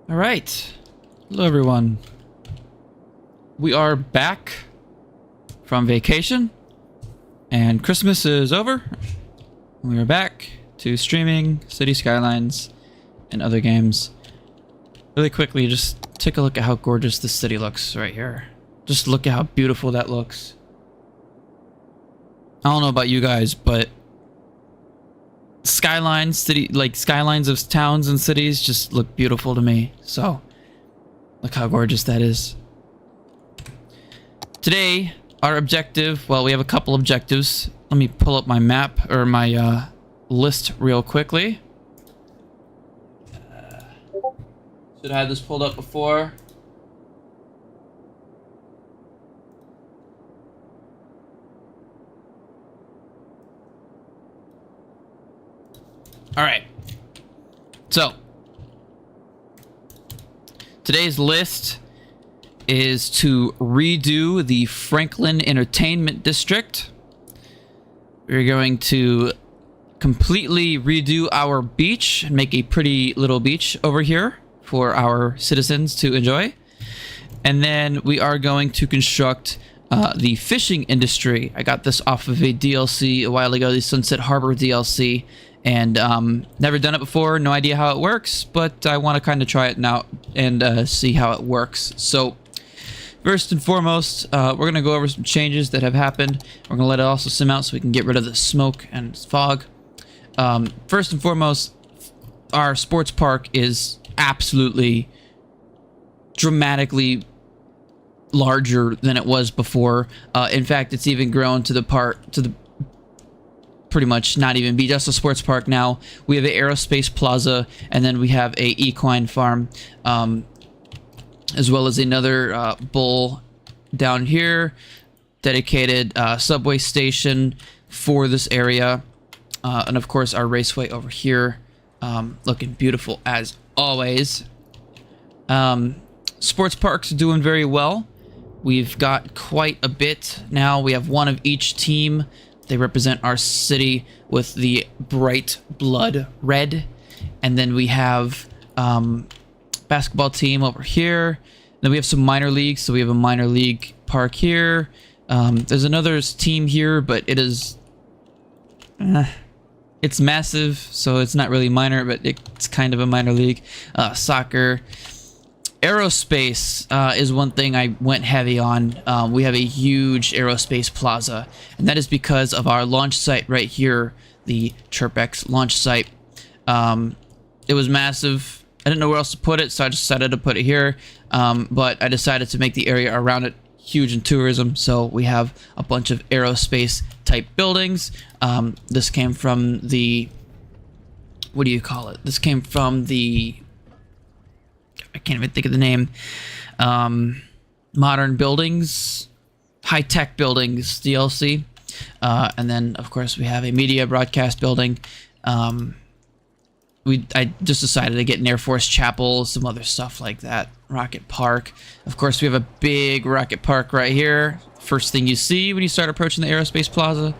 All right. Hello, everyone. We are back from vacation, and Christmas is over. We are back to streaming City Skylines and other games. Really quickly, just take a look at how gorgeous this city looks right here. Just look at how beautiful that looks. I don't know about you guys, but skylines, skylines of towns and cities just look beautiful to me. So, look how gorgeous that is. Today, our objective, well, we have a couple objectives. Let me pull up my map, or my list real quickly. Should have had this pulled up before. Alright. So, today's list is to redo the Franklin Entertainment District. We're going to completely redo our beach and make a pretty little beach over here for our citizens to enjoy. And then we are going to construct the fishing industry. I got this off of a DLC a while ago, the Sunset Harbor DLC. And never done it before, no idea how it works, but I want to kind of try it now and see how it works. So, first and foremost, we're going to go over some changes that have happened. We're going to let it also sim out so we can get rid of the smoke and fog. First and foremost, our sports park is absolutely dramatically larger than it was before. In fact, it's even grown to the pretty much not even be just a sports park now. We have an aerospace plaza, and then we have a equine farm, as well as another bull down here, dedicated subway station for this area, and of course our raceway over here, looking beautiful as always. Sports parks are doing very well. We've got quite a bit now. We have one of each team. They represent our city with the bright blood red. And then we have basketball team over here. Then we have some minor leagues. So we have a minor league park here. There's another team here, but it is... it's massive, so it's not really minor, but it's kind of a minor league. Soccer. Aerospace is one thing I went heavy on. We have a huge aerospace plaza, and that is because of our launch site right here, the ChirpX launch site. It was massive. I didn't know where else to put it, so I decided to put it here. But I decided to make the area around it huge in tourism, so we have a bunch of aerospace type buildings. This came from the... what do you call it? This came from the... I can't even think of the name. Modern Buildings, High-Tech Buildings DLC. And then, of course, we have a media broadcast building. I just decided to get an Air Force Chapel, some other stuff like that. Rocket Park. Of course, we have a big Rocket Park right here. First thing you see when you start approaching the Aerospace Plaza.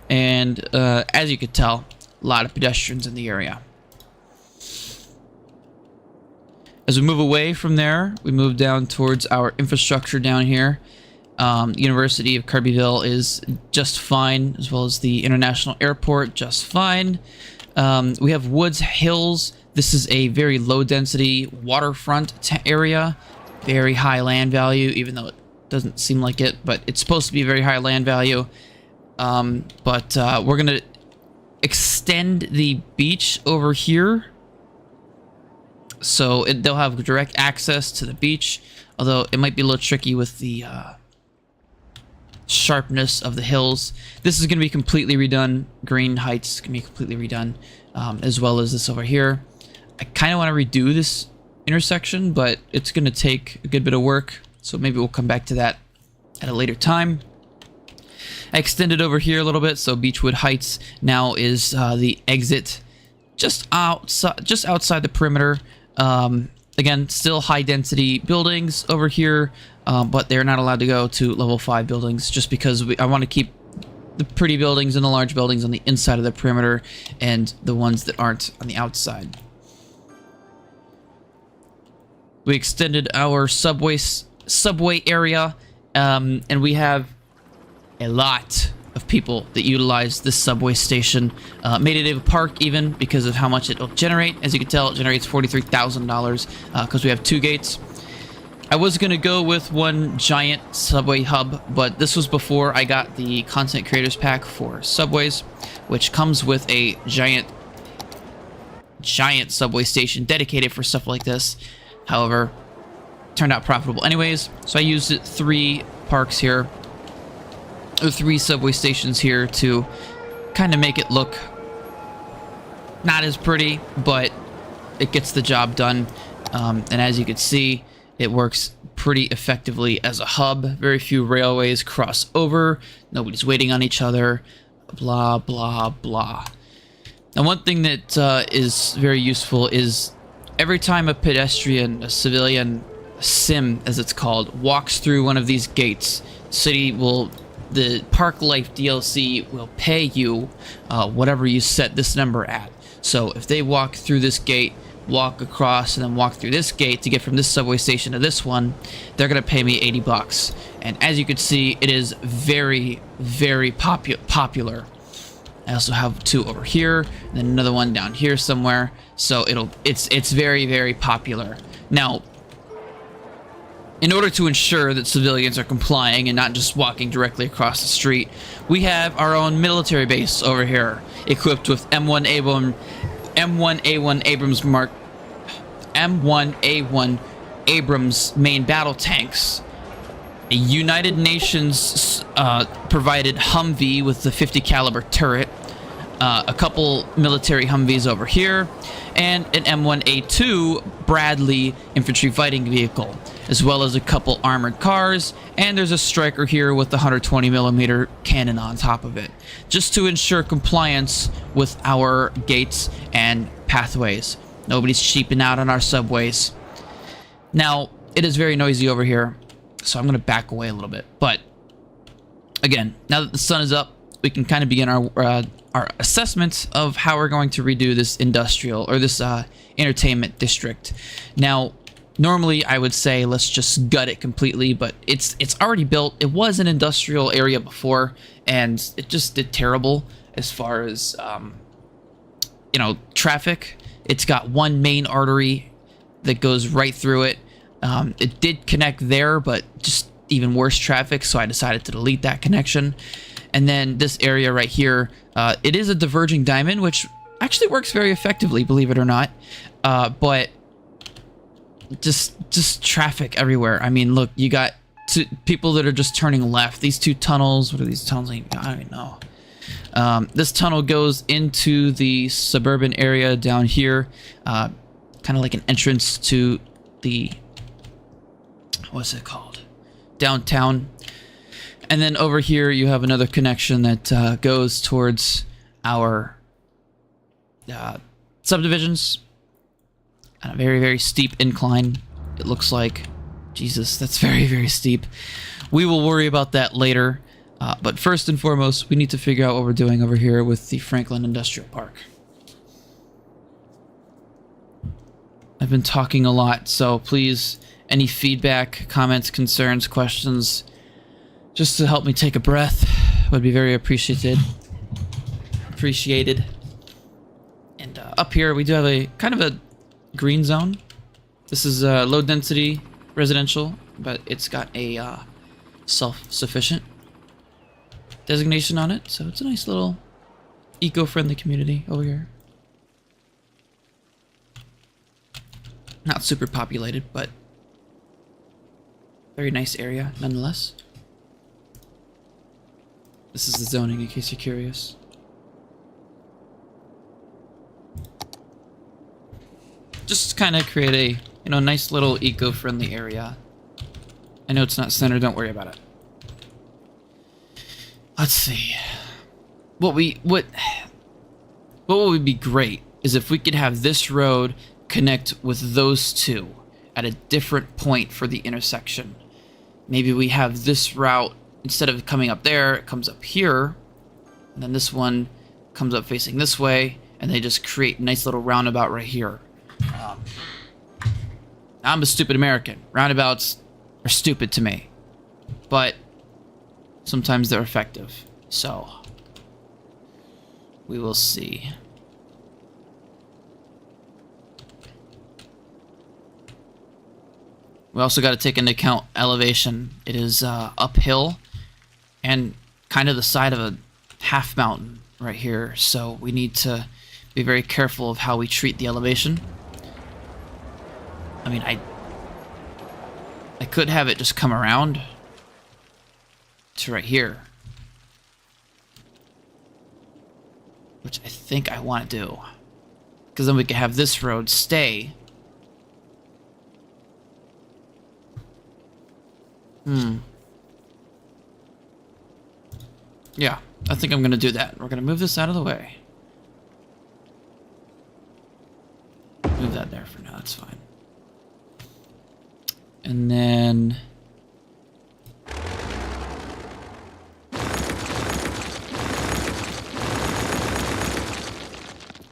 And as you could tell, a lot of pedestrians in the area. As we move away from there, we move down towards our infrastructure down here. University of Kirbyville is just fine, as well as the International Airport, just fine. We have Woods Hills. This is a very low-density waterfront area. Very high land value, even though it doesn't seem like it, but it's supposed to be a very high land value. But we're going to extend the beach over here. So they'll have direct access to the beach, although it might be a little tricky with the sharpness of the hills. This is going to be completely redone. Green Heights is going to be completely redone, as well as this over here. I kind of want to redo this intersection, but it's going to take a good bit of work, so maybe we'll come back to that at a later time. I extended over here a little bit, so Beechwood Heights now is the exit just outside the perimeter. Again, still high density buildings over here, but they're not allowed to go to level 5 buildings just because I want to keep the pretty buildings and the large buildings on the inside of the perimeter and the ones that aren't on the outside. We extended our subway area, and we have a lot of people that utilize this subway station. Made it a park even because of how much it'll generate. As you can tell, it generates $43,000 because we have 2 gates. I was going to go with one giant subway hub, but this was before I got the content creators pack for subways, which comes with a giant subway station dedicated for stuff like this. However, turned out profitable anyways, so I used it 3 parks here, or 3 subway stations here to kind of make it look not as pretty, but it gets the job done. And as you can see, it works pretty effectively as a hub. Very few railways cross over. Nobody's waiting on each other. Blah, blah, blah. Now, one thing that is very useful is every time a pedestrian, a civilian, a sim, as it's called, walks through one of these gates, the Park Life DLC will pay you whatever you set this number at. So if they walk through this gate, walk across, and then walk through this gate to get from this subway station to this one, they're gonna pay me 80 bucks. And as you can see, it is very, very popular. I also have 2 over here, and then another one down here somewhere. So it's very, very popular. Now, in order to ensure that civilians are complying and not just walking directly across the street, we have our own military base over here, equipped with M1A1 Abrams main battle tanks, a United Nations provided Humvee with the 50 caliber turret, a couple military Humvees over here, and an M1A2 Bradley infantry fighting vehicle, as well as a couple armored cars, and there's a striker here with the 120mm cannon on top of it, just to ensure compliance with our gates and pathways. Nobody's cheaping out on our subways. Now, it is very noisy over here, so I'm going to back away a little bit. But again, now that the sun is up, we can kind of begin our assessment of how we're going to redo this industrial, or this entertainment district. Now, normally I would say let's just gut it completely, but it's already built. It was an industrial area before, and it just did terrible as far as traffic. It's got one main artery that goes right through it. It did connect there, but just even worse traffic, so I decided to delete that connection. And then this area right here, it is a diverging diamond, which actually works very effectively, believe it or not. But just traffic everywhere. I mean, look, you got people that are just turning left. These 2 tunnels, what are these tunnels? I don't even know. This tunnel goes into the suburban area down here, kind of like an entrance to the, what's it called? Downtown. And then over here you have another connection that goes towards our subdivisions. And a very, very steep incline, it looks like. Jesus, that's very, very steep. We will worry about that later. But first and foremost, we need to figure out what we're doing over here with the Franklin Industrial Park. I've been talking a lot, so please, any feedback, comments, concerns, questions, just to help me take a breath, would be very appreciated. And up here, we do have a kind of a green zone. This is low density residential, but it's got a self-sufficient designation on it, so it's a nice little eco-friendly community over here. Not super populated, but very nice area nonetheless. This is the zoning, in case you're curious. Just kind of create a nice little eco-friendly area. I know it's not centered, don't worry about it. Let's see. What would be great is if we could have this road connect with those 2 at a different point for the intersection. Maybe we have this route, instead of coming up there, it comes up here, and then this one comes up facing this way, and they just create a nice little roundabout right here. I'm a stupid American. Roundabouts are stupid to me. But sometimes they're effective. So we will see. We also got to take into account elevation. It is uphill and kind of the side of a half mountain right here. So we need to be very careful of how we treat the elevation. I mean, I could have it just come around to right here, which I think I want to do, because then we can have this road stay. Yeah, I think I'm gonna do that. We're gonna move this out of the way. Move that there for now, that's fine. And then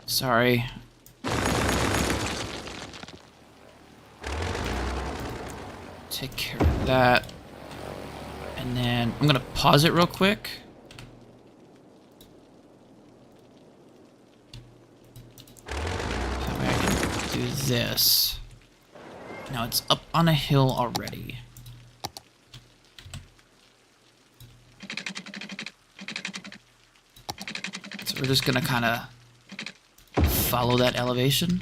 sorry. Take care of that. And then I'm gonna pause it real quick. That way I can do this. Now it's up on a hill already. So we're just gonna kind of follow that elevation.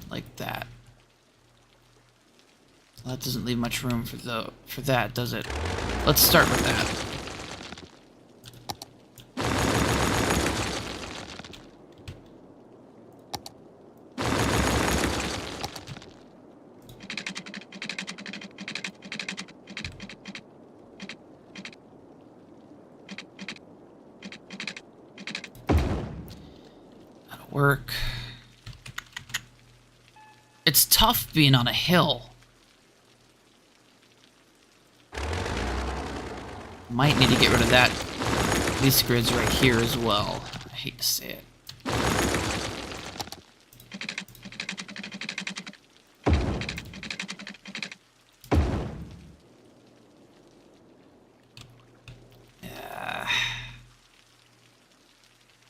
Like that. Well, that doesn't leave much room for that, does it? Let's start with that. Work. It's tough being on a hill. Might need to get rid of that. These grids right here as well. I hate to say it.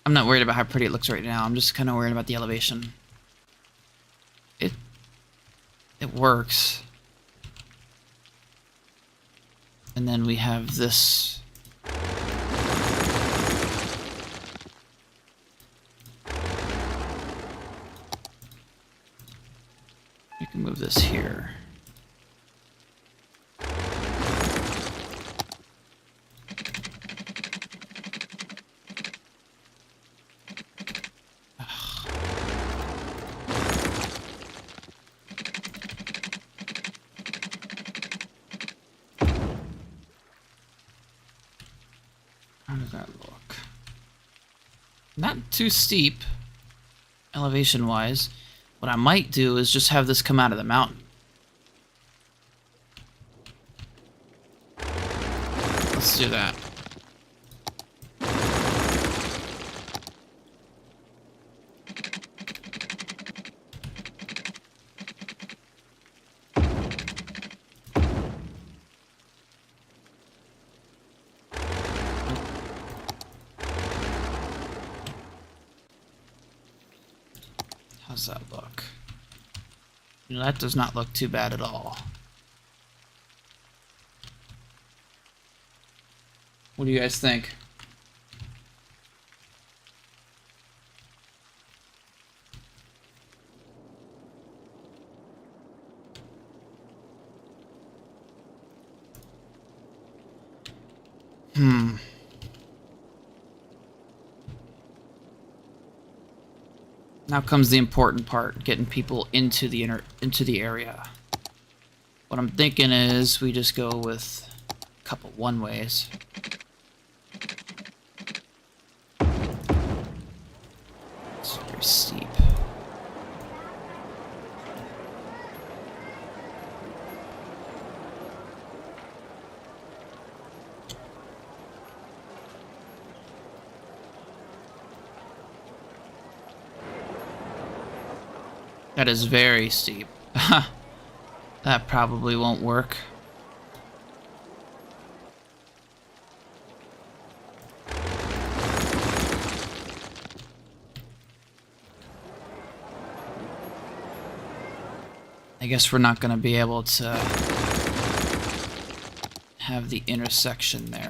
I'm not worried about how pretty it looks right now. I'm just kind of worried about the elevation. It works. And then we have this. We can move this here. How does that look? Not too steep, elevation-wise. What I might do is just have this come out of the mountain. Let's do that. How's that look? You know, that does not look too bad at all. What do you guys think? Now comes the important part, getting people into the area. What I'm thinking is we just go with a couple one-ways. It's very steep. That is very steep. That probably won't work. I guess we're not going to be able to have the intersection there.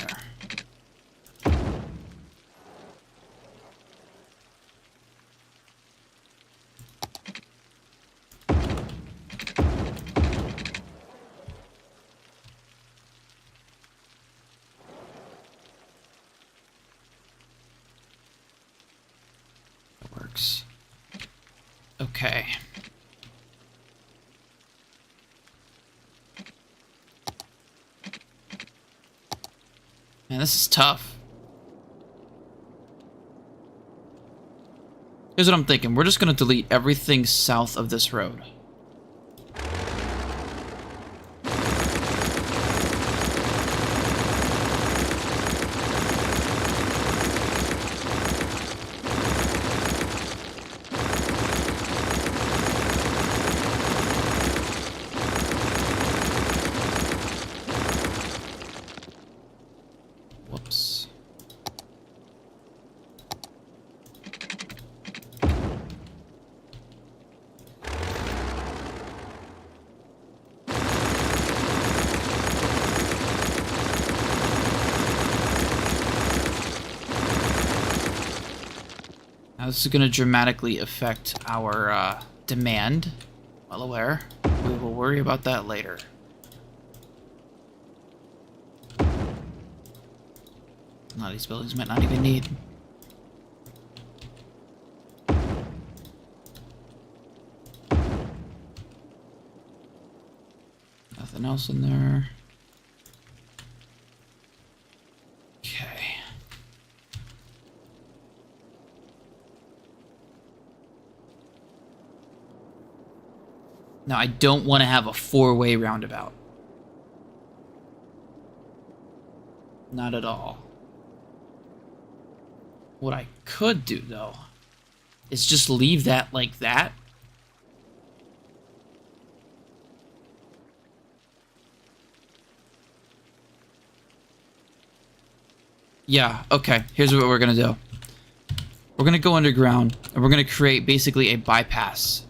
That works. Okay. Man, this is tough. Here's what I'm thinking. We're just going to delete everything south of this road. Whoops. Now this is going to dramatically affect our demand. Well aware. We will worry about that later. A lot of these buildings might not even need. Nothing else in there. Okay. Now I don't want to have a four-way roundabout. Not at all. What I could do, though, is just leave that like that. Yeah, okay. Here's what we're going to do. We're going to go underground, and we're going to create basically a bypass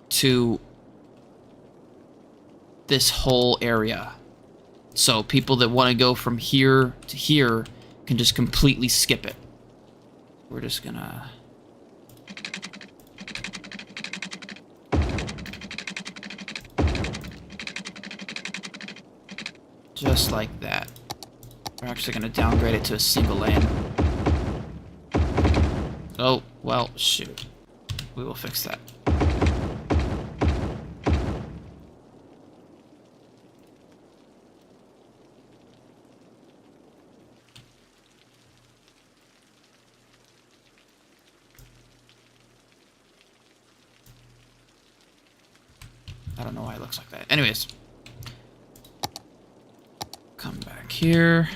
to this whole area. So people that want to go from here to here can just completely skip it. We're just gonna... just like that. We're actually gonna downgrade it to a single lane. Oh, well, shoot. We will fix that. I don't know why it looks like that. Anyways. Come back here.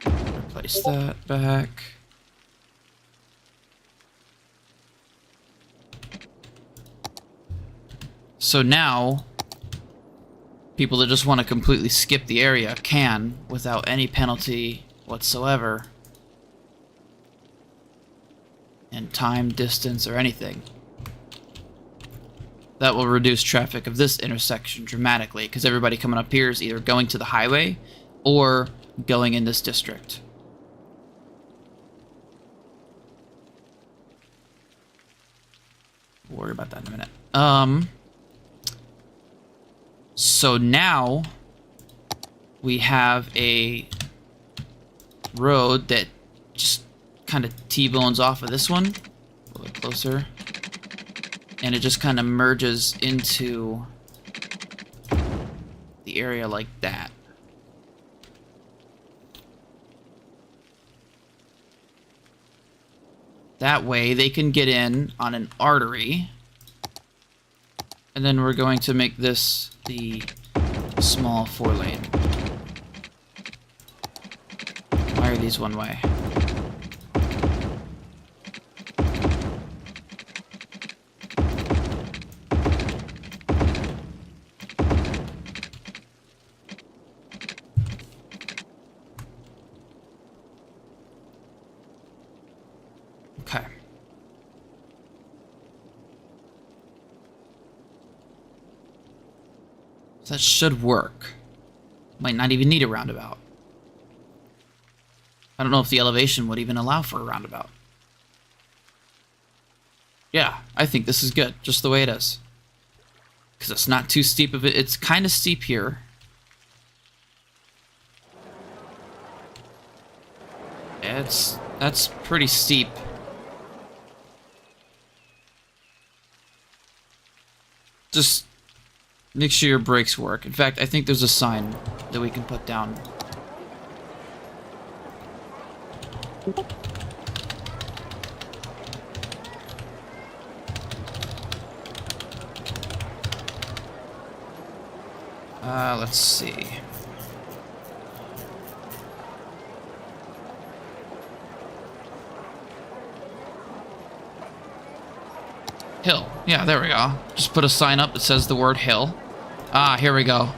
Replace that back. So now, people that just want to completely skip the area can, without any penalty whatsoever. And time, distance, or anything. That will reduce traffic of this intersection dramatically, because everybody coming up here is either going to the highway or going in this district. We'll worry about that in a minute. So now we have a road that just kind of T-bones off of this one. A little bit closer. And it just kind of merges into the area like that. That way they can get in on an artery. And then we're going to make this the small 4-lane. Why are these one way? Okay. That should work. Might not even need a roundabout. I don't know if the elevation would even allow for a roundabout. Yeah, I think this is good, just the way it is. Because it's not too steep of it. It's kind of steep here. That's pretty steep. Just make sure your brakes work. In fact, I think there's a sign that we can put down. Let's see. Hill. Yeah, there we go. Just put a sign up that says the word hill. Ah, here we go.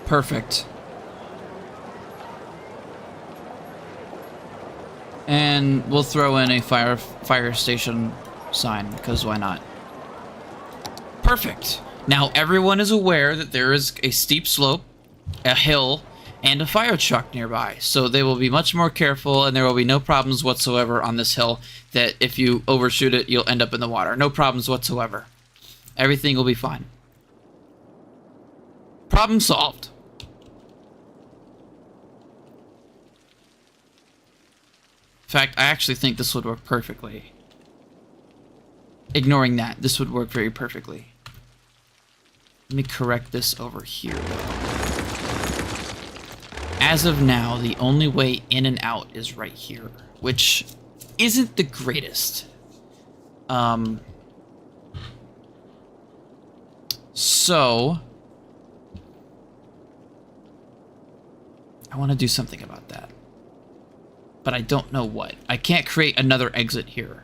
Perfect. And we'll throw in a fire station sign, because why not? Perfect. Now everyone is aware that there is a steep slope, a hill, and a fire truck nearby. So they will be much more careful, and there will be no problems whatsoever on this hill that if you overshoot it, you'll end up in the water. No problems whatsoever. Everything will be fine. Problem solved. In fact, I actually think this would work perfectly. Ignoring that, this would work very perfectly. Let me correct this over here, though. As of now, the only way in and out is right here, which isn't the greatest. So I want to do something about that. But I don't know what. I can't create another exit here.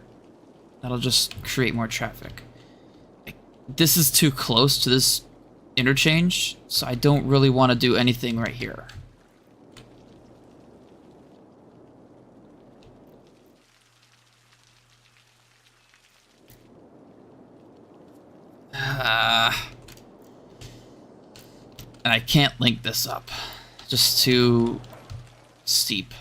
That'll just create more traffic. This is too close to this interchange, so I don't really want to do anything right here. And I can't link this up. Just too steep.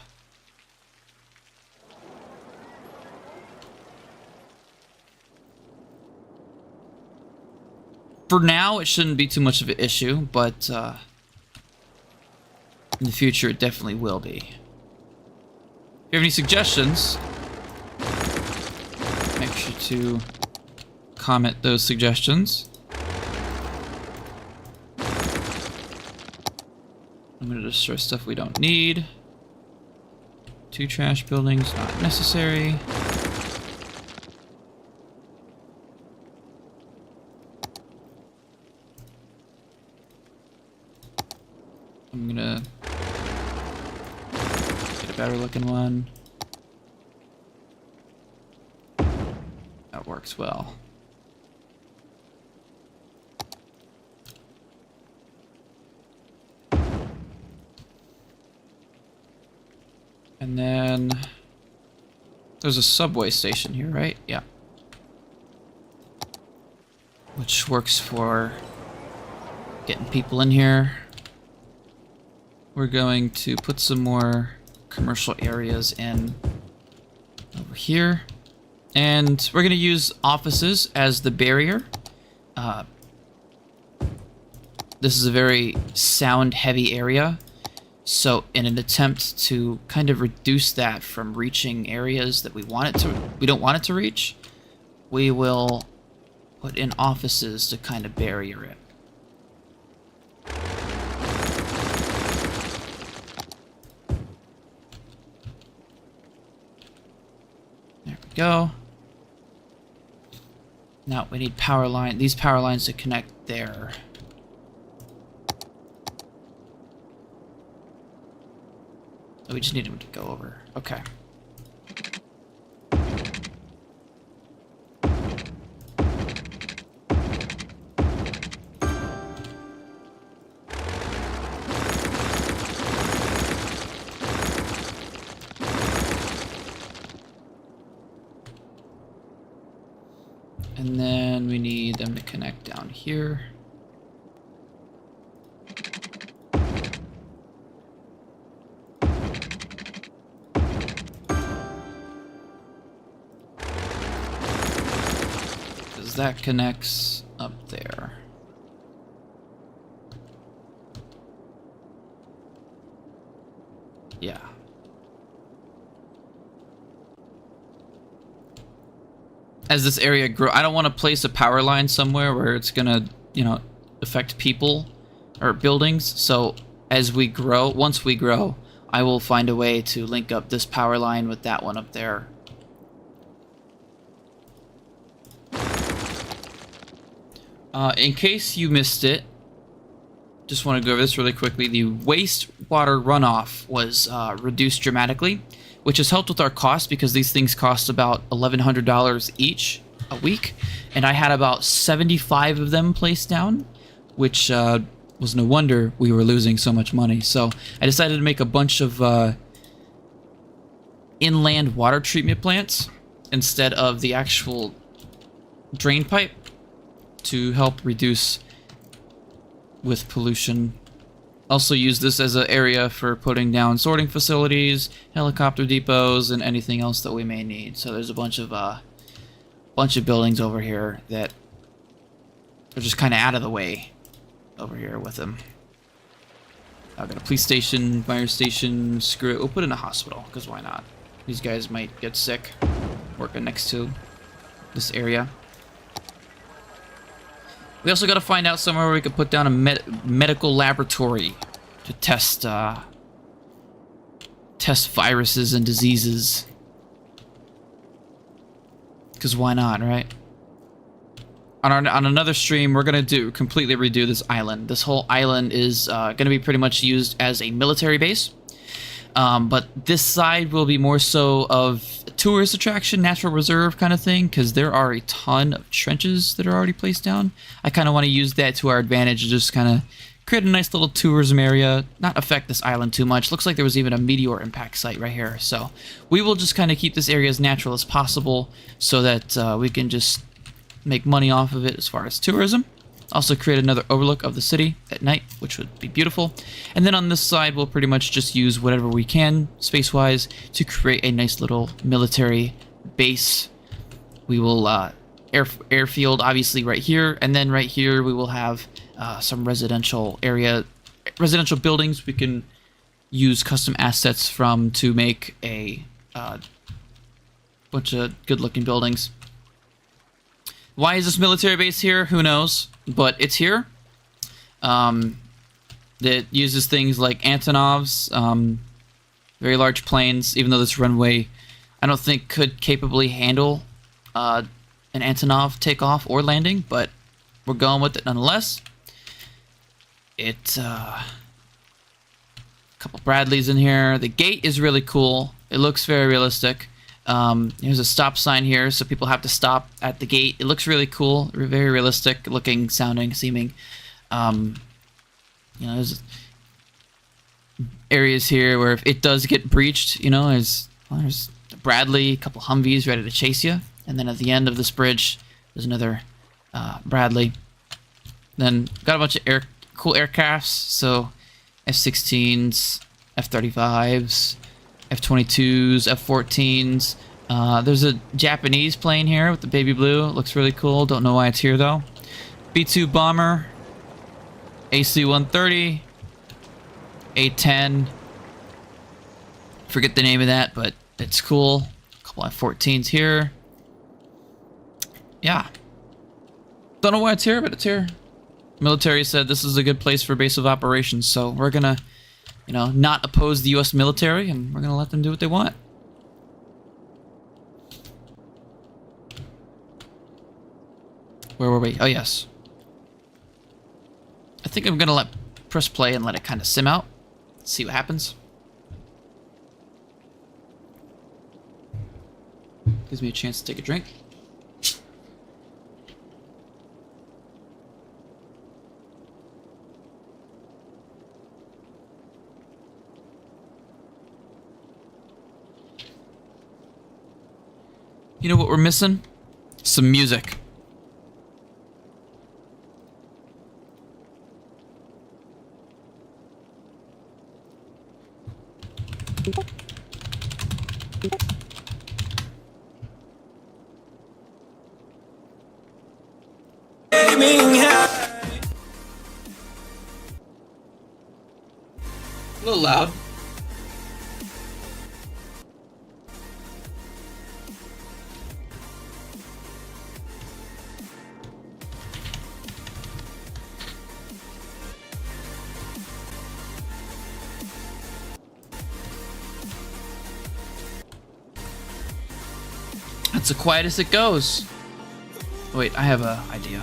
For now, it shouldn't be too much of an issue, but in the future, it definitely will be. If you have any suggestions, make sure to comment those suggestions. I'm going to destroy stuff we don't need. 2 trash buildings, not necessary. I'm gonna get a better looking one. That works well. And then there's a subway station here, right? Yeah. Which works for getting people in here. We're going to put some more commercial areas in over here. And we're going to use offices as the barrier. This is a very sound-heavy area. So in an attempt to kind of reduce that from reaching areas that we don't want it to reach, we will put in offices to kind of barrier it. Go. Now we need these power lines to connect there. Oh, we just need them to go over. Okay. And then we need them to connect down here. Because that connects up there. Yeah. As this area grows, I don't want to place a power line somewhere where it's gonna, you know, affect people or buildings. So as we grow, once we grow, I will find a way to link up this power line with that one up there. In case you missed it, just want to go over this really quickly. The wastewater runoff was reduced dramatically, which has helped with our cost because these things cost about $1,100 each a week, and I had about 75 of them placed down, which was no wonder we were losing so much money. So I decided to make a bunch of inland water treatment plants instead of the actual drain pipe to help reduce with pollution. Also use this as an area for putting down sorting facilities, helicopter depots, and anything else that we may need. So there's a bunch of buildings over here that are just kind of out of the way over here with them. I've got a police station, fire station, screw it. We'll put in a hospital, because why not? These guys might get sick working next to this area. We also got to find out somewhere where we could put down a medical laboratory to test viruses and diseases. Because why not, right? On another stream, we're going to completely redo this island. This whole island is going to be pretty much used as a military base. But this side will be more so of a tourist attraction, natural reserve kind of thing, because there are a ton of trenches that are already placed down. I kind of want to use that to our advantage and just kind of create a nice little tourism area, not affect this island too much. Looks like there was even a meteor impact site right here. So we will just kind of keep this area as natural as possible so that we can just make money off of it as far as tourism. Also create another overlook of the city at night, which would be beautiful. And then on this side, we'll pretty much just use whatever we can, space-wise, to create a nice little military base. We will airfield, obviously, right here. And then right here, we will have some residential buildings we can use custom assets from to make a bunch of good-looking buildings. Why is this military base here? Who knows? But it's here. That uses things like Antonovs, very large planes, even though this runway, I don't think, could capably handle an Antonov takeoff or landing, but we're going with it nonetheless. A couple Bradleys in here. The gate is really cool. It looks very realistic. Here's a stop sign here, so people have to stop at the gate. It looks really cool, very realistic looking, sounding, seeming. You know, there's areas here where if it does get breached, you know, there's Bradley, a couple Humvees ready to chase you, and then at the end of this bridge, there's another Bradley. Then got a bunch of cool aircrafts, so F-16s, F-35s. F-22s, F-14s. There's a Japanese plane here with the baby blue. It looks really cool. Don't know why it's here, though. B-2 bomber. AC-130. A-10. Forget the name of that, but it's cool. A couple F-14s here. Yeah. Don't know why it's here, but it's here. Military said this is a good place for base of operations, so we're gonna, you know, not oppose the U.S. military, and we're going to let them do what they want. Where were we? Oh, yes. I think I'm going to press play and let it kind of sim out. See what happens. Gives me a chance to take a drink. You know what we're missing? Some music. aiming high. A little loud. That's the quietest it goes. Wait, I have an idea.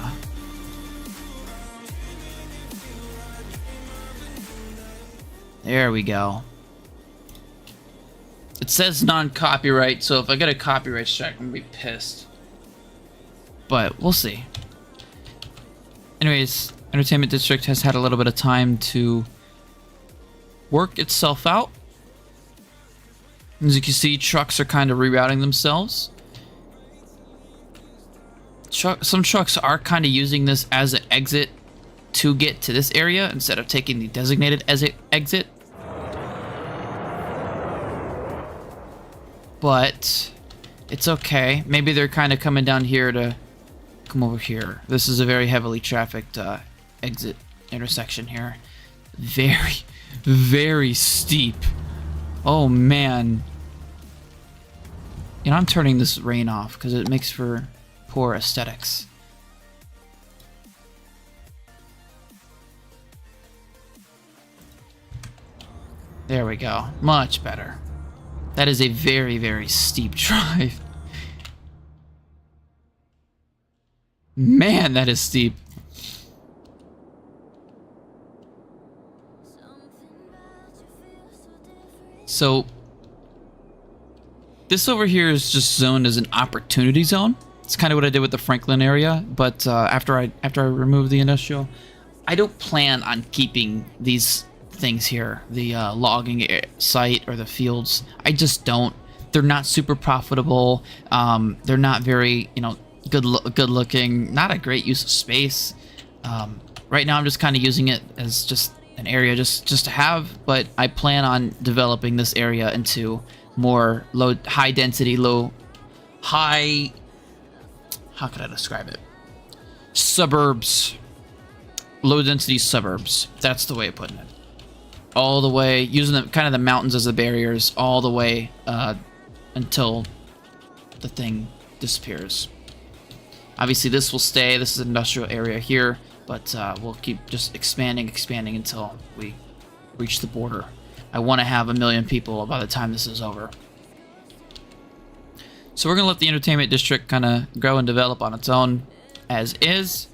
There we go. It says non-copyright, so if I get a copyright strike, I'm gonna be pissed. But we'll see. Anyways, Entertainment District has had a little bit of time to work itself out. As you can see, trucks are kind of rerouting themselves. Some trucks are kind of using this as an exit to get to this area instead of taking the designated exit. But it's okay. Maybe they're kind of coming down here to come over here. This is a very heavily trafficked exit intersection here. Very, very steep. Oh man. You know, I'm turning this rain off because it makes for poor aesthetics. There we go. Much better. That is a very, very steep drive. Man, that is steep. So, this over here is just zoned as an opportunity zone. It's kind of what I did with the Franklin area, but after I remove the industrial, I don't plan on keeping these things here, the logging site or the fields. I just don't. They're not super profitable. They're not very, you know, good looking. Not a great use of space. Right now, I'm just kind of using it as just an area just to have. But I plan on developing this area into more high density, how could I describe it? Suburbs. Low density suburbs. That's the way of putting it. All the way, using the mountains as the barriers, all the way until the thing disappears. Obviously, this will stay. This is an industrial area here, but we'll keep just expanding until we reach the border. I want to have 1 million people by the time this is over. So we're going to let the Entertainment District kind of grow and develop on its own as is.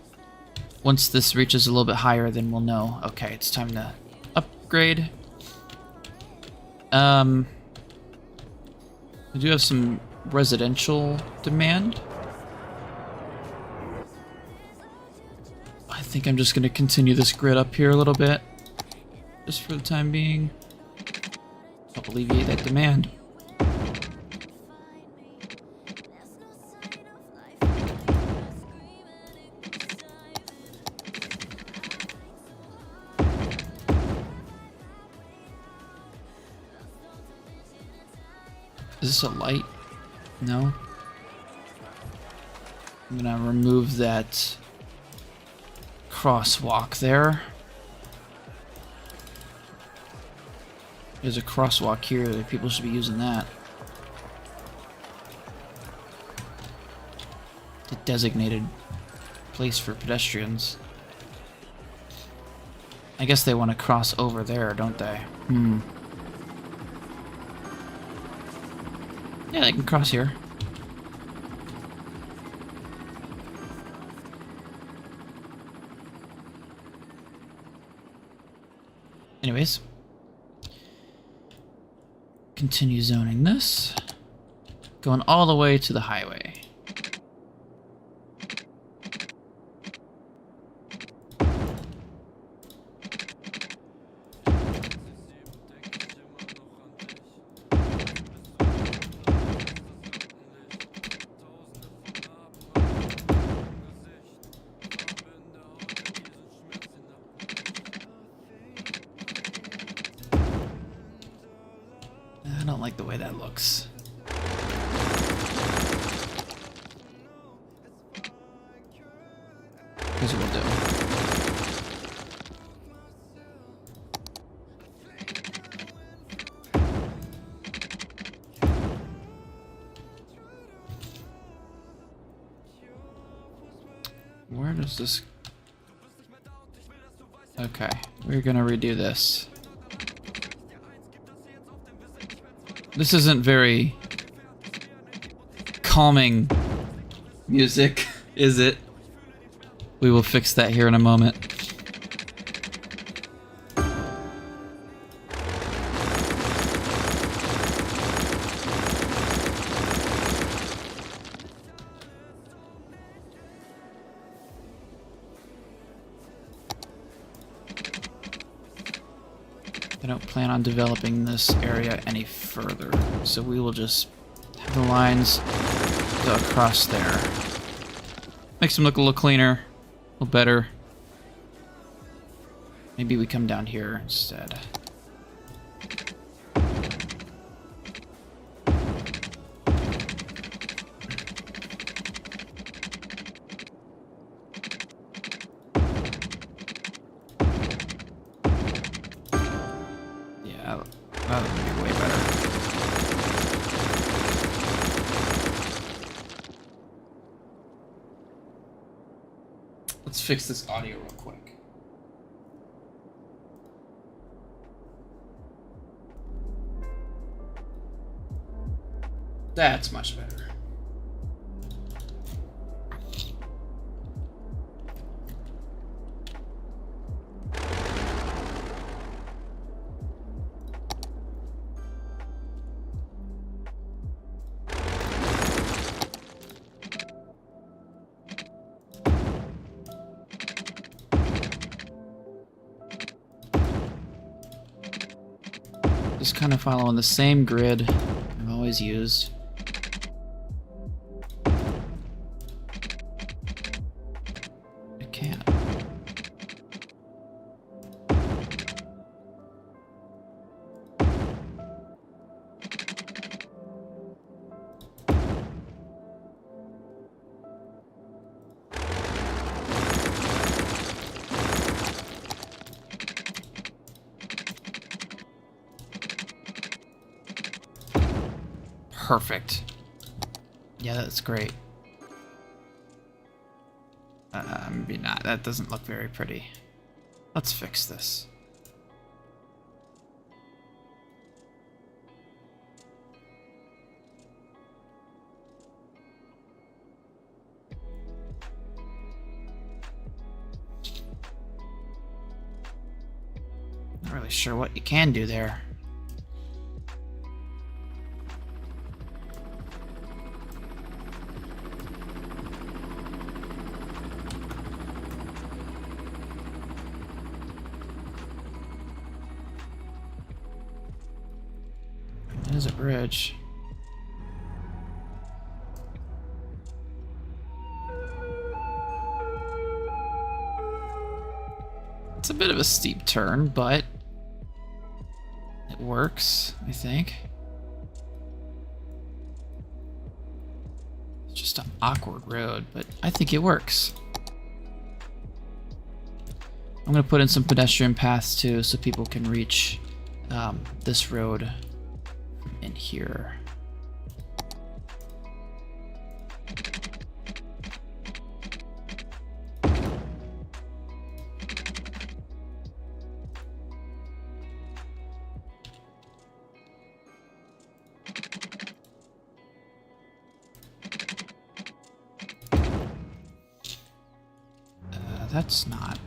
Once this reaches a little bit higher, then we'll know, okay, it's time to upgrade. I do have some residential demand. I think I'm just going to continue this grid up here a little bit, just for the time being. Help alleviate that demand. Is this a light? No. I'm gonna remove that crosswalk there. There's a crosswalk here that people should be using that. The designated place for pedestrians. I guess they want to cross over there, don't they? Yeah, they can cross here. Anyways. Continue zoning this. Going all the way to the highway. I don't like the way that looks. Here's what we'll do. Where does this... Okay, we're gonna redo this. This isn't very calming music, is it? We will fix that here in a moment. I don't plan on developing this area any further, so we will just have the lines go across there. Makes them look a little cleaner, a little better. Maybe we come down here instead. Yeah, that would be way better. Let's fix this audio real quick. That's much better. Just kind of following the same grid I've always used. I can't. Perfect. Yeah, that's great. Maybe not. That doesn't look very pretty. Let's fix this. Not really sure what you can do there. It is a bridge. It's a bit of a steep turn, but it works, I think. It's just an awkward road, but I think it works. I'm gonna put in some pedestrian paths too, so people can reach this road in here. That's not.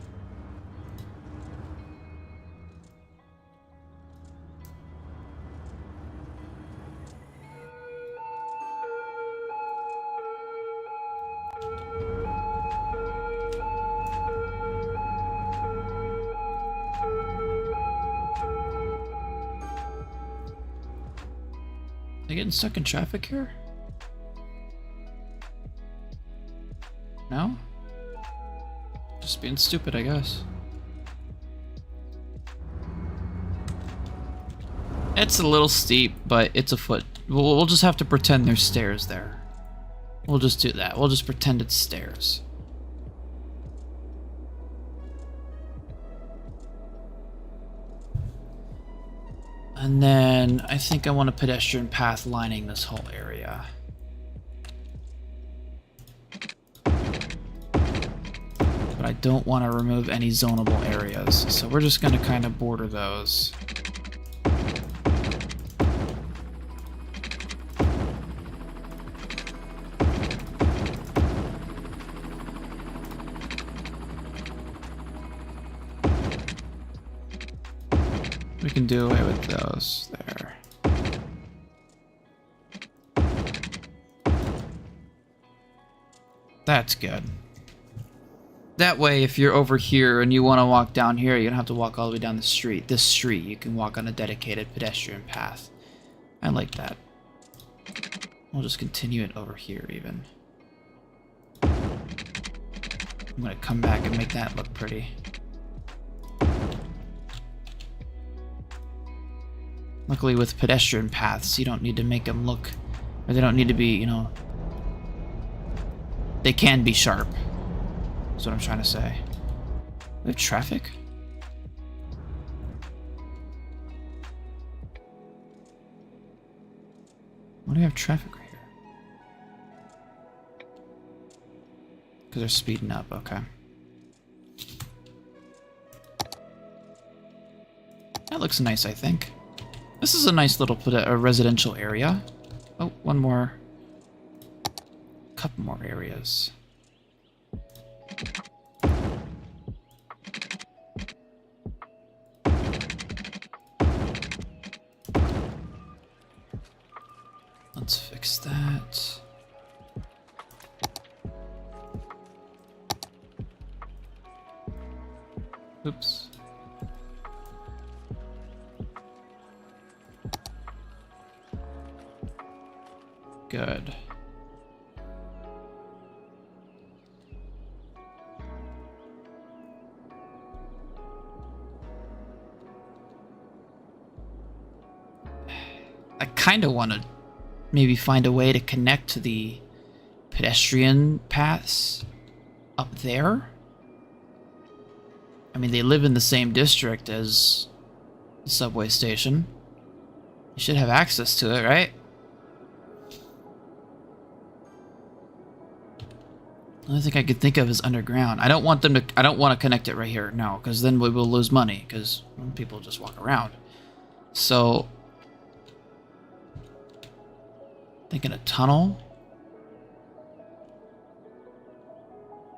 Am I getting stuck in traffic here? No? Just being stupid, I guess. It's a little steep, but it's a foot. We'll just have to pretend there's stairs there. We'll just do that. We'll just pretend it's stairs. And then I think I want a pedestrian path lining this whole area. But I don't want to remove any zonable areas, so we're just going to kind of border those. We can do away with those there. That's good. That way, if you're over here and you want to walk down here, you don't have to walk all the way down the street. This street, you can walk on a dedicated pedestrian path. I like that. We'll just continue it over here, even. I'm going to come back and make that look pretty. Luckily, with pedestrian paths, you don't need to make them look... Or they don't need to be, you know... They can be sharp. That's what I'm trying to say. We have traffic? Why do we have traffic right here? Because they're speeding up, okay. That looks nice, I think. This is a nice little residential area. Oh, one more. Couple more areas. Let's fix that. Oops. Good. I kind of want to maybe find a way to connect to the pedestrian paths up there. I mean, they live in the same district as the subway station. You should have access to it, right? The only thing I could think of is underground. I don't want them to. I don't want to connect it right here, no, because then we will lose money. Because people just walk around. So, thinking a tunnel.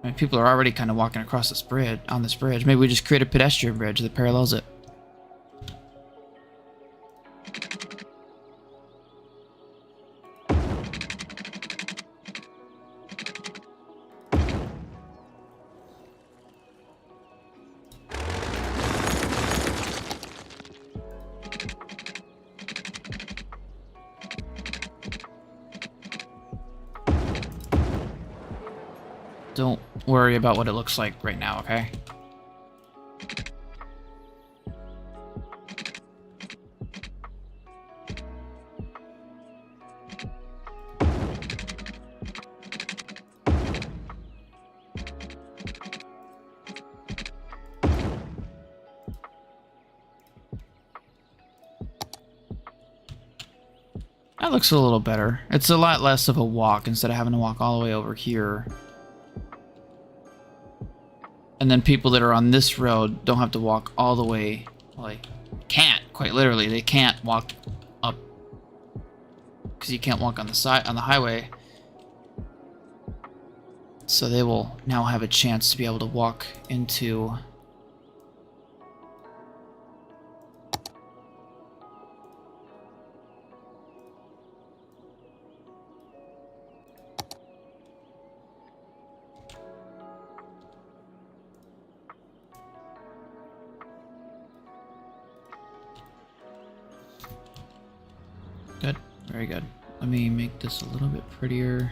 I mean, people are already kind of walking across this bridge. On this bridge, maybe we just create a pedestrian bridge that parallels it. Don't worry about what it looks like right now, okay? That looks a little better. It's a lot less of a walk instead of having to walk all the way over here. And then people that are on this road don't have to walk all the way, well, they can't, quite literally, they can't walk up, because you can't walk on the side, on the highway. So they will now have a chance to be able to walk into good, very good. Let me make this a little bit prettier.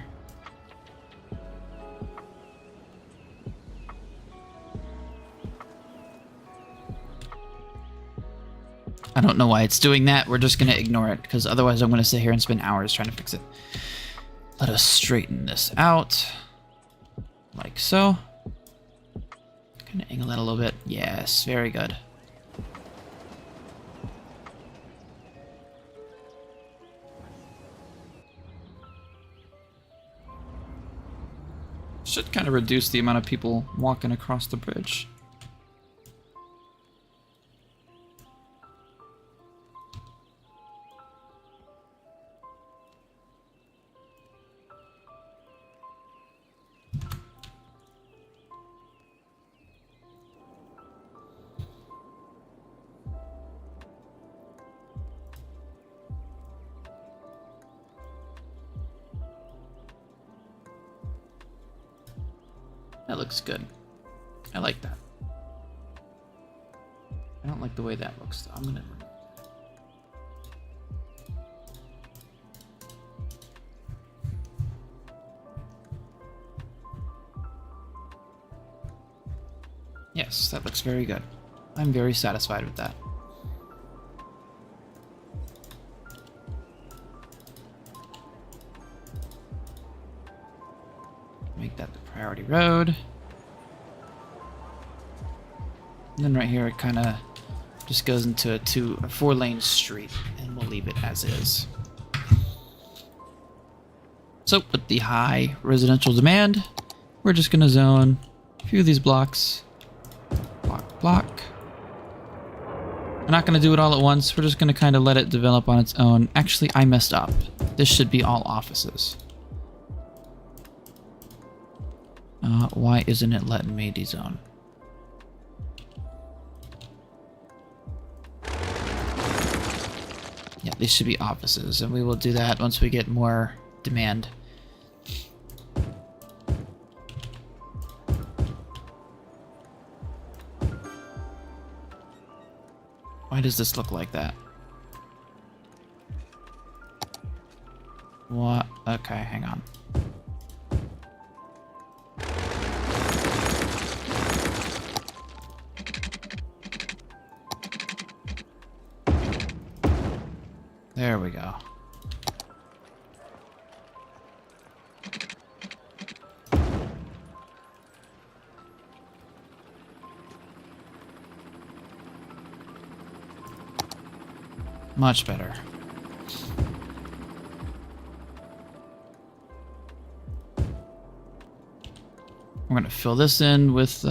I don't know why it's doing that. We're just going to ignore it, because otherwise I'm going to sit here and spend hours trying to fix it. Let us straighten this out. Like so. Kind of angle that a little bit. Yes, very good. should kind of reduce the amount of people walking across the bridge. That looks good. I like that. I don't like the way that looks, though. I'm gonna remove that. Yes, that looks very good. I'm very satisfied with that. Make that the priority road. And then right here it kind of just goes into a 4-lane street, and we'll leave it as is. So with the high residential demand, we're just gonna zone a few of these blocks. Block, block. We're not gonna do it all at once. We're just gonna kind of let it develop on its own. Actually, I messed up. This should be all offices. Why isn't it letting me dezone? Yeah, these should be offices, and we will do that once we get more demand. Why does this look like that? What? Okay, hang on. There we go. Much better. We're gonna fill this in with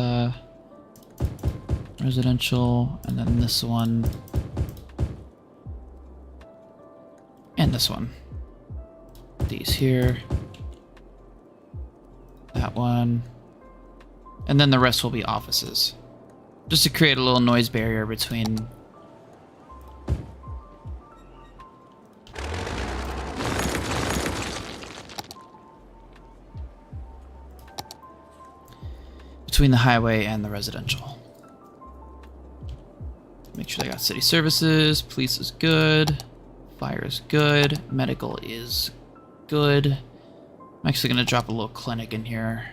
residential, and then this one. And this one. These here. That one. And then the rest will be offices. Just to create a little noise barrier between... between the highway and the residential. Make sure they got city services. Police is good. Fire is good. Medical is good. I'm actually going to drop a little clinic in here.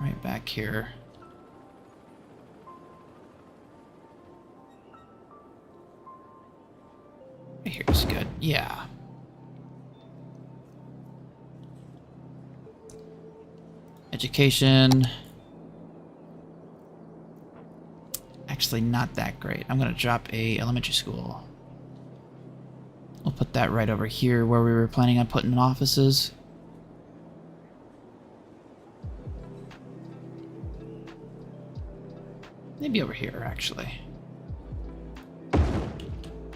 Right back here. Right here's good. Yeah. Education. Actually not that great. I'm going to drop a elementary school. We'll put that right over here where we were planning on putting offices. Maybe over here, actually.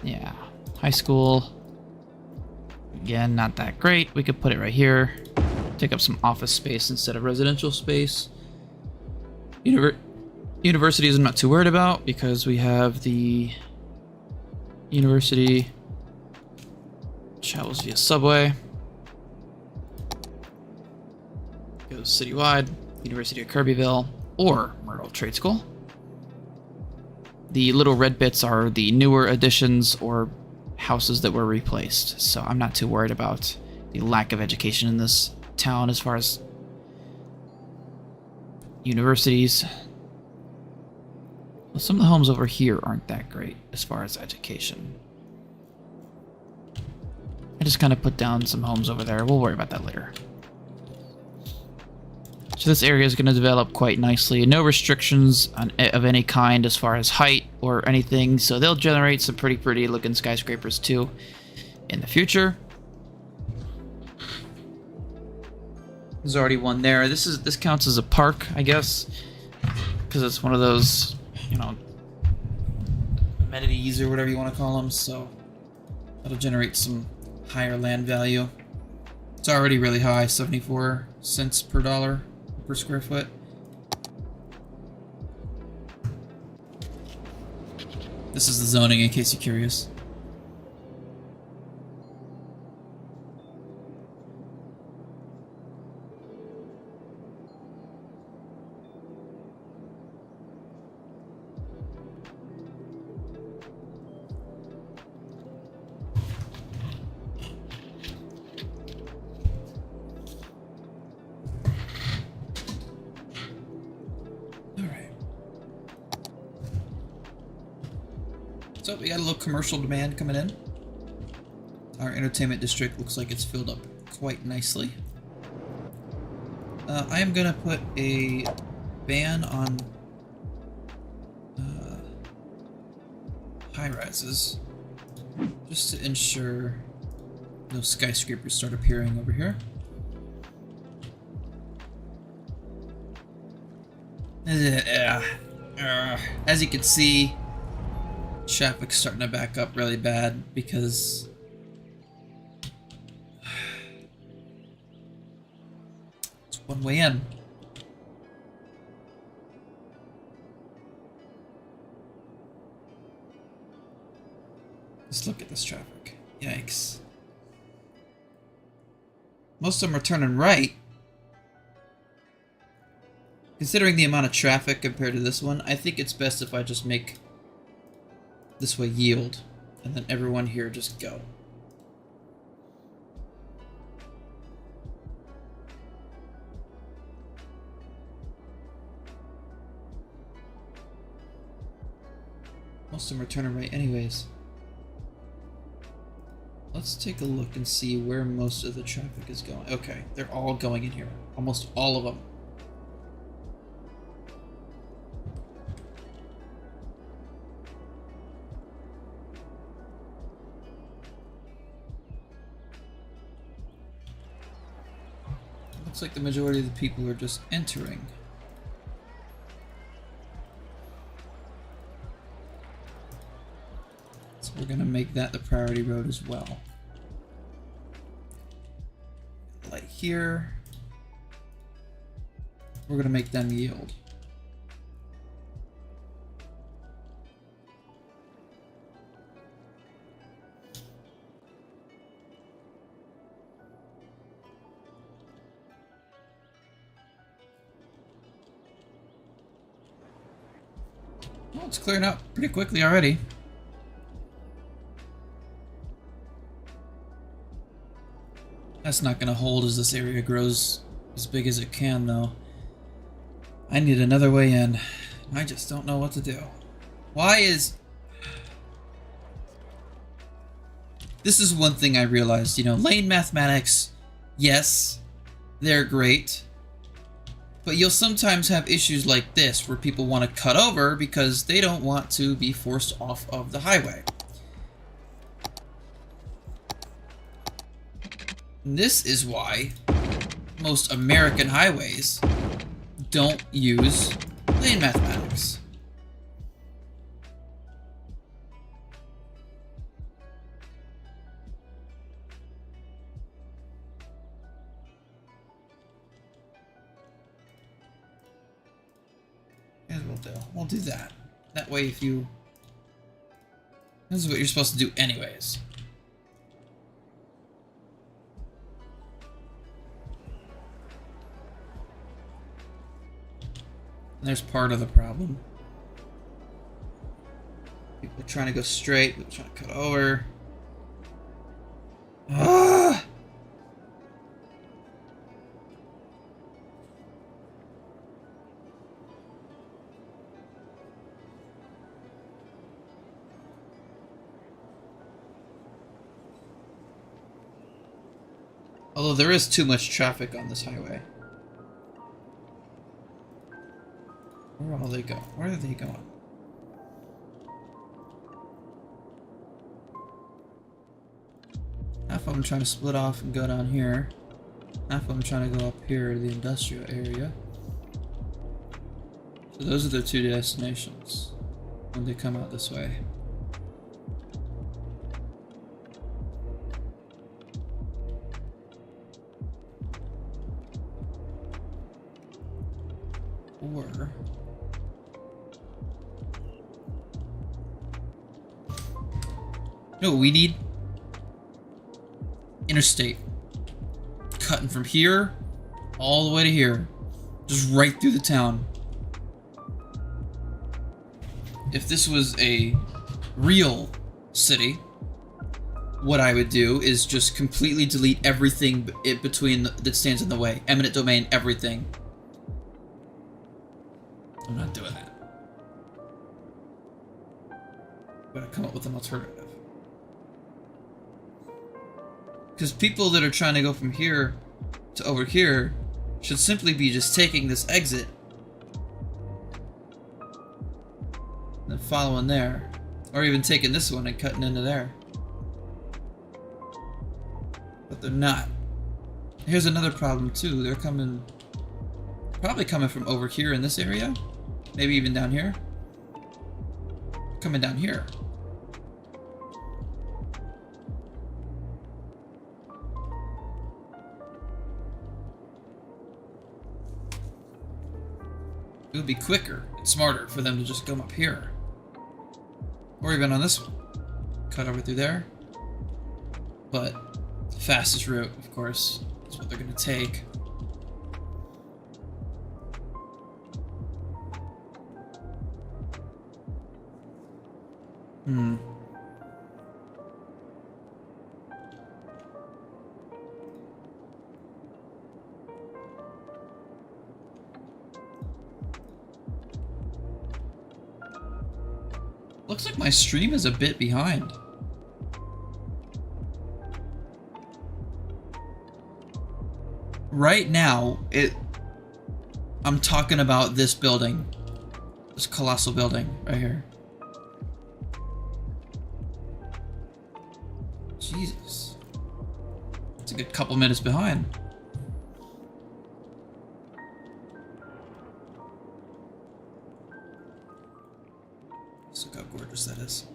Yeah. High school. Again, not that great. We could put it right here. Take up some office space instead of residential space. Universities I'm not too worried about because we have the university travels via subway. Goes citywide, University of Kirbyville, or Myrtle Trade School. The little red bits are the newer additions or houses that were replaced, so I'm not too worried about the lack of education in this town as far as universities. Well, some of the homes over here aren't that great as far as education. I just kind of put down some homes over there. We'll worry about that later. So this area is going to develop quite nicely. No restrictions of any kind as far as height or anything. So they'll generate some pretty looking skyscrapers too in the future. There's already one there. This counts as a park, I guess, because it's one of those, you know, amenities or whatever you want to call them. So that'll generate some higher land value. It's already really high, 74 cents per dollar per square foot. This is the zoning, in case you're curious. So we got a little commercial demand coming in. Our entertainment district looks like it's filled up quite nicely. I am gonna put a ban on high rises, just to ensure no skyscrapers start appearing over here. As you can see, traffic's starting to back up really bad because it's one way in. Let's look at this traffic. Yikes. Most of them are turning right. Considering the amount of traffic compared to this one, I think it's best if I just make this way yield, and then everyone here just go. Most of them are turning right anyways. Let's take a look and see where most of the traffic is going. Okay, they're all going in here. Almost all of them. Looks like the majority of the people are just entering. So we're gonna make that the priority road as well. Light here. We're gonna make them yield. Well, it's clearing up pretty quickly already. That's not going to hold as this area grows as big as it can, though. I need another way in. I just don't know what to do. Why is... This is one thing I realized, you know, lane mathematics, yes, they're great. But you'll sometimes have issues like this, where people want to cut over because they don't want to be forced off of the highway. And this is why most American highways don't use lane mathematics. We'll do that. That way if you... This is what you're supposed to do anyways. And there's part of the problem. People trying to go straight, people trying to cut over. Ah! Although there is too much traffic on this highway. Where are they going? Where are they going? Half of them trying to split off and go down here. Half of them trying to go up here to the industrial area. So those are their two destinations when they come out this way. Or you know what we need? Interstate. Cutting from here all the way to here. Just right through the town. If this was a real city, what I would do is just completely delete everything that stands in the way. Eminent domain, everything. I'm not doing that. Gotta come up with an alternative. Because people that are trying to go from here to over here should simply be just taking this exit and then following there. Or even taking this one and cutting into there. But they're not. Here's another problem too. They're probably coming from over here in this area. Maybe even down here. Coming down here. It would be quicker and smarter for them to just come up here. Or even on this one. Cut over through there. But the fastest route, of course, is what they're going to take. Looks like my stream is a bit behind. Right now, I'm talking about this building. This colossal building right here. Jesus. It's a good couple minutes behind. Look how gorgeous that is.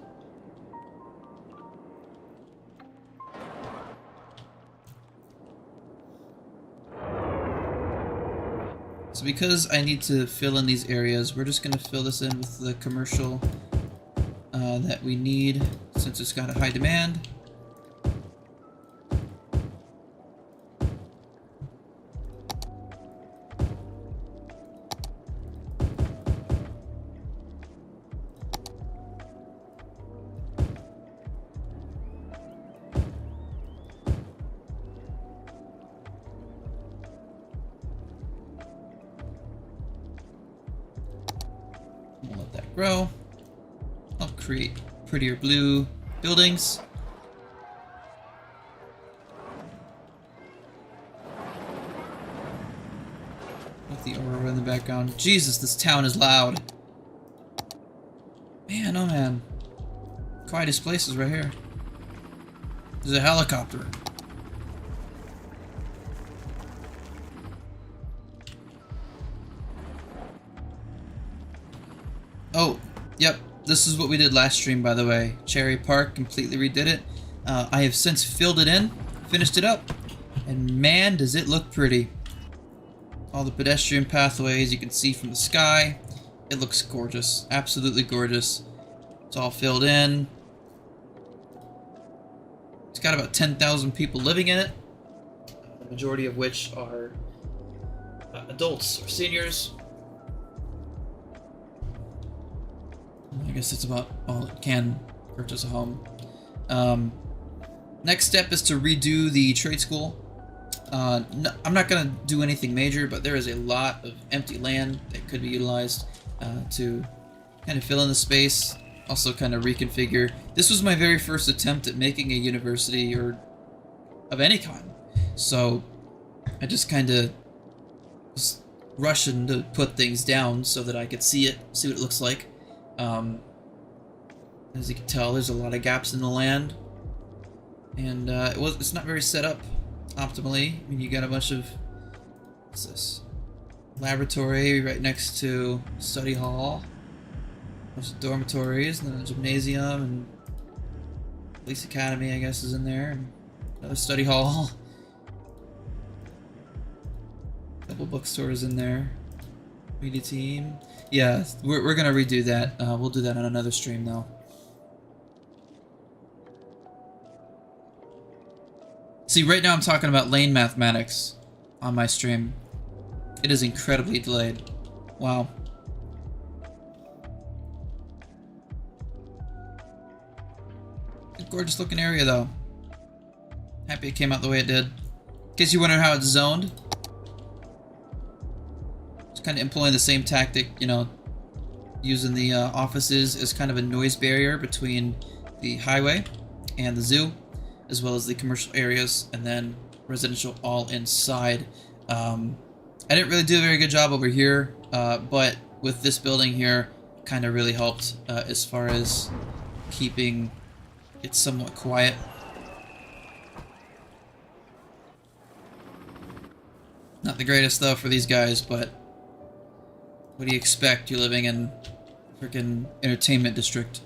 So because I need to fill in these areas, we're just going to fill this in with the commercial that we need since it's got a high demand. We'll let that grow. I'll create prettier blue buildings. With the aurora in the background. Jesus, this town is loud. Man, oh man. Quietest places right here. There's a helicopter. Oh, yep. This is what we did last stream, by the way. Cherry Park, completely redid it. I have since filled it in, finished it up, and man, does it look pretty. All the pedestrian pathways you can see from the sky. It looks gorgeous. Absolutely gorgeous. It's all filled in. It's got about 10,000 people living in it, the majority of which are adults or seniors. I guess it's about all it can purchase a home. Next step is to redo the trade school. No, I'm not going to do anything major, but there is a lot of empty land that could be utilized to kind of fill in the space, also kind of reconfigure. This was my very first attempt at making a university or of any kind, so I just kind of was rushing to put things down so that I could see what it looks like. As you can tell, there's a lot of gaps in the land, and it's not very set up. optimally. I mean, you got a bunch of, what's this? Laboratory right next to study hall. A bunch of dormitories, and then a gymnasium, and police academy, I guess, is in there, and another study hall. Couple bookstores in there. Media team. Yeah, we're gonna redo that. We'll do that on another stream though. See, right now I'm talking about lane mathematics on my stream. It is incredibly delayed. Wow. A gorgeous looking area though. Happy it came out the way it did. In case you wonder how it's zoned, it's kind of employing the same tactic, you know, using the offices as kind of a noise barrier between the highway and the zoo, as well as the commercial areas, and then residential all inside. I didn't really do a very good job over here, but with this building here, kind of really helped as far as keeping it somewhat quiet. Not the greatest though for these guys, but what do you expect? You're living in a freaking entertainment district.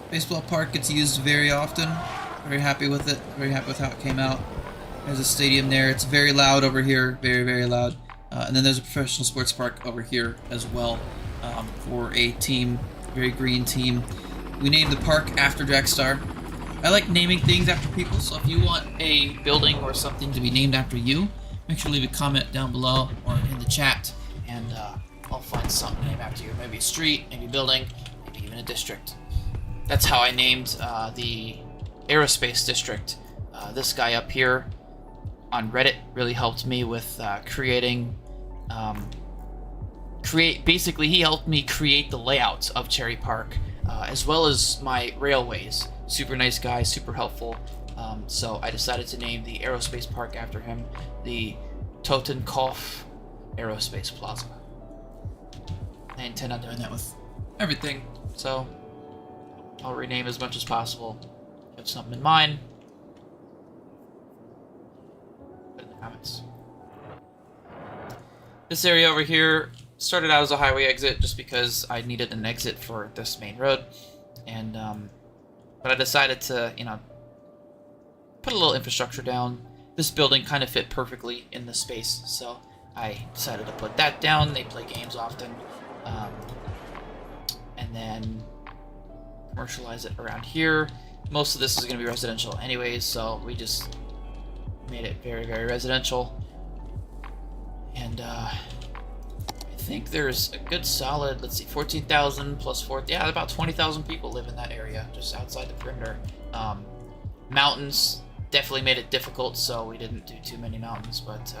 Baseball park gets used very often. Very happy with it. Very happy with how it came out. There's a stadium there. It's very loud over here. Very, very loud. And then there's a professional sports park over here as well for a team. Very green team. We named the park after Dragstar. I like naming things after people, so if you want a building or something to be named after you, make sure to leave a comment down below or in the chat, and I'll find something named after you. Maybe a street, maybe a building, maybe even a district. That's how I named the aerospace district. This guy up here on Reddit really helped me with creating... basically, he helped me create the layout of Cherry Park, as well as my railways. Super nice guy, super helpful. So I decided to name the aerospace park after him, the Totenkopf Aerospace Plaza. I intend on doing that with everything, so I'll rename as much as possible. If you have something in mind, put it in the comments. This area over here started out as a highway exit just because I needed an exit for this main road, and but I decided to, you know, put a little infrastructure down. This building kind of fit perfectly in the space, so I decided to put that down. They play games often, and then commercialize it around here. Most of this is going to be residential anyways, so we just made it very, very residential. And I think there's a good solid, let's see, 14,000 plus 4, yeah, about 20,000 people live in that area, just outside the perimeter. Mountains definitely made it difficult, so we didn't do too many mountains, but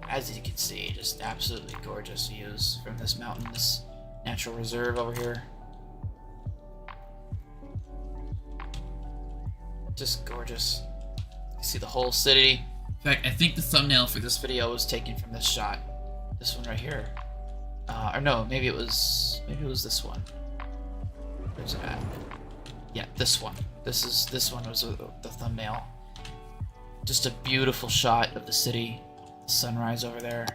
as you can see, just absolutely gorgeous views from this mountain, this natural reserve over here. Just gorgeous. You see the whole city. In fact, I think the thumbnail for this video was taken from this shot. This one right here. Or no, maybe it was this one. Where's it at? Yeah, this one. This one was the thumbnail. Just a beautiful shot of the city. The sunrise over there.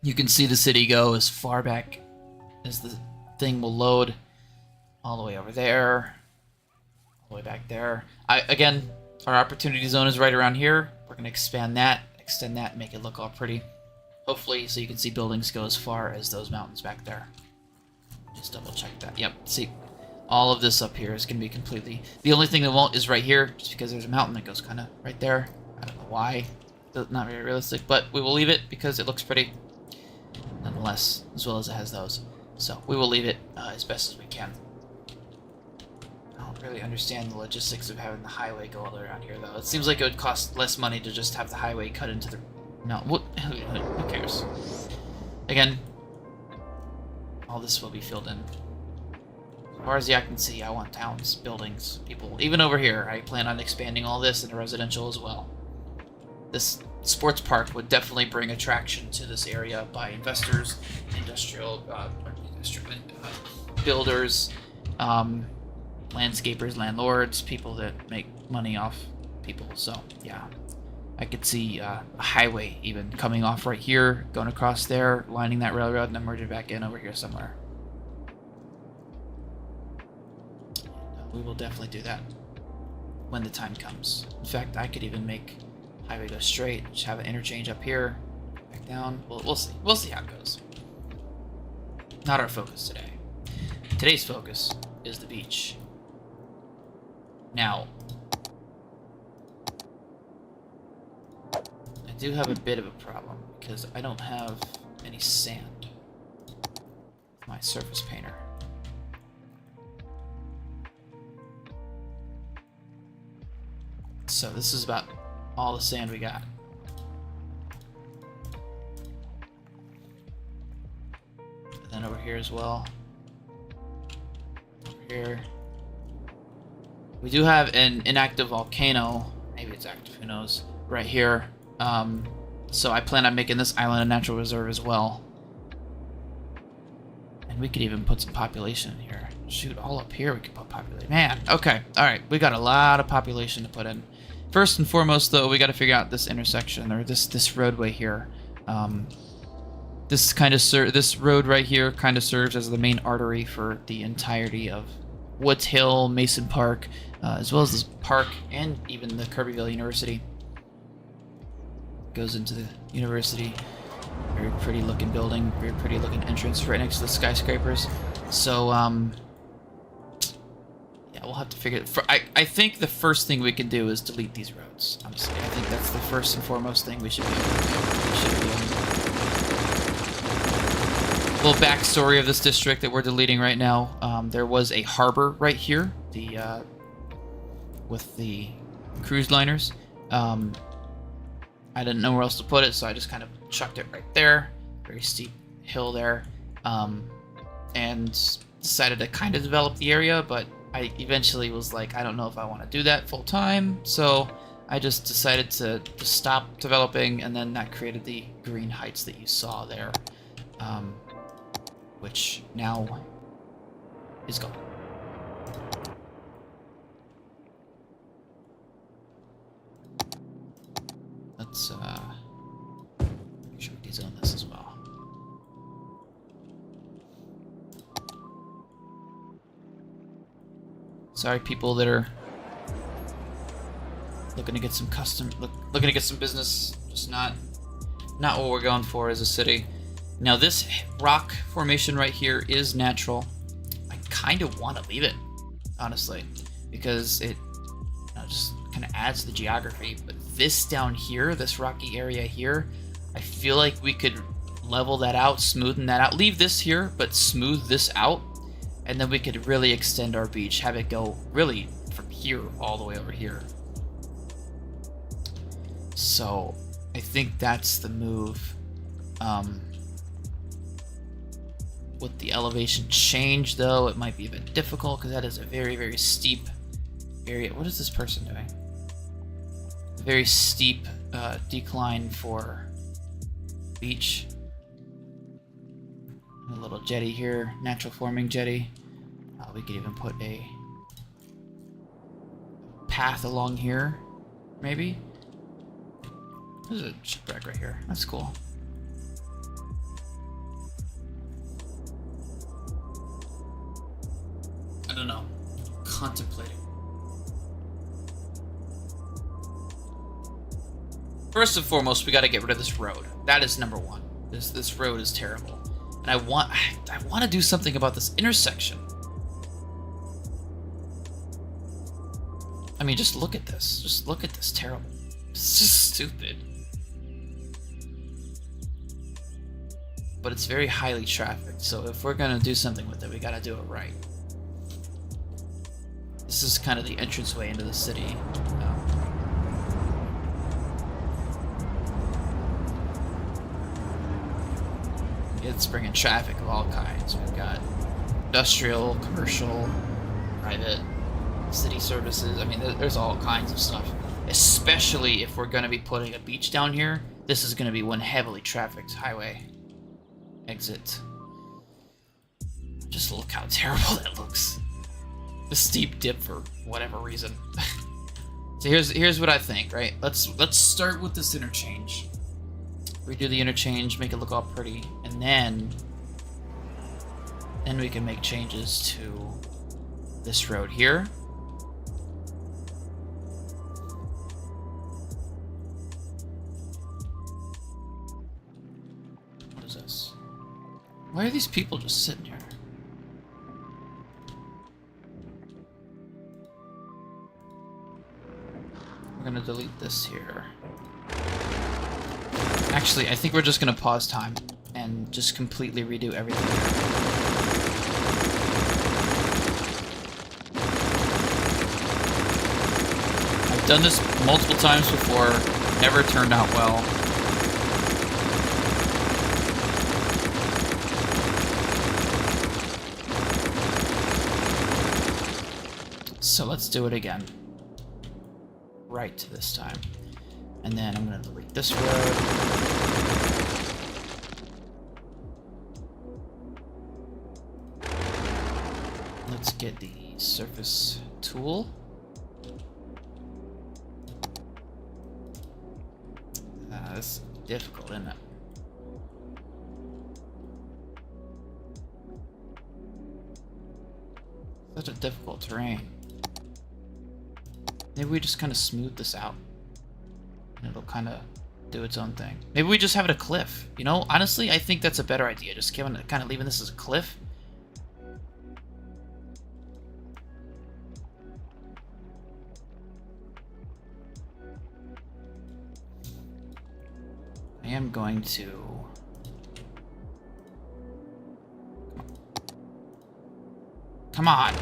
You can see the city go as far back as the thing will load. All the way over there. All the way back there. Again, our opportunity zone is right around here. We're going to expand that, extend that, make it look all pretty. Hopefully, so you can see buildings go as far as those mountains back there. Just double check that. Yep, see, all of this up here is going to be completely... The only thing that won't is right here, just because there's a mountain that goes kind of right there. I don't know why. Not very realistic, but we will leave it because it looks pretty. Nonetheless, as well as it has those. So, we will leave it as best as we can. I don't really understand the logistics of having the highway go all the way around here, though. It seems like it would cost less money to just have the highway cut into the... No, what? Who cares? Again, all this will be filled in. As far as the eye can see, I want towns, buildings, people. Even over here, I plan on expanding all this into residential as well. This sports park would definitely bring attraction to this area by investors, industrial builders, landscapers, landlords, people that make money off people. So yeah, I could see a highway even coming off right here, going across there, lining that railroad, and then merging back in over here somewhere. We will definitely do that when the time comes. In fact, I could even make highway go straight, just have an interchange up here, back down. We'll see. We'll see how it goes. Not our focus today. Today's focus is the beach. Now, I do have a bit of a problem because I don't have any sand. My surface painter. So this is about all the sand we got. And then over here as well. Over here. We do have an inactive volcano. Maybe it's active, who knows. Right here. So I plan on making this island a natural reserve as well. And we could even put some population in here. Shoot, all up here we could put population. Man, okay. Alright, we got a lot of population to put in. First and foremost, though, we got to figure out this intersection, or this roadway here. This road right here kind of serves as the main artery for the entirety of Woods Hill, Mason Park, as well as this park and even the Kirbyville University. Goes into the university. Very pretty looking building, very pretty looking entrance right next to the skyscrapers. So, yeah, we'll have to figure it. I think the first thing we can do is delete these roads. Honestly, I think that's the first and foremost thing we should be doing. A little backstory of this district that we're deleting right now. There was a harbor right here, with the cruise liners. I didn't know where else to put it, so I just kind of chucked it right there. Very steep hill there, and decided to kind of develop the area, but I eventually was like, I don't know if I want to do that full time, so I just decided to stop developing, and then that created the green heights that you saw there, which now is gone. Let's make sure we dezone this as well. Sorry, people that are looking to get some looking to get some business. Just not what we're going for as a city. Now, this rock formation right here is natural. I kind of want to leave it, honestly, because it just kind of adds to the geography. But this down here, this rocky area here, I feel like we could level that out, smoothen that out, leave this here, but smooth this out, and then we could really extend our beach, have it go really from here all the way over here. So I think that's the move. With the elevation change, though, it might be a bit difficult because that is a very, very steep area. What is this person doing? Very steep decline for beach. A little jetty here, natural forming jetty. We could even put a path along here, maybe. There's a shipwreck right here. That's cool. I don't know. Contemplating. First and foremost, we got to get rid of this road. That is number one. This road is terrible, and I want to do something about this intersection. I mean, just look at this. Just look at this. Terrible. It's just stupid. But it's very highly trafficked, so if we're gonna do something with it, we gotta do it right. This is kind of the entranceway into the city. It's bringing traffic of all kinds. We've got industrial, commercial, private, city services. I mean, there's all kinds of stuff. Especially if we're going to be putting a beach down here, this is going to be one heavily trafficked highway exit. Just look how terrible that looks. the steep dip for whatever reason. So here's what I think, right? Let's start with this interchange. Redo the interchange, make it look all pretty, and then we can make changes to this road here. What is this? Why are these people just sitting here? We're gonna delete this here. Actually, I think we're just gonna pause time and just completely redo everything. I've done this multiple times before, never turned out well. So let's do it again. Right this time. And then I'm gonna delete this road. Let's get the surface tool. This is difficult, isn't it? Such a difficult terrain. Maybe we just kind of smooth this out. And it'll kind of do its own thing. Maybe we just have it a cliff. You know, honestly, I think that's a better idea. Just kind of leaving this as a cliff. I am going to... Come on!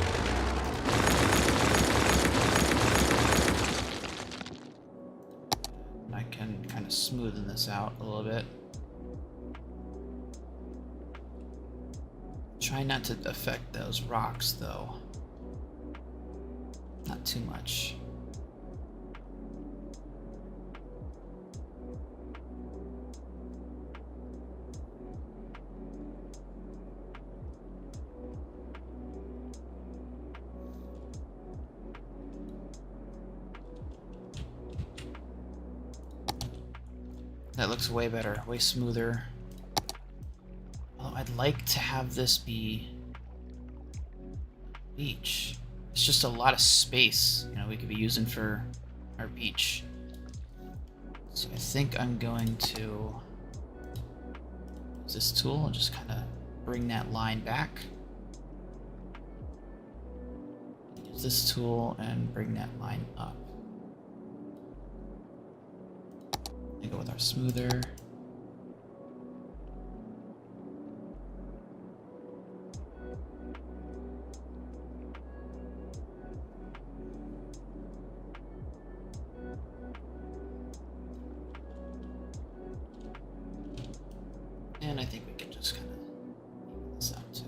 I can kind of smoothen this out a little bit. Try not to affect those rocks, though. Not too much. That looks way better, way smoother. Although I'd like to have this be beach. It's just a lot of space, you know, we could be using for our beach. So I think I'm going to use this tool and just kind of bring that line back. Use this tool and bring that line up. Go with our smoother. And I think we can just kind of even this out too.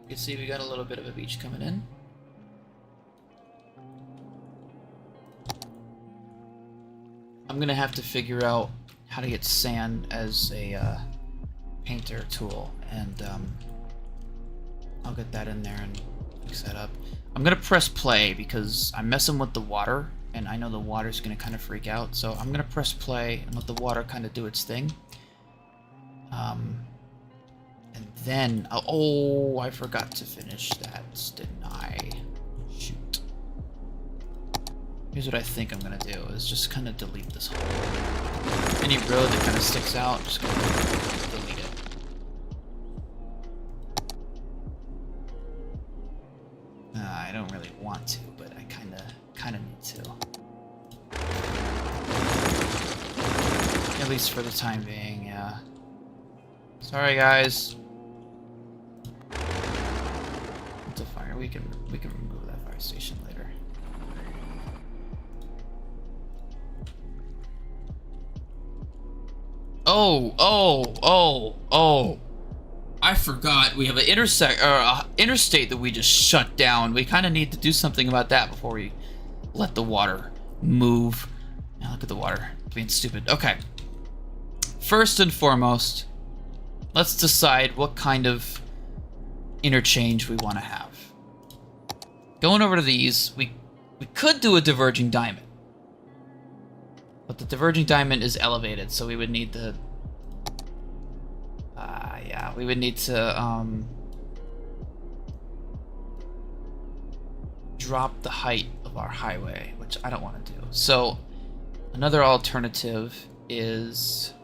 You can see we got a little bit of a beach coming in. I'm gonna have to figure out how to get sand as a painter tool, and I'll get that in there and fix that up. I'm gonna press play because I'm messing with the water, and I know the water's gonna kind of freak out, so I'm gonna press play and let the water kind of do its thing. And then, oh, I forgot to finish that, didn't I? Shoot. Here's what I think I'm gonna do, is just kind of delete this whole... Any road that kind of sticks out, just gonna delete it. I don't really want to, but I kind of need to. At least for the time being, yeah. Sorry, guys. It's a fire. We can remove that fire station later. Oh. I forgot we have an interstate that we just shut down. We kind of need to do something about that before we let the water move. Now look at the water being stupid. Okay. First and foremost, let's decide what kind of interchange we want to have. Going over to these, we could do a diverging diamond. But the diverging diamond is elevated, so we would need to... yeah, we would need to drop the height of our highway, which I don't want to do. So another alternative is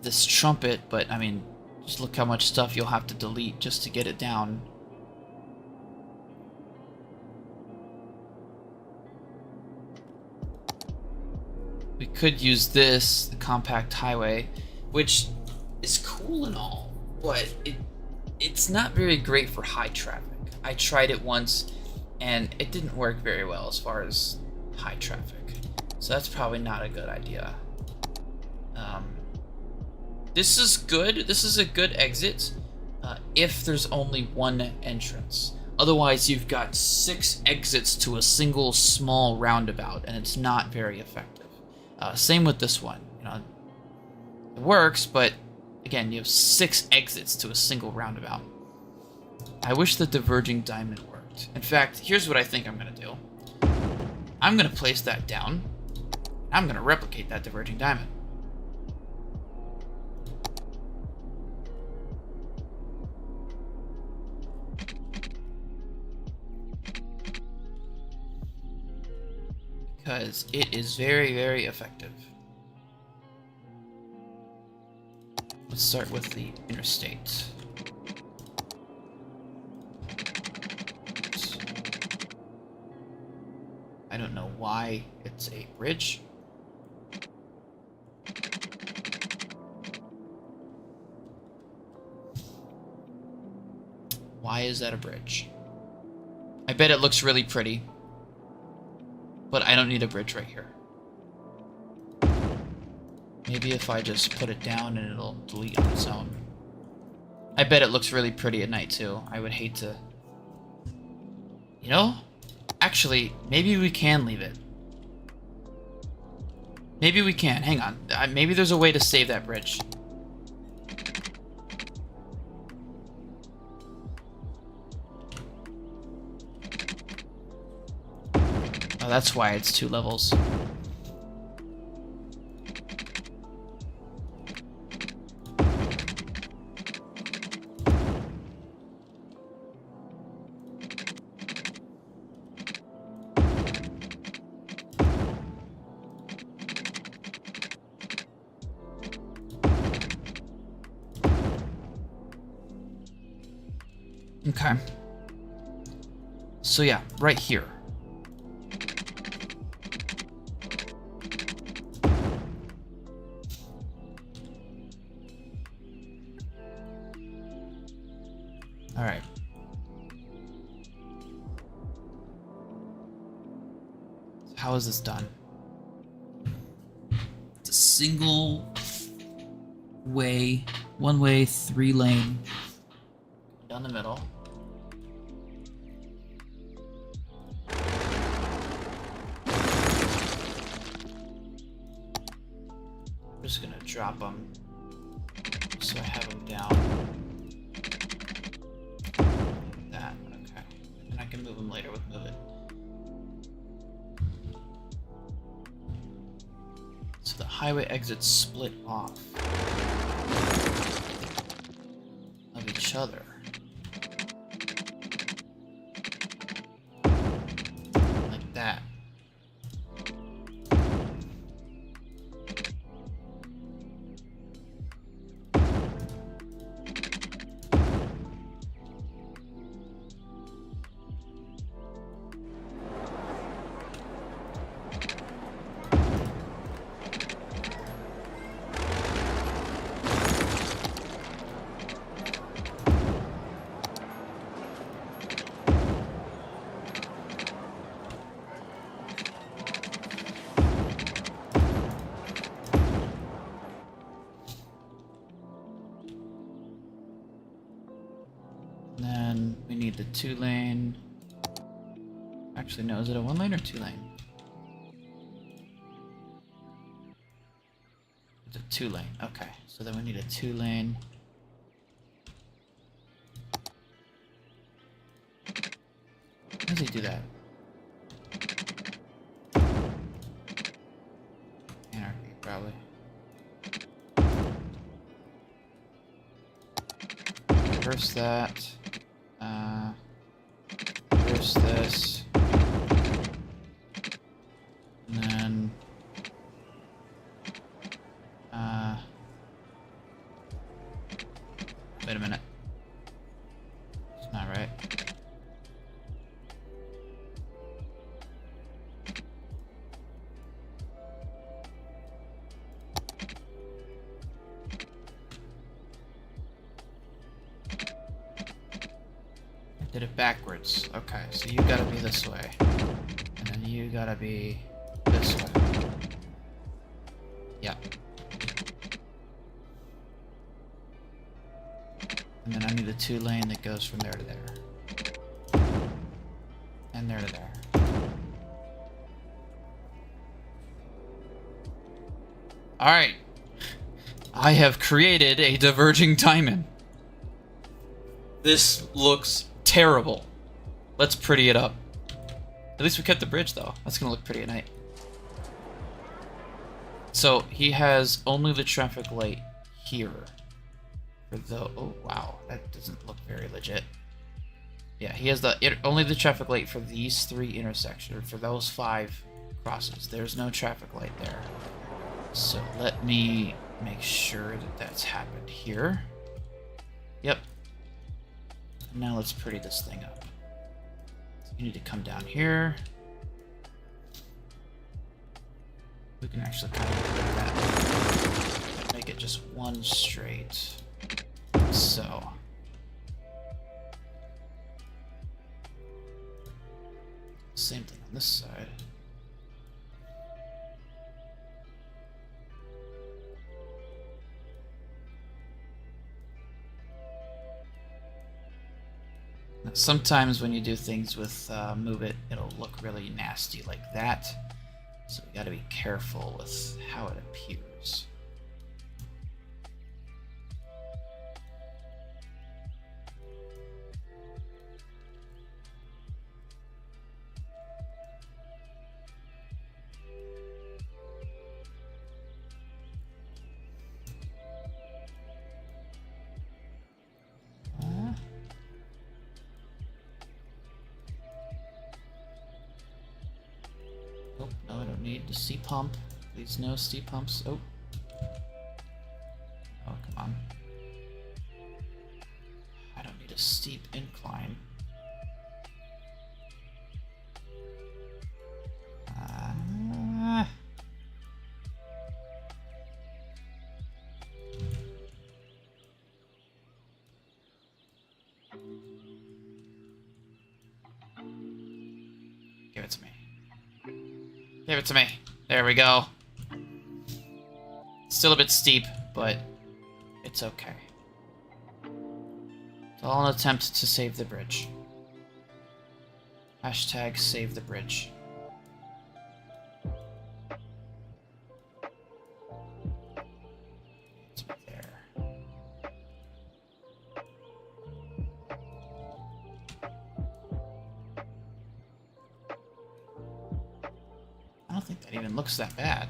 this trumpet, but I mean, just look how much stuff you'll have to delete just to get it down. We could use this, the compact highway, which is cool and all, but it's not very great for high traffic. I tried it once, and it didn't work very well as far as high traffic. So that's probably not a good idea. This is good. This is a good exit if there's only one entrance. Otherwise, you've got 6 exits to a single small roundabout, and it's not very effective. Same with this one. You know, it works, but again, you have 6 exits to a single roundabout. I wish the diverging diamond worked. In fact, here's what I think I'm going to do. I'm going to place that down. I'm going to replicate that diverging diamond. Because it is very, very effective. Let's start with the interstate. I don't know why it's a bridge. Why is that a bridge? I bet it looks really pretty. But I don't need a bridge right here. Maybe if I just put it down and it'll delete on its own. I bet it looks really pretty at night too. I would hate to... You know? Actually, maybe we can leave it. Maybe we can. Hang on. Maybe there's a way to save that bridge. Oh, that's why it's 2 levels. Okay. So yeah, right here. All right. So how is this done? It's a single way, 1-way, 3-lane. Down the middle. I'm just gonna drop them so I have them down. Like that, okay. And I can move them later with Move It. So the highway exits split off of each other. Like that. need the 2-lane. Actually, no, is it a 1-lane or 2-lane? It's a 2-lane. Okay, so then we need a 2-lane. How does he do that? Anarchy, probably. Reverse that. Reverse this. And then... wait a minute. It's not right. Did it backwards. Okay, so you gotta be this way. And then you gotta be this way. Yep. And then I need a 2-lane that goes from there to there. And there to there. Alright. I have created a diverging diamond. This looks terrible. Let's pretty it up. At least we kept the bridge, though. That's gonna look pretty at night. So, he has only the traffic light here. For the... oh, wow. That doesn't look very legit. Yeah, he has only the traffic light for these 3 intersections, for those 5 crosses. There's no traffic light there. So, let me make sure that that's happened here. Yep. Now let's pretty this thing up. So you need to come down here. We can actually kind of make that. Make it just one straight. So. Same thing on this side. Sometimes when you do things with move it, it'll look really nasty like that. So we gotta be careful with how it appears. Oh, no, I don't need the C pump. Please no C pumps. Oh. Oh, come on. I don't need a steep incline. Give it to me. Give it to me. There we go. Still a bit steep, but it's okay. It's all an attempt to save the bridge. Hashtag save the bridge. It's there. I don't think that even looks that bad.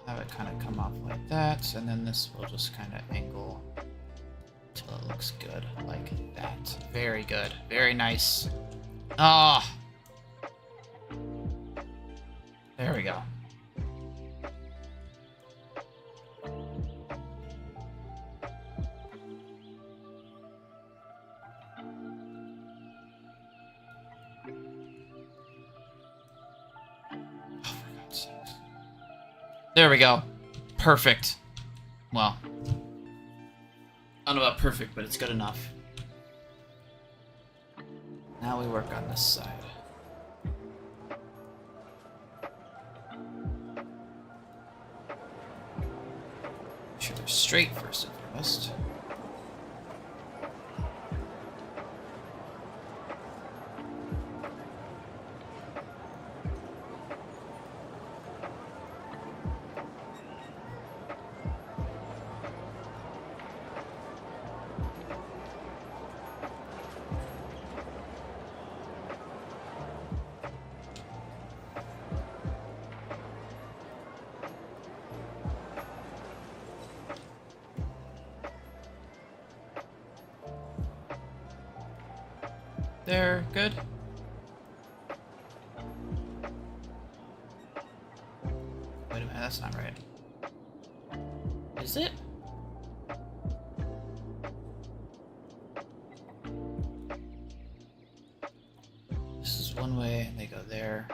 Have it kind of come off like that, and then this will just kind of angle until it looks good, like that. Very good. Very nice. Ah! There we go. There we go. Perfect. Well, I don't know about perfect, but it's good enough. Now we work on this side. straight first and foremost. There, good. Wait a minute, that's not right. Is it? This is one way, and they go there.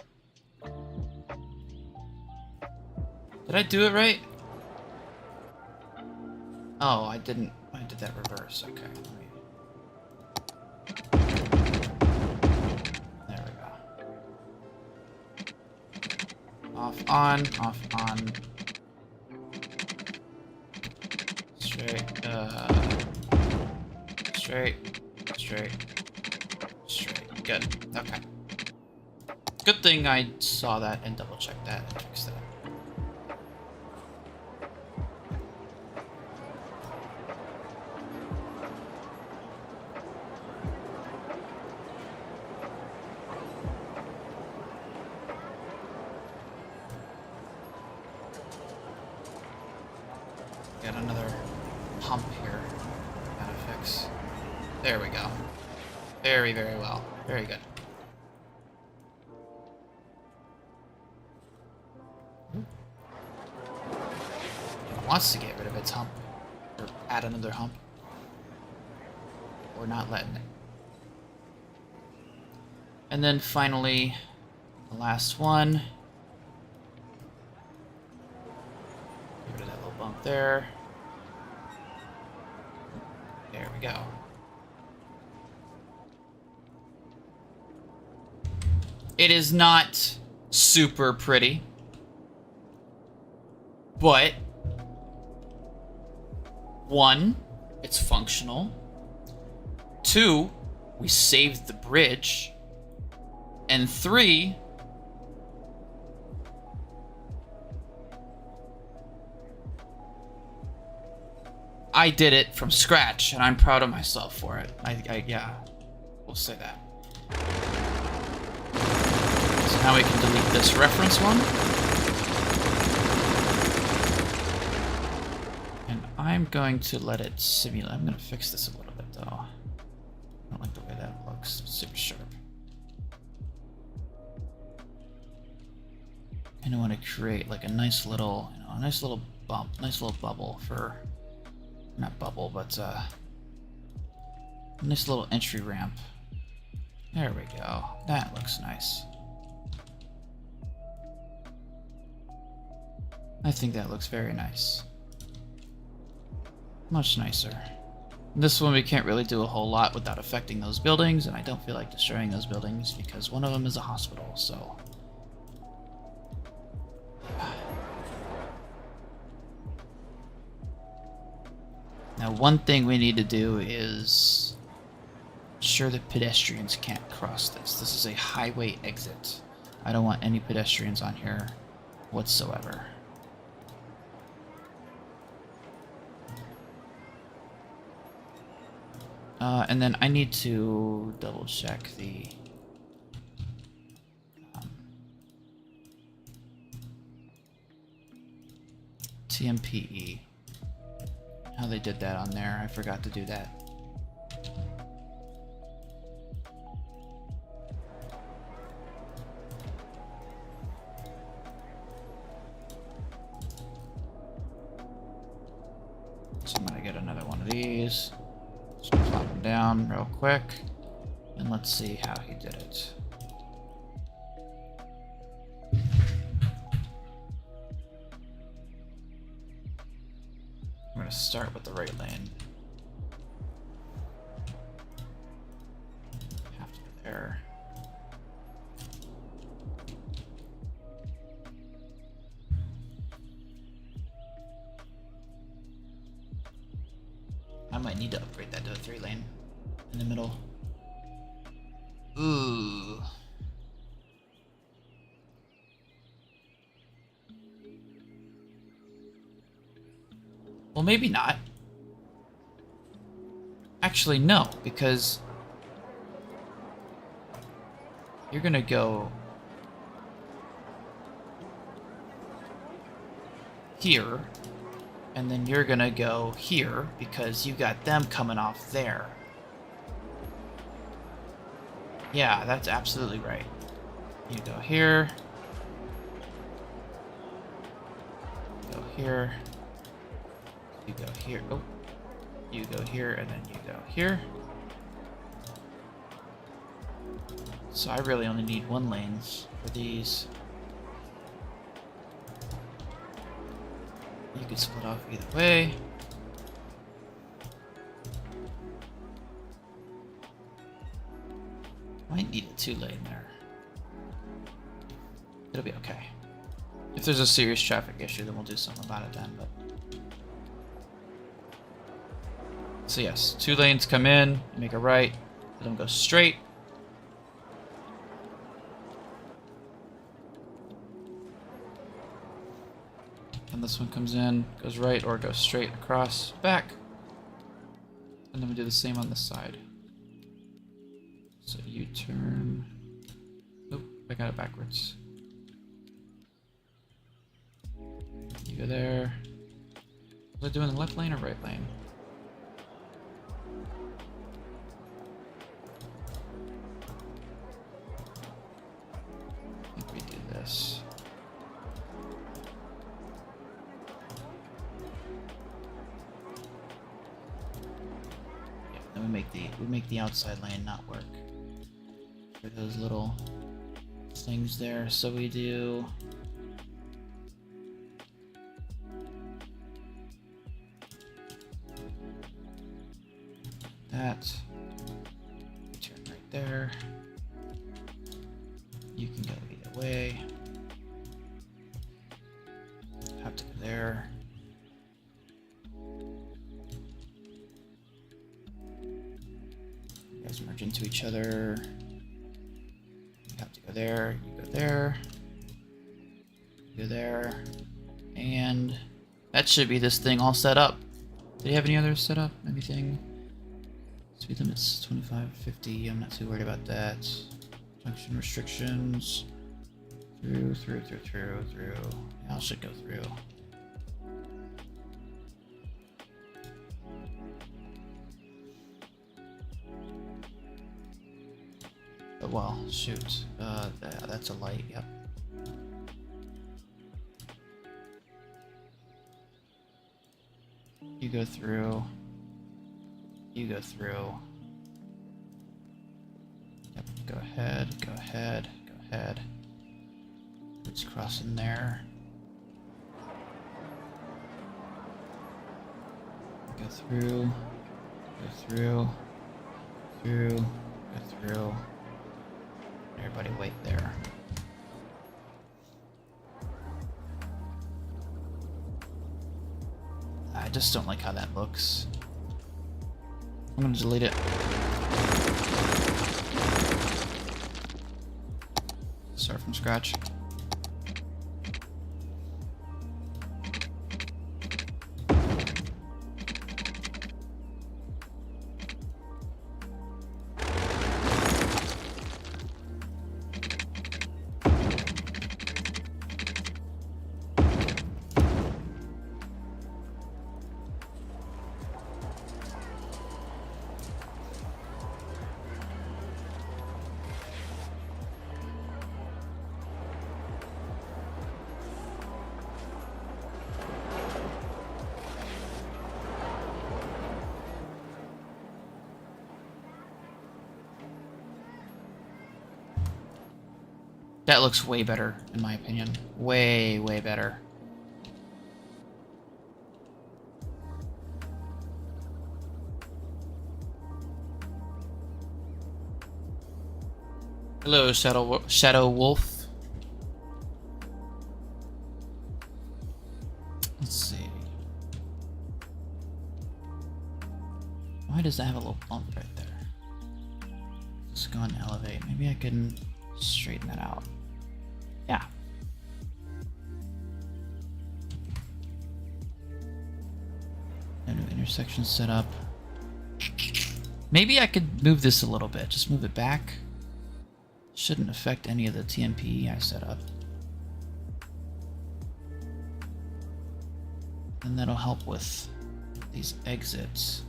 Did I do it right? Oh, I didn't. I did that reverse. Okay. There we go. Off, on, straight, straight. Good. Okay. Good thing I saw that and double-checked that and fixed that. Got another hump here. Gotta fix. There we go. Very, very well. Very good. It wants to get rid of its hump. Or add another hump. We're not letting it. And then finally, the last one. Get rid of that little bump there. There we go. It is not super pretty, but one, it's functional. Two, we saved the bridge. And three, I did it from scratch, and I'm proud of myself for it. Yeah, we'll say that. So now we can delete this reference one. And I'm going to let it simulate. I'm going to fix this a little bit, though. I don't like the way that looks. It's super sharp. And I want to create like a nice little, a nice little bump, nice little bubble for, not bubble, but a nice little entry ramp. There we go. That looks nice. I think that looks very nice. Much nicer. This one we can't really do a whole lot without affecting those buildings, and I don't feel like destroying those buildings because one of them is a hospital, so. Now, one thing we need to do is ensure that pedestrians can't cross this. This is a highway exit. I don't want any pedestrians on here whatsoever. And then I need to double check the TMPE. How they did that on there. I forgot to do that. So I'm gonna get another one of these. Just plop them down real quick. And let's see how he did it. I'm gonna start with the right lane. Have to be there. I might need to upgrade that to a 3-lane in the middle. Ooh. Well, maybe not. Actually, no, because you're gonna go here, and then you're gonna go here because you got them coming off there. Yeah, that's absolutely right. You go here. Go here. You go here. Oh. You go here, and then you go here. So I really only need 1 lanes for these. You could split off either way. Might need a 2-lane there. It'll be okay. If there's a serious traffic issue, then we'll do something about it then, but... So yes, 2 lanes come in, make a right, let them go straight. And this one comes in, goes right, or goes straight across, back. And then we do the same on this side. So you turn... Oop, I got it backwards. You go there. Was I doing the left lane or right lane? I think we do this. Yeah, then we make the outside lane not work for those little things there. So we do that. Turn right there. You can go either way. Have to go there. You guys merge into each other. You have to go there. You go there. You go there. And that should be this thing all set up. Did you have any others set up? Anything? Speed limits 25, 50. I'm not too worried about that. Junction restrictions. Through. Yeah, I should go through. Oh, well, shoot. That's a light, yep. You go through. You go through. Yep, go ahead, go ahead, go ahead. Let's cross in there. Go through, go through, go through. Everybody wait there. I just don't like how that looks. I'm gonna delete it. Start from scratch. That looks way better, in my opinion. Way, way better. Hello, Shadow Wolf. Let's see. Why does that have a little bump right there? Let's go and elevate. Maybe I can straighten that out. Yeah. A new intersection set up. Maybe I could move this a little bit. Just move it back. Shouldn't affect any of the TMP I set up. And that'll help with these exits.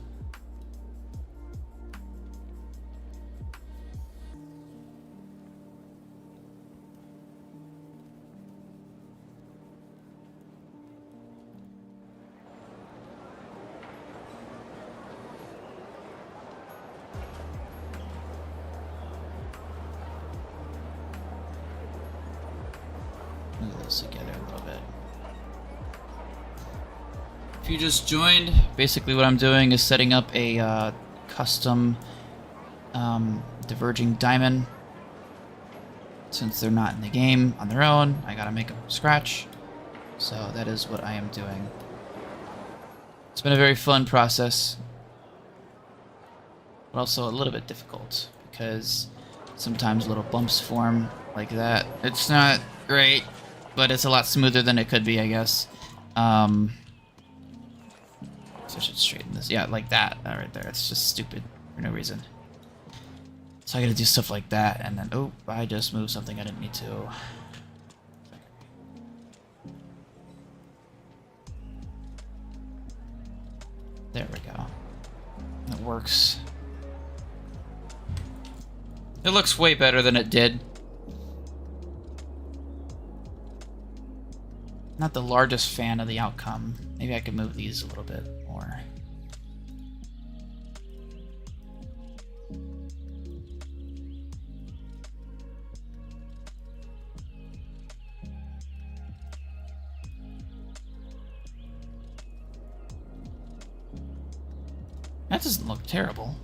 Move this together a little bit. If you just joined, basically what I'm doing is setting up a custom diverging diamond. Since they're not in the game on their own, I gotta make them from scratch. So that is what I am doing. It's been a very fun process, but also a little bit difficult because sometimes little bumps form like that. It's not great, but it's a lot smoother than it could be, I guess. So I should straighten this. Yeah, like that. Right there. It's just stupid for no reason. So I gotta do stuff like that, and then, oh, I just moved something I didn't need to. There we go. That works. It looks way better than it did. Not the largest fan of the outcome. Maybe I could move these a little bit more. That doesn't look terrible.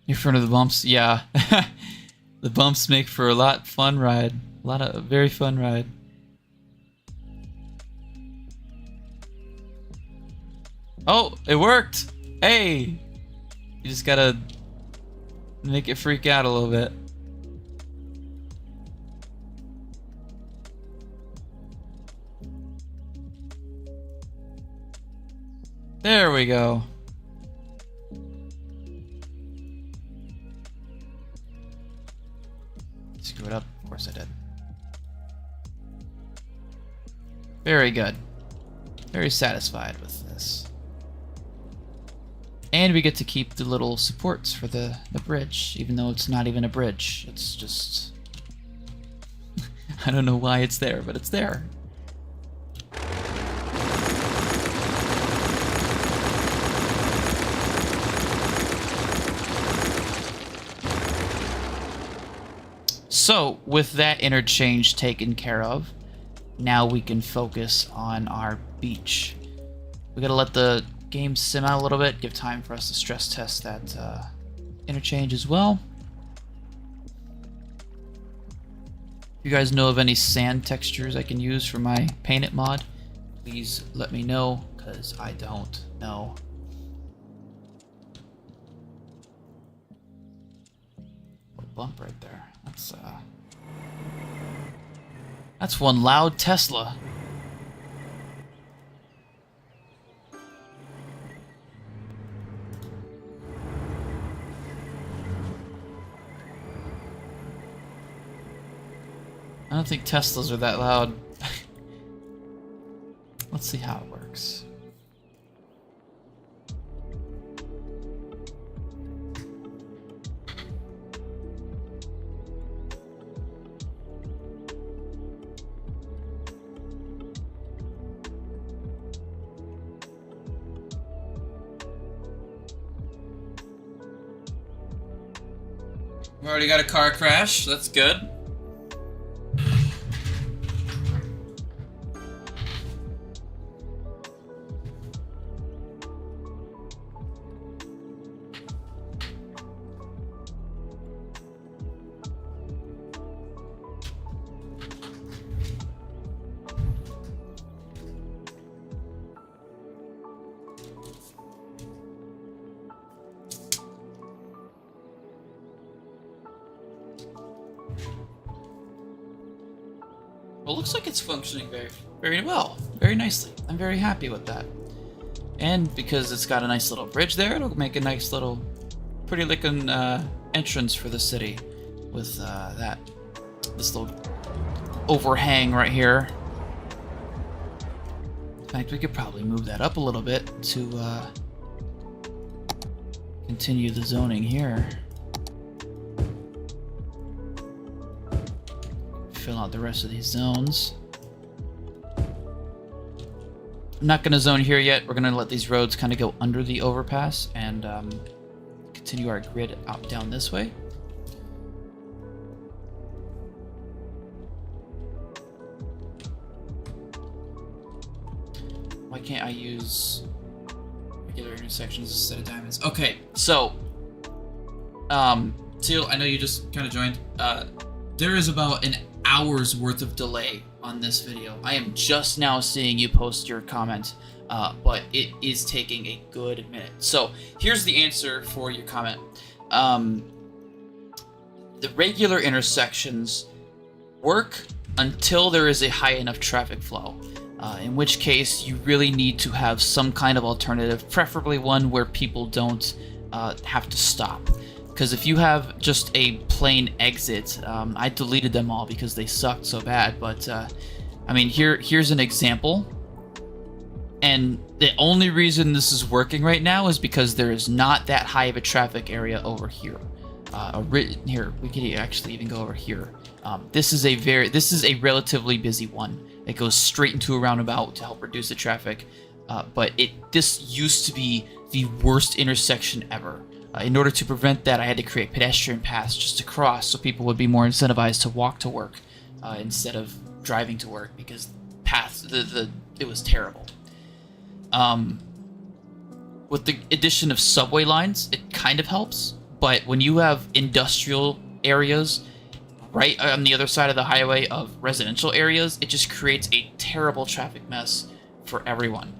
In front of the bumps, yeah. The bumps make for a fun ride. A very fun ride. Oh, it worked! Hey! You just gotta make it freak out a little bit. There we go. Screw it up. Of course I did. Very good. Very satisfied with this. And we get to keep the little supports for the bridge, even though it's not even a bridge. It's just... I don't know why it's there, but it's there. So, with that interchange taken care of, now we can focus on our beach. We gotta let the game sim out a little bit, give time for us to stress test that interchange as well. If you guys know of any sand textures I can use for my Paint It mod, please let me know, because I don't know. What a bump right there. That's one loud Tesla. I don't think Teslas are that loud. Let's see how it works. We've already got a car crash. That's good. Well, it looks like it's functioning very well, very nicely. I'm very happy with that. And because it's got a nice little bridge there, it'll make a nice little, pretty looking entrance for the city with this little overhang right here. In fact, we could probably move that up a little bit to continue the zoning here. Fill out the rest of these zones. I'm not going to zone here yet. We're going to let these roads kind of go under the overpass and continue our grid out down this way. Why can't I use regular intersections instead of diamonds? Okay, so Teal, I know you just kind of joined. There is about an hour's worth of delay on this video. I am just now seeing you post your comment, but it is taking a good minute. So here's the answer for your comment. The regular intersections work until there is a high enough traffic flow, in which case you really need to have some kind of alternative, preferably one where people don't have to stop. Because if you have just a plain exit, I deleted them all because they sucked so bad. But I mean, here's an example, and the only reason this is working right now is because there is not that high of a traffic area over here. Here we could actually even go over here. This is a relatively busy one. It goes straight into a roundabout to help reduce the traffic. But this used to be the worst intersection ever. In order to prevent that, I had to create pedestrian paths just to cross, so people would be more incentivized to walk to work instead of driving to work, because it was terrible. With the addition of subway lines, it kind of helps, but when you have industrial areas right on the other side of the highway of residential areas, it just creates a terrible traffic mess for everyone.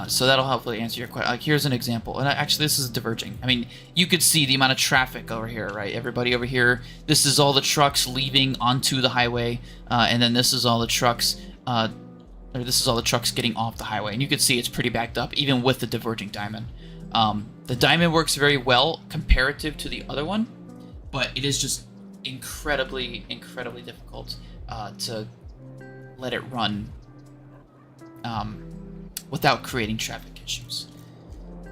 So that'll hopefully answer your question. Like, here's an example, and actually this is diverging. I mean, you could see the amount of traffic over here, right? Everybody over here. This is all the trucks leaving onto the highway, and then this is all the trucks, this is all the trucks getting off the highway. And you can see it's pretty backed up, even with the diverging diamond. The diamond works very well comparative to the other one, but it is just incredibly difficult to let it run without creating traffic issues.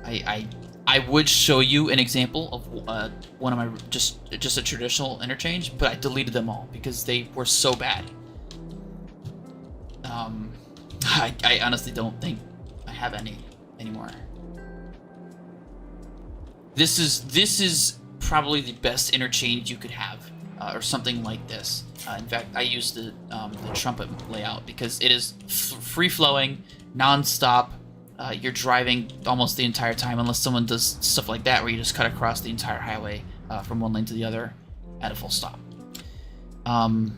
I would show you an example of one of my just a traditional interchange, but I deleted them all because they were so bad. I honestly don't think I have any anymore. This is probably the best interchange you could have, or something like this. In fact, I use the trumpet layout because it is free-flowing, non-stop. You're driving almost the entire time, unless someone does stuff like that where you just cut across the entire highway from one lane to the other at a full stop. I'm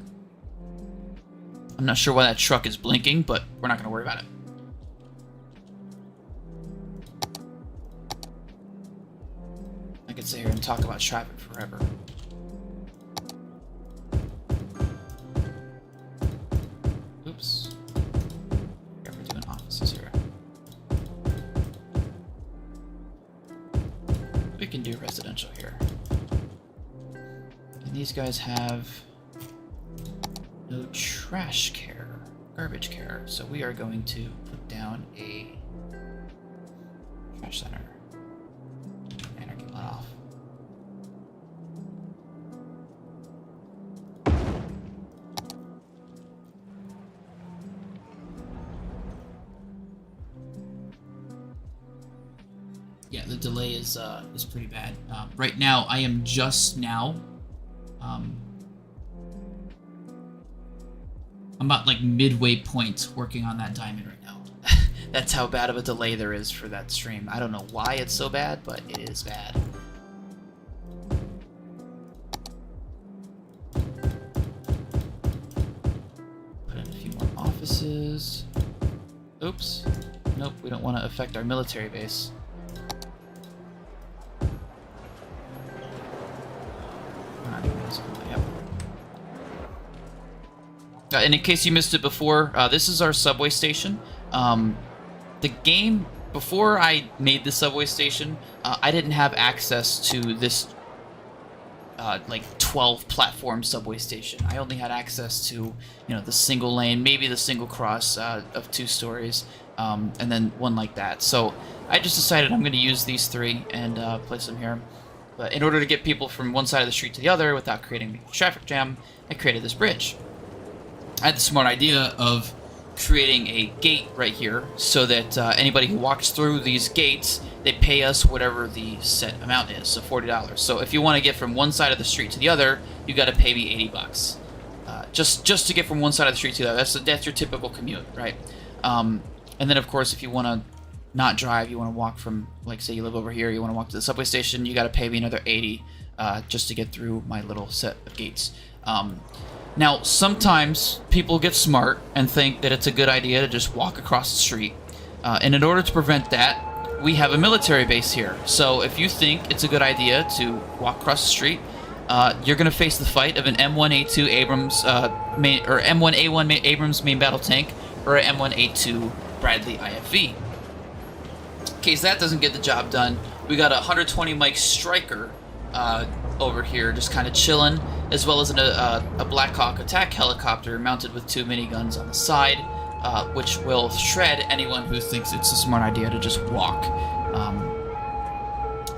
not sure why that truck is blinking, but we're not going to worry about it. I could sit here and talk about traffic forever. Oops. We're doing offices here. We can do residential here. And these guys have no trash care, garbage care, so we are going to put down a trash center. Anarchy let off. Yeah, the delay is pretty bad. Right now, I am just now. I'm about like midway point working on that diamond right now. That's how bad of a delay there is for that stream. I don't know why it's so bad, but it is bad. Put in a few more offices. Oops. Nope, we don't want to affect our military base. And in case you missed it before, this is our subway station. The game, before I made the subway station, I didn't have access to this like 12 platform subway station. I only had access to, you know, the single lane, maybe the single cross of 2 stories, and then one like that. So I just decided I'm going to use these 3 and place them here. But in order to get people from one side of the street to the other without creating a traffic jam, I created this bridge. I had the smart idea of creating a gate right here so that anybody who walks through these gates, they pay us whatever the set amount is, so $40. So if you want to get from one side of the street to the other, you got to pay me 80 bucks. Just to get from one side of the street to the other. That's your typical commute, right? And then of course, if you want to not drive, you want to walk from, like, say you live over here, you want to walk to the subway station, you got to pay me another 80 just to get through my little set of gates. Now, sometimes people get smart and think that it's a good idea to just walk across the street. And in order to prevent that, we have a military base here. So if you think it's a good idea to walk across the street, you're going to face the fight of an M1A2 Abrams or M1A1 Abrams main battle tank or an M1A2 Bradley IFV. In case that doesn't get the job done, we got a 120 mic Striker over here just kind of chilling, as well as a Black Hawk attack helicopter mounted with 2 miniguns on the side, which will shred anyone who thinks it's a smart idea to just walk.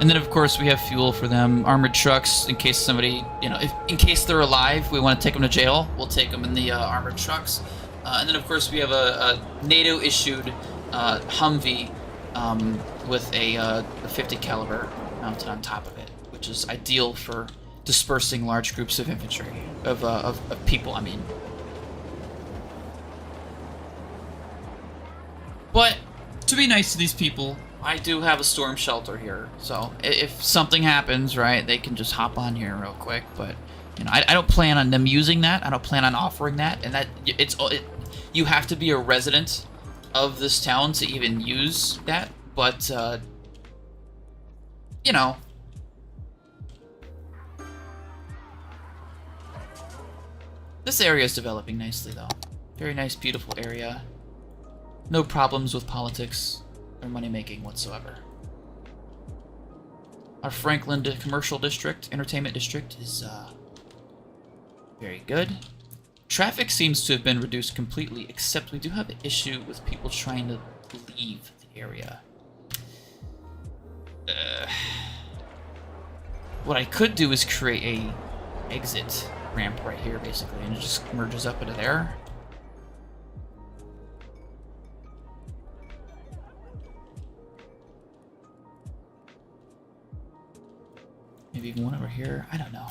And then of course we have fuel for them, armored trucks in case somebody, you know, in case they're alive, we want to take them to jail, we'll take them in the armored trucks. And then of course we have a NATO issued Humvee with a 50 caliber mounted on top of it, which is ideal for dispersing large groups of infantry, of people, I mean. But, to be nice to these people, I do have a storm shelter here, so if something happens, right, they can just hop on here real quick, but, you know, I don't plan on them using that, I don't plan on offering that, and that, you have to be a resident of this town to even use that, but, you know. This area is developing nicely, though. Very nice, beautiful area. No problems with politics or money-making whatsoever. Our Franklin Commercial District, Entertainment District, is very good. Traffic seems to have been reduced completely, except we do have an issue with people trying to leave the area. What I could do is create a exit ramp right here, basically, and it just merges up into there. Maybe even one over here. I don't know.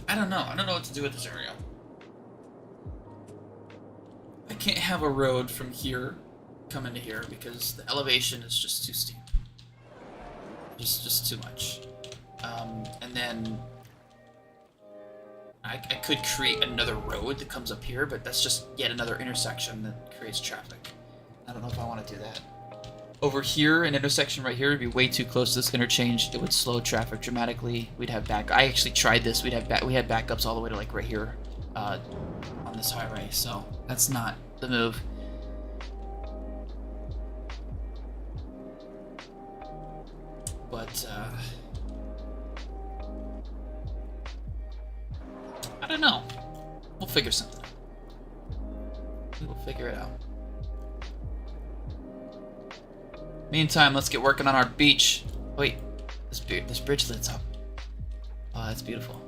I don't know what to do with this area. I can't have a road from here come into here because the elevation is just too steep. Just too much. And then I could create another road that comes up here, but that's just yet another intersection that creates traffic. I don't know if I want to do that. Over here, an intersection right here would be way too close to this interchange. It would slow traffic dramatically. We'd have I actually tried this. We had backups all the way to like right here on this highway, so that's not the move. But I don't know. We'll figure something out. We will figure it out. Meantime, let's get working on our beach. Wait, this bridge lights up. Oh, that's beautiful.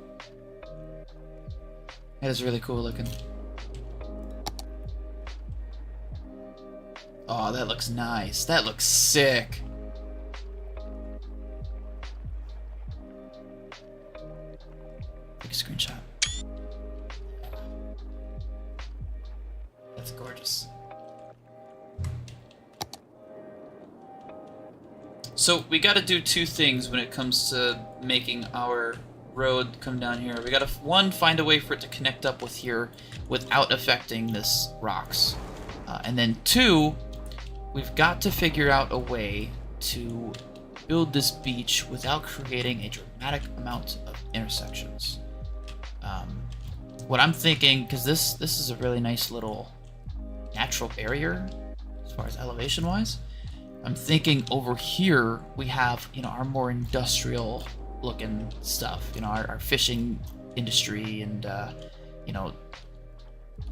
That is really cool looking. Oh, that looks nice. That looks sick. take a screenshot. That's gorgeous. So we got to do two things when it comes to making our road come down here. We got to, one, find a way for it to connect up with here without affecting this rocks. And then two, we've got to figure out a way to build this beach without creating a dramatic amount of intersections. What I'm thinking, because this is a really nice little natural barrier as far as elevation wise, I'm thinking over here we have, you know, our more industrial looking stuff, you know, our fishing industry, and you know,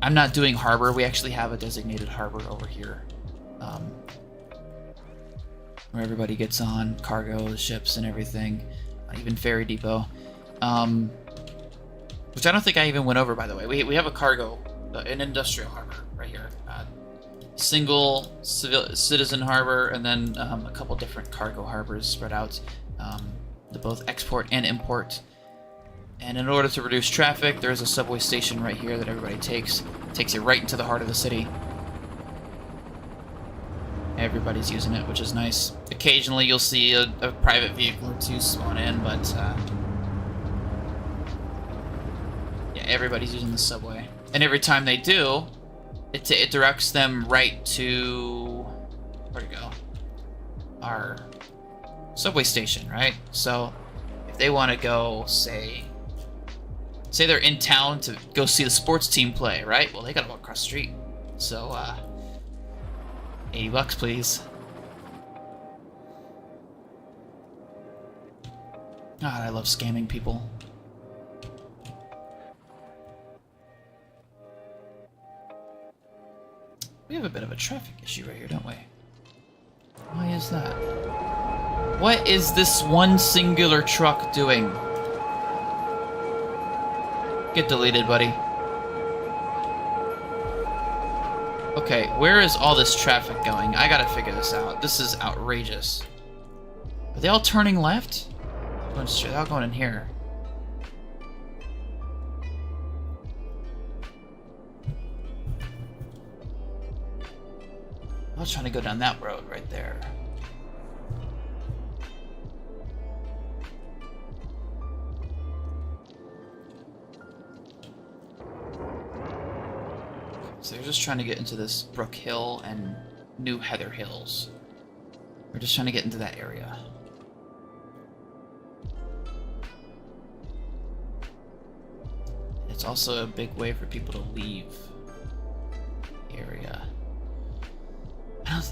I'm not doing harbor. We actually have a designated harbor over here, where everybody gets on, cargo, ships and everything, even ferry depot, which I don't think I even went over, by the way. We have a cargo, an industrial harbor right here, single citizen harbor, and then a couple different cargo harbors spread out to both export and import. And in order to reduce traffic, there's a subway station right here that everybody takes. It takes you right into the heart of the city. Everybody's using it, which is nice. Occasionally you'll see a private vehicle or two spawn in, but yeah, everybody's using the subway. And every time they do, it directs them right to, where'd it go? Our subway station, right? So if they want to go, say they're in town to go see the sports team play, right? Well, they gotta walk across the street. So, $80 please. God, I love scamming people. We have a bit of a traffic issue right here, don't we? Why is that? What is this one singular truck doing? Get deleted, buddy. Okay, where is all this traffic going? I gotta figure this out. This is outrageous. Are they all turning left? They're all going in here. I was trying to go down that road right there. So they're just trying to get into this Brook Hill and New Heather Hills. We're just trying to get into that area. It's also a big way for people to leave the area.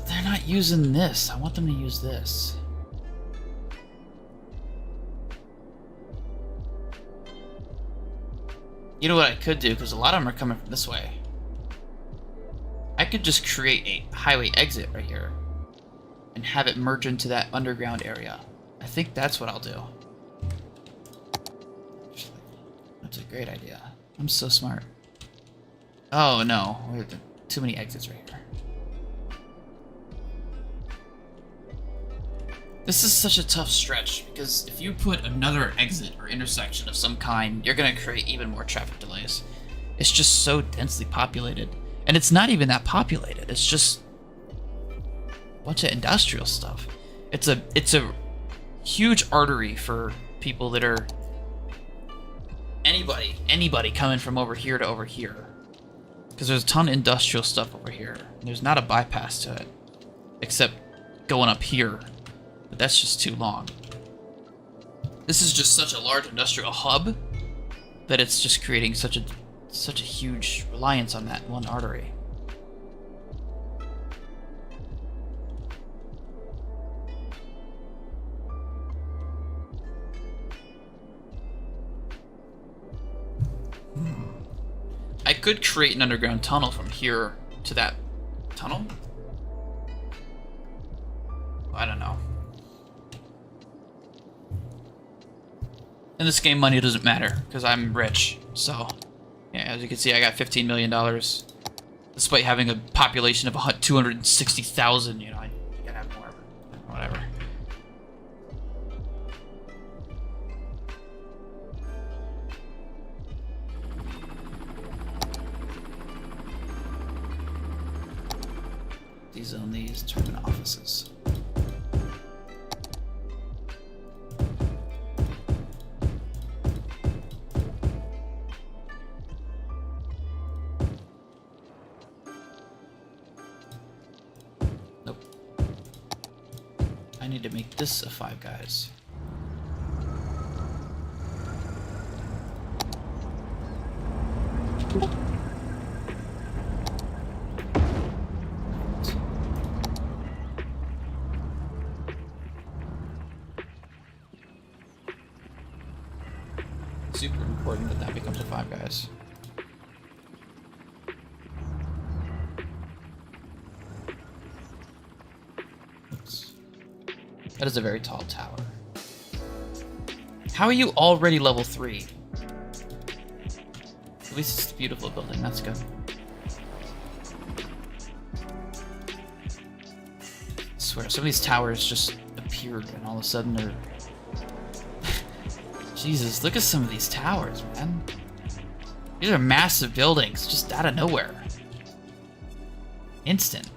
They're not using this. I want them to use this. You know what I could do, because a lot of them are coming from this way. I could just create a highway exit right here and have it merge into that underground area. I think that's what I'll do. That's a great idea. I'm so smart. Oh no, too many exits right here. This is such a tough stretch, because if you put another exit or intersection of some kind, you're going to create even more traffic delays. It's just so densely populated. And it's not even that populated. It's just a bunch of industrial stuff. It's a huge artery for people that are anybody coming from over here to over here. Because there's a ton of industrial stuff over here. There's not a bypass to it, except going up here. But that's just too long. This is just such a large industrial hub that it's just creating such a huge reliance on that one artery. I could create an underground tunnel from here to that tunnel. I don't know. In this game, money doesn't matter, because I'm rich, so... Yeah, as you can see, I got $15 million. Despite having a population of 260,000, you know, I gotta have more. Whatever. Rezone these, turn them into offices. Nope. I need to make this a Five Guys. Super important that that becomes a Five Guys. Oops. That is a very tall tower. How are you already level 3? At least it's a beautiful building, that's good. I swear, some of these towers just appeared and all of a sudden they're... Jesus, look at some of these towers, man. These are massive buildings, just out of nowhere. Instant.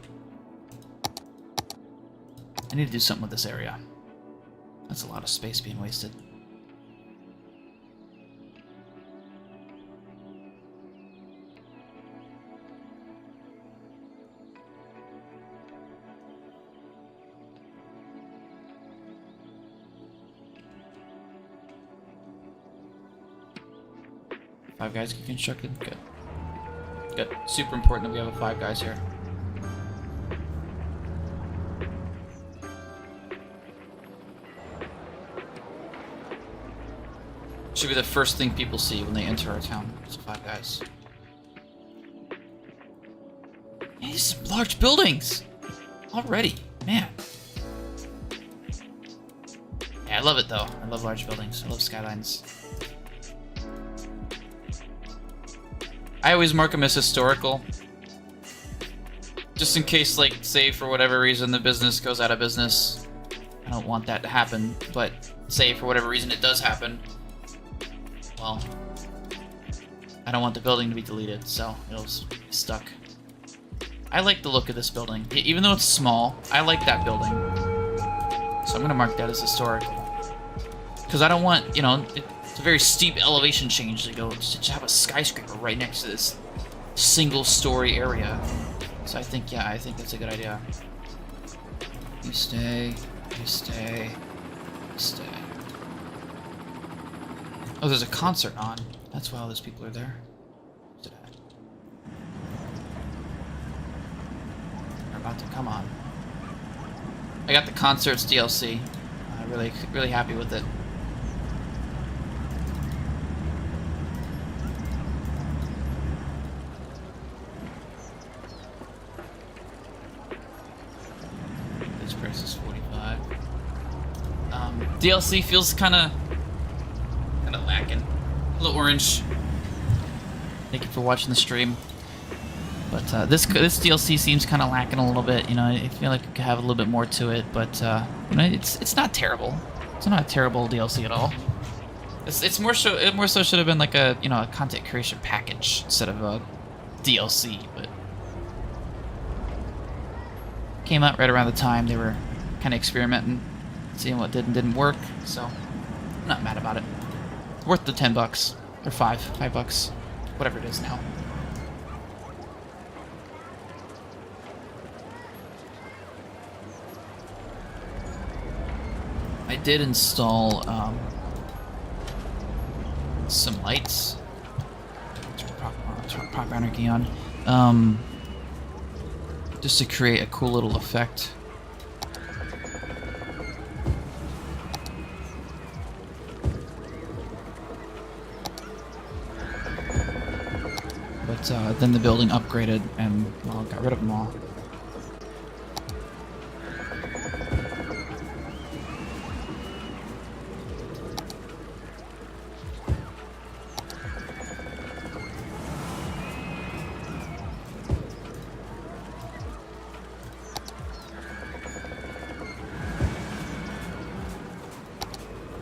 I need to do something with this area. That's a lot of space being wasted. Five Guys get constructed? Good. Good. Super important that we have a Five Guys here. Should be the first thing people see when they enter our town. It's Five Guys. Man, these are some large buildings! Already. Man. Yeah, I love it though. I love large buildings. I love Skylines. I always mark them as historical. Just in case, like, say for whatever reason the business goes out of business. I don't want that to happen, but say for whatever reason it does happen. Well, I don't want the building to be deleted, so it'll be stuck. I like the look of this building. Even though it's small, I like that building. So I'm gonna mark that as historical. Because I don't want, you know, it's a very steep elevation change to go to have a skyscraper right next to this single-story area. So I think, yeah, I think that's a good idea. You stay, you stay, you stay. Oh, there's a concert on. That's why all those people are there. They're about to come on. I got the concerts DLC. Really happy with it. This price is $45. DLC feels kind of lacking. A little orange. Thank you for watching the stream. But this DLC seems kind of lacking a little bit. You know, I feel like it could have a little bit more to it, but you know, it's not terrible. It's not a terrible DLC at all. It's more so. It more so should have been like a, you know, a content creation package instead of a DLC. But came out right around the time they were kind of experimenting, seeing what did and didn't work. So I'm not mad about it. Worth the $10 or $5, whatever it is now. I did install some lights. Turn Prop Anarchy on, just to create a cool little effect. But then the building upgraded and, well, got rid of them all.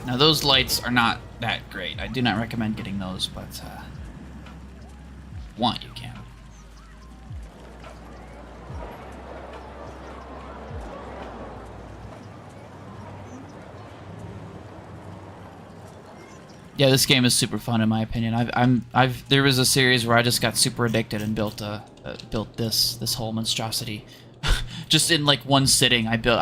Now those lights are not that great. I do not recommend getting those, but want you can. Yeah, this game is super fun in my opinion. There was a series where I just got super addicted and built this whole monstrosity, just in like one sitting. I built.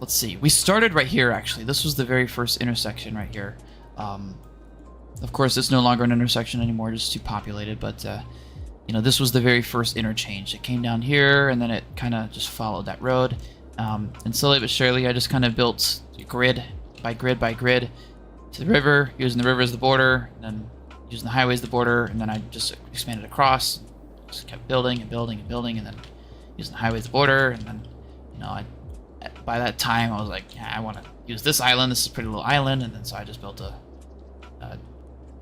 Let's see. We started right here actually. This was the very first intersection right here. Of course, it's no longer an intersection anymore, just too populated. But you know, this was the very first interchange. It came down here, and then it kind of just followed that road. And slowly but surely, I just kind of built grid by grid by grid to the river, using the river as the border, and then using the highway as the border, and then I just expanded across, just kept building and building and building, and then using the highway as the border, and then, you know, by that time I was like, yeah, I want to use this island. This is a pretty little island, and then so I just built a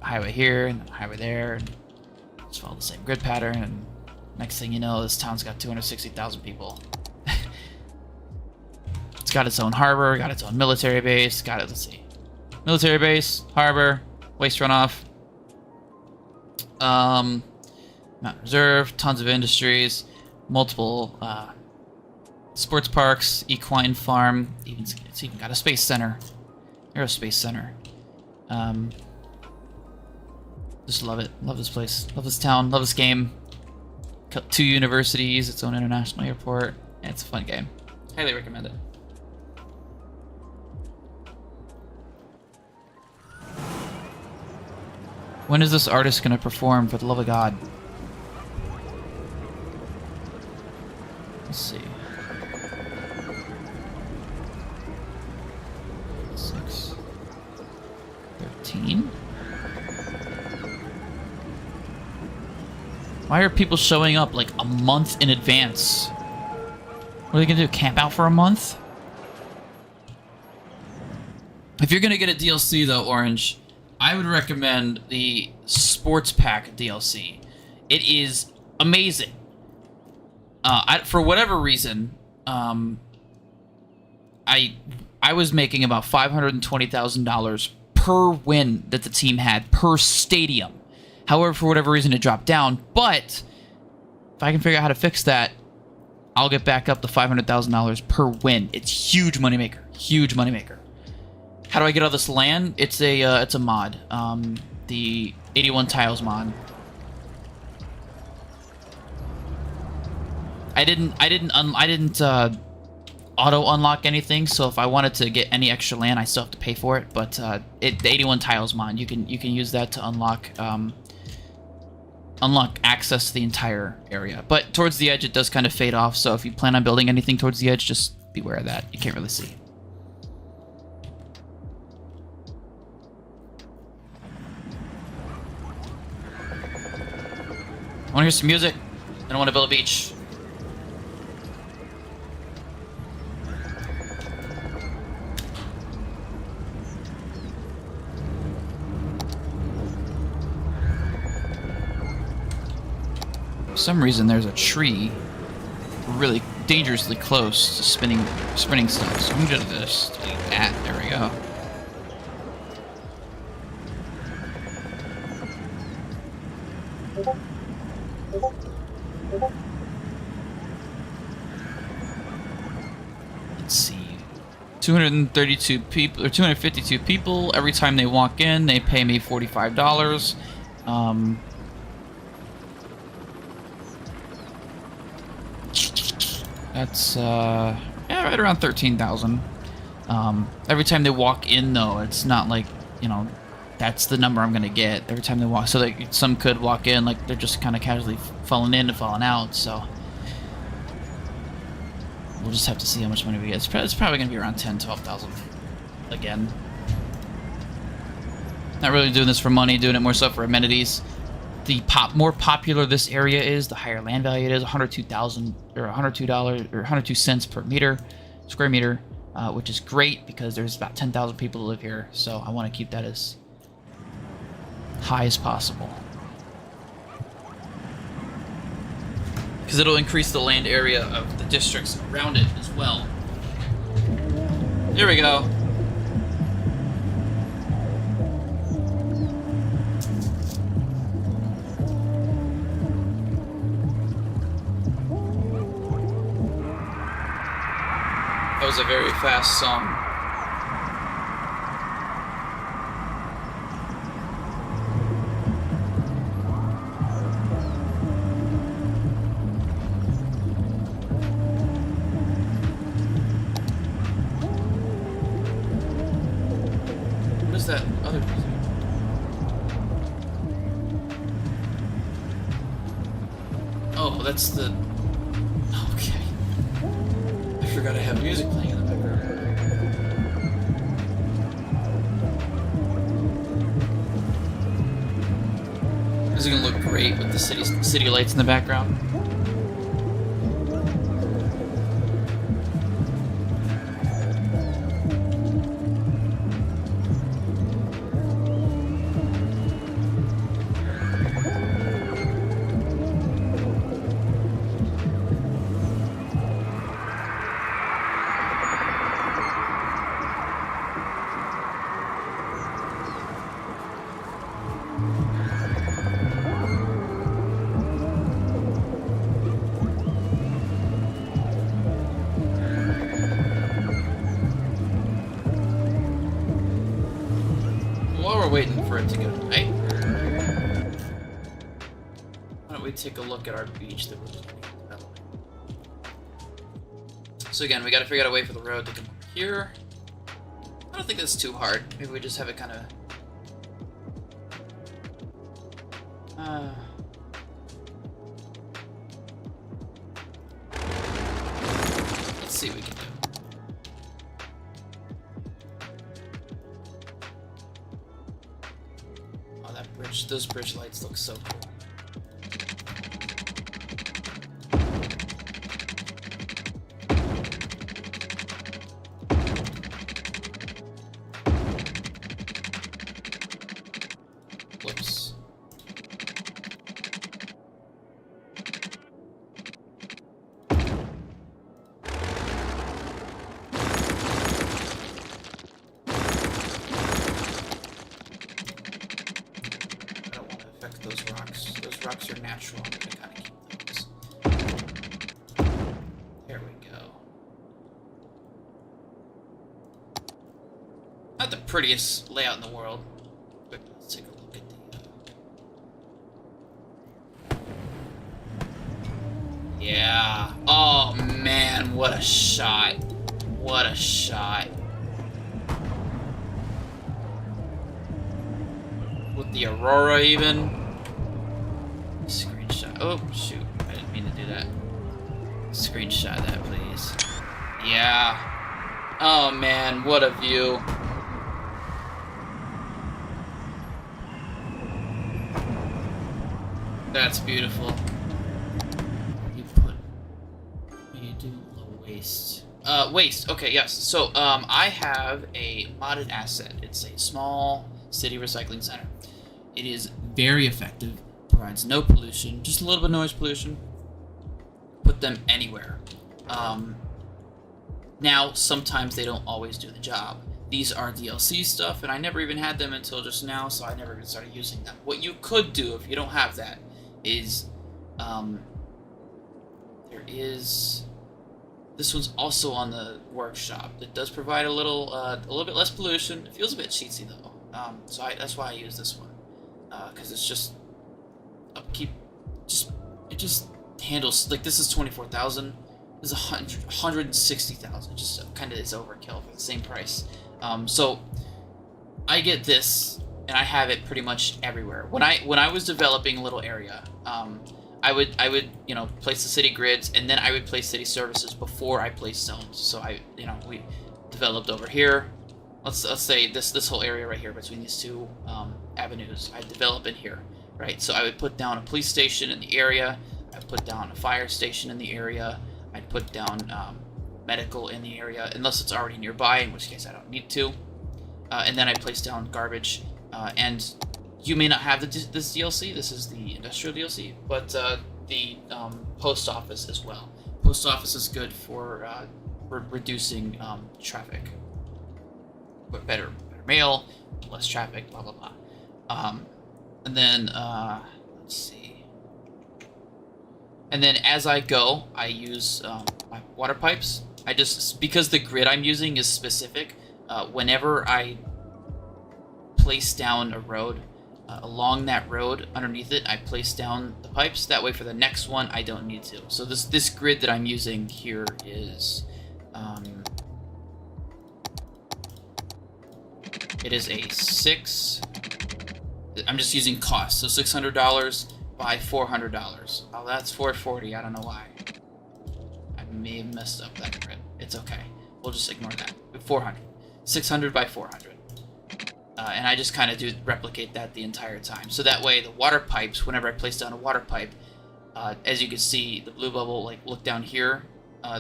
highway here and then a highway there, and just followed the same grid pattern, and next thing you know, this town's got 260,000 people. It's got its own harbor, got its own military base, got it, let's see. Military base, harbor, waste runoff, mountain reserve, tons of industries, multiple sports parks, equine farm, it's even got a space center, aerospace center. Just love it, love this place, love this town, love this game. 2 universities, its own international airport, and it's a fun game. Highly recommend it. When is this artist gonna perform, for the love of God? Let's see. 6, 13. Why are people showing up like a month in advance? What are they gonna do? Camp out for a month? If you're gonna get a DLC though, Orange, I would recommend the Sports Pack DLC. It is amazing. For whatever reason, I was making about $520,000 per win that the team had per stadium. However, for whatever reason, it dropped down. But if I can figure out how to fix that, I'll get back up to $500,000 per win. It's huge moneymaker. Huge moneymaker. How do I get all this land? It's a mod. The 81 tiles mod. I didn't auto unlock anything, so if I wanted to get any extra land, I still have to pay for it. But the 81 tiles mod, you can use that to unlock access to the entire area. But towards the edge, it does kind of fade off. So if you plan on building anything towards the edge, just beware of that. You can't really see. I want to hear some music, and I want to build a beach. For some reason, there's a tree really dangerously close to spinning stuff, so I'm gonna just do that. There we go. Let's see. 232 people, or 252 people. Every time they walk in, they pay me $45. That's yeah, right around 13,000. Every time they walk in, though, it's not like, you know, that's the number I'm gonna get every time they walk. So like, some could walk in like they're just kind of casually falling in and falling out. So we'll just have to see how much money we get. It's probably gonna be around 10, 12,000 again. Not really doing this for money, doing it more so for amenities. The more popular this area is, the higher land value it is. 102,000 or $102 or 102 cents per square meter, which is great because there's about 10,000 people that live here. So I want to keep that as high as possible, because it'll increase the land area of the districts around it as well. Here we go. That was a very fast song. that other music? Oh, that's the... Okay. I forgot I have music playing in the background. This is gonna look great with the city lights in the background. Waiting for it to go night. Why don't we take a look at our beach that we're developing? So again, we got to figure out a way for the road to come over here. I don't think that's too hard. Maybe we just have it kind of. Let's see what we can do. Those bridge lights look so cool. Whoops. Those rocks are natural. I'm gonna kind of keep those. There we go. Not the prettiest layout in the world, but let's take a look at the. Yeah. Oh man, what a shot! What a shot! With the aurora, even. Screenshot. Oh, shoot. I didn't mean to do that. Screenshot that, please. Yeah. Oh, man. What a view. That's beautiful. You do low waste. Waste. Okay, yes. So, I have a modded asset. It's a small city recycling center. It is very effective. Provides no pollution, just a little bit of noise pollution. Put them anywhere. Now, sometimes they don't always do the job. These are DLC stuff, and I never even had them until just now, so I never even started using them. What you could do if you don't have that is, there is... This one's also on the workshop. It does provide a little bit less pollution. It feels a bit cheatsy though, so that's why I use this one, because it's just upkeep. It just handles, like, this is 24,000. This is 160,000. Just kind of is overkill for the same price. So I get this, and I have it pretty much everywhere. When I was developing a little area, I would place the city grids, and then I would place city services before I place zones. So we developed over here. Let's say this whole area right here between these two avenues. I develop in here, right? So I would put down a police station in the area. I'd put down a fire station in the area. I'd put down medical in the area, unless it's already nearby, in which case I don't need to. And then I'd place down garbage. And you may not have this DLC. This is the industrial DLC, but the post office as well. Post office is good for reducing traffic. But better mail, less traffic, blah blah blah. And then let's see. And then as I go, I use my water pipes. Because the grid I'm using is specific, whenever I place down a road, along that road, underneath it, I place down the pipes. That way for the next one, I don't need to. So this grid that I'm using here is... It is a I'm just using cost, so $600 by $400. Oh, that's $440. I don't know why. I may have messed up that grid. It's okay. We'll just ignore that. 400. 600 by 400. And I just kind of replicate that the entire time. So that way, the water pipes, whenever I place down a water pipe, as you can see, the blue bubble, like, look down here,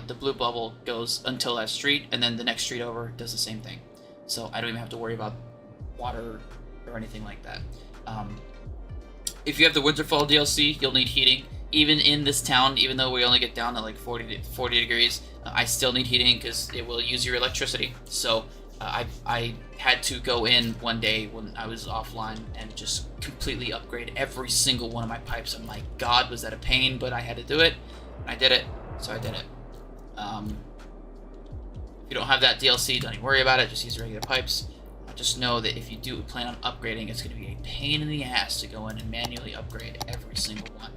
the blue bubble goes until that street, and then the next street over does the same thing. So I don't even have to worry about water or anything like that. If you have the Winterfall DLC, you'll need heating. Even in this town, even though we only get down to like 40 degrees, I still need heating because it will use your electricity. So I had to go in one day when I was offline and just completely upgrade every single one of my pipes. And my God, was that a pain, but I had to do it. And I did it, so I did it. If you don't have that DLC, don't even worry about it. Just use regular pipes. Just know that if you do plan on upgrading, it's going to be a pain in the ass to go in and manually upgrade every single one.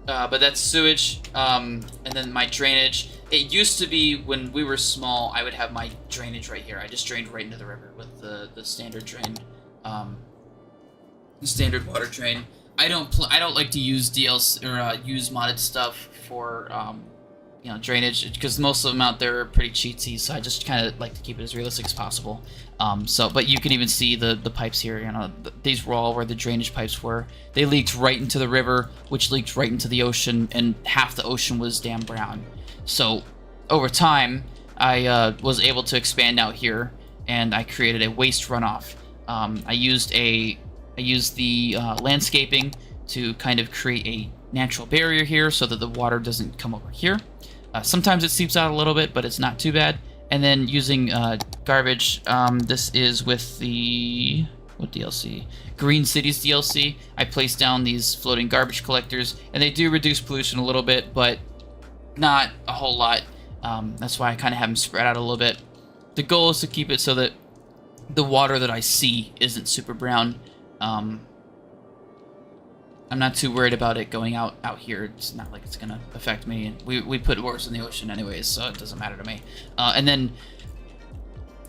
But that's sewage, and then my drainage. It used to be, when we were small, I would have my drainage right here. I just drained right into the river with the standard drain, the standard water drain. I don't like to use DLC or use modded stuff for you know, drainage, because most of them out there are pretty cheatsy, so I just kind of like to keep it as realistic as possible. But you can even see the pipes here. You know, these were all where the drainage pipes were. They leaked right into the river, which leaked right into the ocean, and half the ocean was damn brown. So over time, I was able to expand out here, and I created a waste runoff. I used the landscaping to kind of create a natural barrier here so that the water doesn't come over here. Sometimes it seeps out a little bit, but it's not too bad. And then using garbage, this is with the, what DLC? Green Cities DLC. I placed down these floating garbage collectors, and they do reduce pollution a little bit, but not a whole lot. That's why I kind of have them spread out a little bit. The goal is to keep it so that the water that I see isn't super brown. I'm not too worried about it going out here. It's not like it's gonna affect me. And we put worse in the ocean anyways, so it doesn't matter to me. And then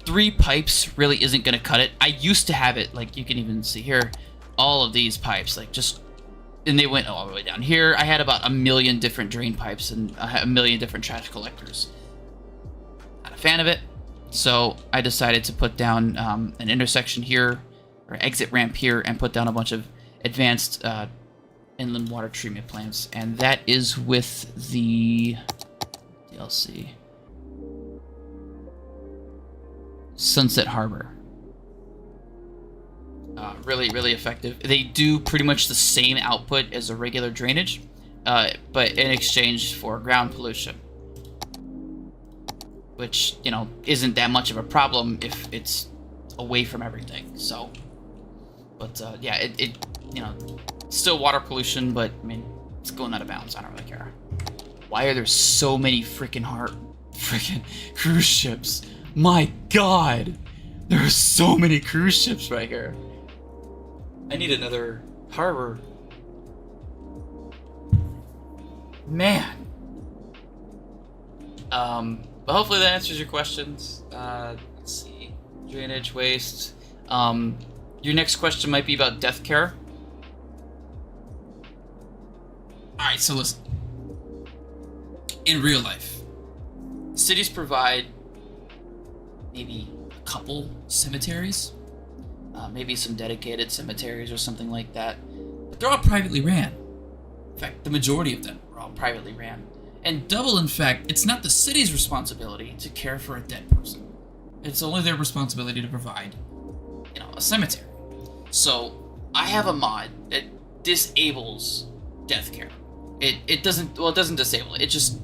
3 pipes really isn't gonna cut it. I used to have it, like you can even see here, all of these pipes, like just, and they went all the way down here. I had about 1 million different drain pipes and 1 million different trash collectors. Not a fan of it, so I decided to put down an intersection here, or exit ramp here, and put down a bunch of advanced inland water treatment plants, and that is with the DLC Sunset Harbor. Really effective. They do pretty much the same output as a regular drainage, but in exchange for ground pollution, which, you know, isn't that much of a problem if it's away from everything. So, but yeah, it you know, still water pollution, but I mean, it's going out of bounds. I don't really care. Why are there so many freaking cruise ships? My God, there are so many cruise ships right here. I need another harbor. Man. But hopefully that answers your questions. Let's see. Drainage, waste. Your next question might be about death care. Alright, so listen. In real life, cities provide maybe a couple cemeteries, maybe some dedicated cemeteries or something like that, but they're all privately ran. In fact, the majority of them are all privately ran. And double, in fact, it's not the city's responsibility to care for a dead person. It's only their responsibility to provide, you know, a cemetery. So I have a mod that disables death care. It doesn't disable it. It just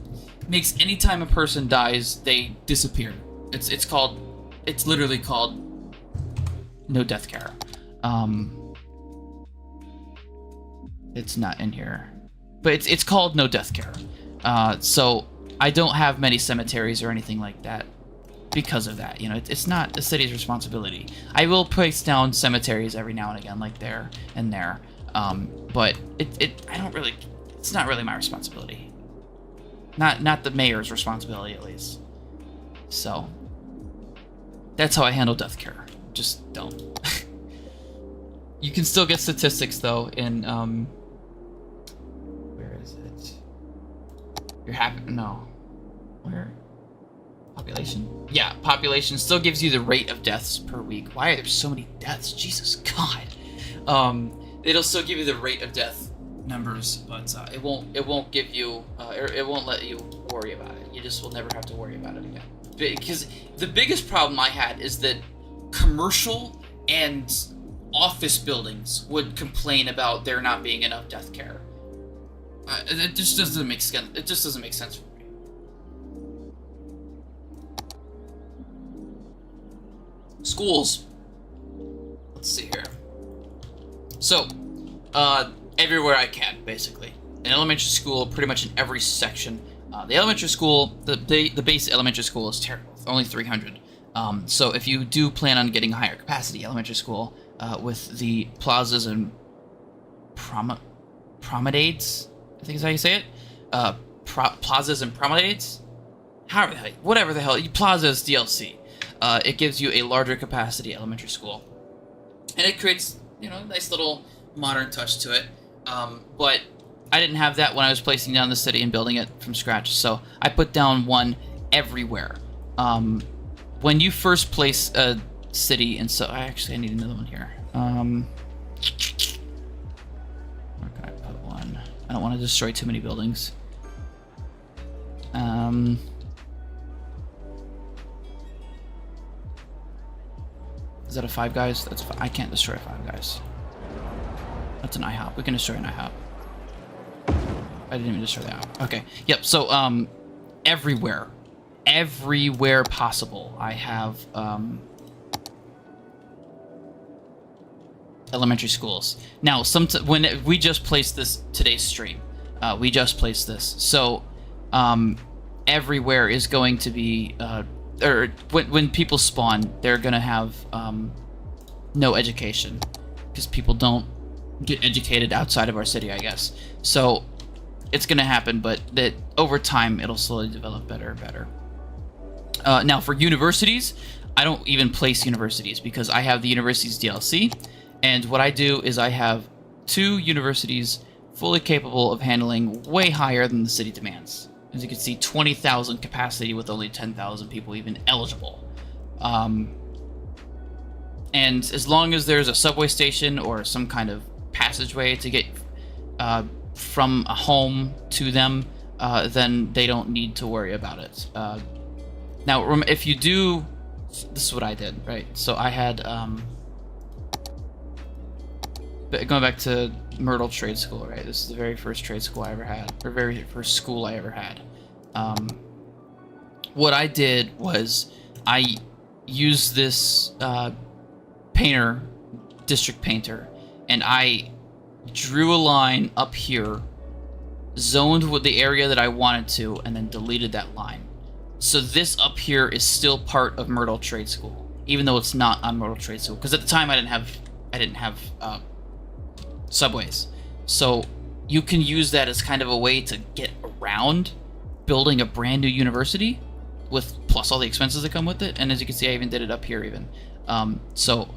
makes anytime a person dies, they disappear. It's literally called no death care. It's not in here, but it's called no death care. So I don't have many cemeteries or anything like that because of that. You know, it's not the city's responsibility. I will place down cemeteries every now and again, like there and there. But it's not really my responsibility. Not the mayor's responsibility, at least. So, That's how I handle death care. Just don't. You can still get statistics though in where is it? You're happy? No. Where? Population. Yeah, population still gives you the rate of deaths per week. Why are there so many deaths? Jesus God. It'll still give you the rate of death numbers, but it won't give you it won't let you worry about it. You just will never have to worry about it again. Because the biggest problem I had is that commercial and office buildings would complain about there not being enough death care. It just doesn't make sense. It just doesn't make sense for me. Schools. Let's see here. So, everywhere I can, basically. In elementary school, pretty much in every section. The elementary school, the base elementary school is terrible. It's only 300. So if you do plan on getting a higher capacity elementary school, with the plazas and promenades, I think is how you say it. Plazas and promenades? However the hell, whatever the hell, plazas DLC. It gives you a larger capacity elementary school. And it creates, you know, a nice little modern touch to it. But I didn't have that when I was placing down the city and building it from scratch, so I put down one everywhere. When you first place a city, and so I need another one here. Where can I put one? I don't want to destroy too many buildings. Is that a Five Guys? That's I can't destroy a Five Guys. That's an IHOP. We can destroy an IHOP. I didn't even destroy that. Okay. Yep. So, everywhere possible, I have elementary schools. Now, when we just placed this today's stream, we just placed this. So, everywhere is going to be, or when people spawn, they're gonna have no education because people don't get educated outside of our city, I guess. So it's gonna happen, but that over time it'll slowly develop better and better. Now for universities, I don't even place universities because I have the universities DLC, and what I do is I have 2 universities fully capable of handling way higher than the city demands. As you can see, 20,000 capacity with only 10,000 people even eligible. And as long as there's a subway station or some kind of passageway to get from a home to them, then they don't need to worry about it. Now, if you do, this is what I did, right? So I had, going back to Myrtle Trade School, right? This is the very first trade school I ever had, or very first school I ever had. What I did was I used this painter, district painter, and I drew a line up here, zoned with the area that I wanted to, and then deleted that line. So this up here is still part of Myrtle Trade School, even though it's not on Myrtle Trade School, because at the time I didn't have subways. So you can use that as kind of a way to get around building a brand new university, with plus all the expenses that come with it. And as you can see, I even did it up here even. So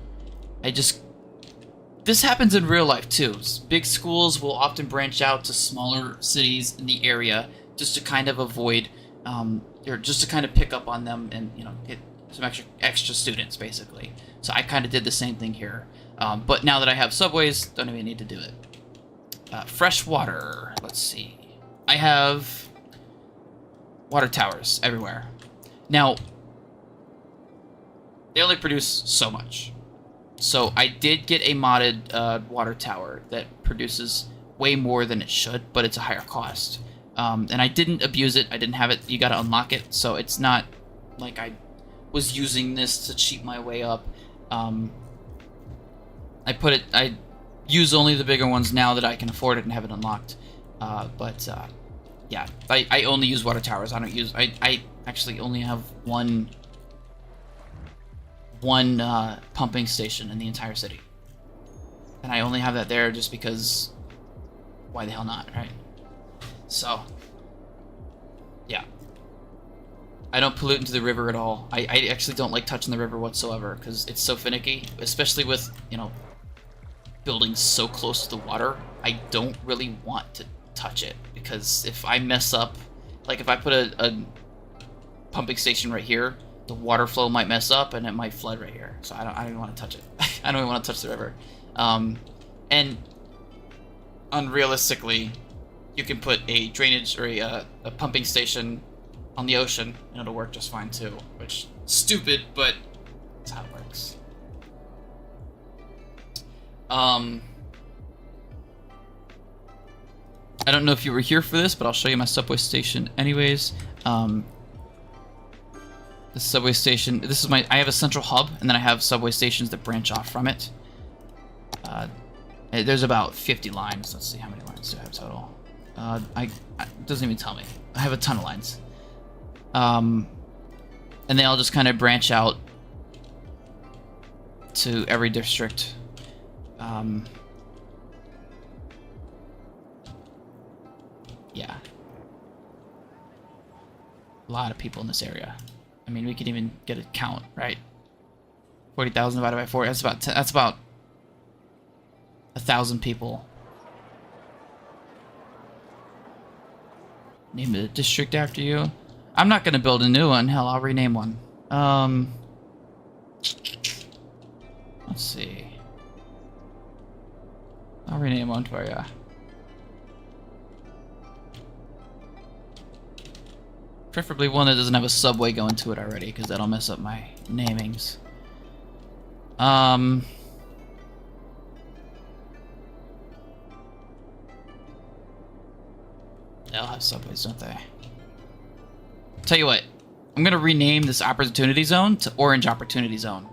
this happens in real life too. Big schools will often branch out to smaller cities in the area just to kind of avoid, or just to kind of pick up on them and, you know, get some extra students basically. So I kind of did the same thing here. But now that I have subways, don't even need to do it. Fresh water. Let's see. I have water towers everywhere. Now, they only produce so much. So I did get a modded water tower that produces way more than it should, but it's a higher cost. And I didn't abuse it. I didn't have it. You got to unlock it. So it's not like I was using this to cheat my way up. I use only the bigger ones now that I can afford it and have it unlocked. Yeah, I only use water towers. I actually only have one pumping station in the entire city. And I only have that there just because why the hell not, right? So, yeah. I don't pollute into the river at all. I actually don't like touching the river whatsoever because it's so finicky, especially with, you know, buildings so close to the water. I don't really want to touch it because if I mess up, like if I put a pumping station right here, the water flow might mess up and it might flood right here. So I don't even want to touch it. I don't even want to touch the river. And unrealistically, you can put a drainage or a pumping station on the ocean and it'll work just fine too, which is stupid, but that's how it works. I don't know if you were here for this, but I'll show you my subway station anyways. The subway station, this is I have a central hub, and then I have subway stations that branch off from it. There's about 50 lines. Let's see, how many lines do I have total? It doesn't even tell me. I have a ton of lines. And they all just kind of branch out to every district. Yeah. A lot of people in this area. I mean, we could even get a count, right? 40,000 divided by 4. That's about 1,000 people. Name the district after you. I'm not gonna build a new one. Hell, I'll rename one. Let's see. I'll rename one for you. Preferably one that doesn't have a subway going to it already, because that'll mess up my namings. They'll have subways, don't they? Tell you what, I'm gonna rename this Opportunity Zone to Orange Opportunity Zone.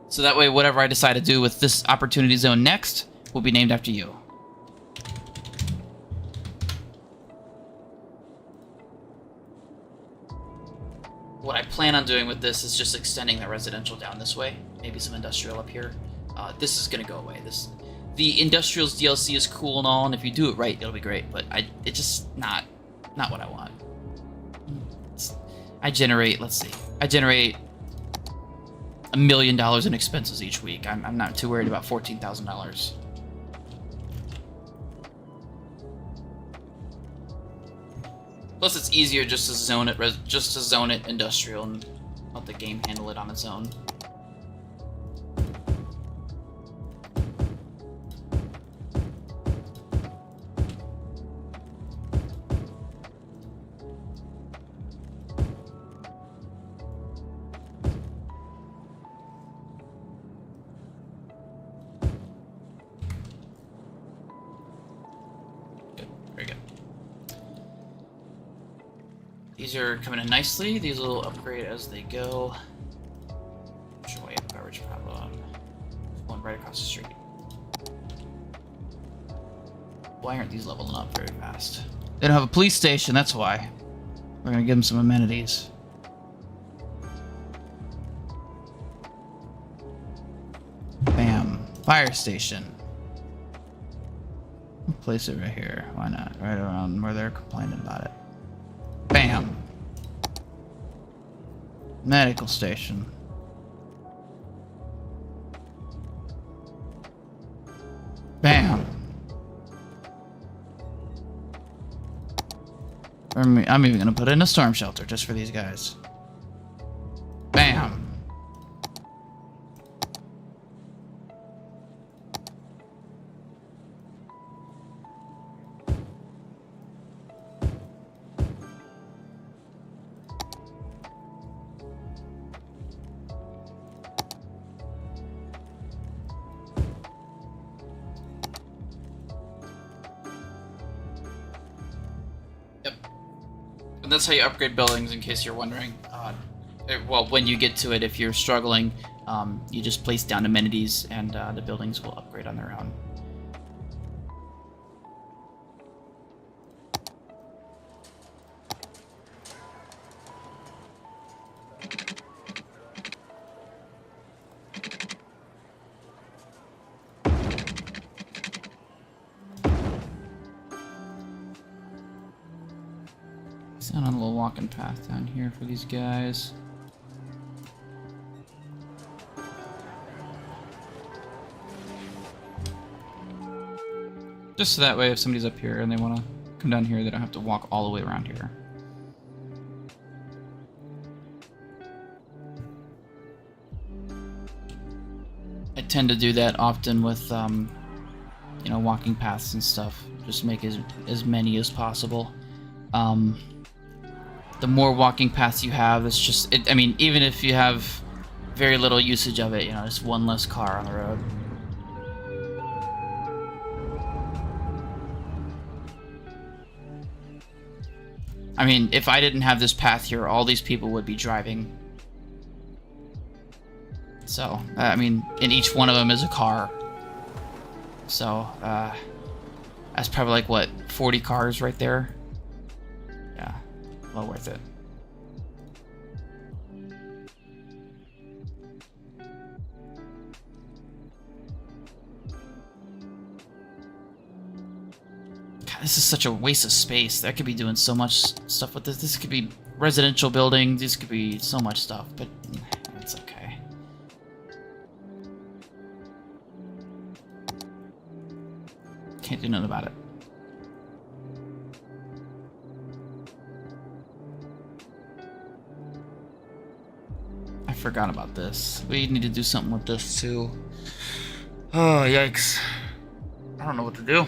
So that way, whatever I decide to do with this Opportunity Zone next will be named after you. What I plan on doing with this is just extending the residential down this way. Maybe some industrial up here. This is gonna go away. The Industrials DLC is cool and all, and if you do it right, it'll be great. But it's just not what I want. I generate, let's see, I generate $1 million in expenses each week. I'm not too worried about $14,000. Plus, it's easier just to zone it industrial and let the game handle it on its own. These are coming in nicely. These will upgrade as they go. Show way up garbage problem. One right across the street. Why aren't these leveling up very fast? They don't have a police station, that's why. We're gonna give them some amenities. Bam. Fire station. We'll place it right here. Why not? Right around where they're complaining about it. Bam. Medical station. Bam. I'm even gonna put in a storm shelter just for these guys. Bam. And that's how you upgrade buildings, in case you're wondering. Well, when you get to it, if you're struggling, you just place down amenities, and the buildings will upgrade on their own. on a little walking path down here for these guys. Just so that way if somebody's up here and they want to come down here, they don't have to walk all the way around here. I tend to do that often with, you know, walking paths and stuff. Just make as many as possible. The more walking paths you have, it's just, I mean, even if you have very little usage of it, you know, just one less car on the road. I mean, if I didn't have this path here, all these people would be driving. So, I mean, and each one of them is a car. So, that's probably like, what, 40 cars right there? Yeah, well worth it. God, this is such a waste of space. I could be doing so much stuff with this. This could be residential building. This could be so much stuff, but it's okay. Can't do nothing about it. I forgot about this. We need to do something with this too. Oh, yikes. I don't know what to do.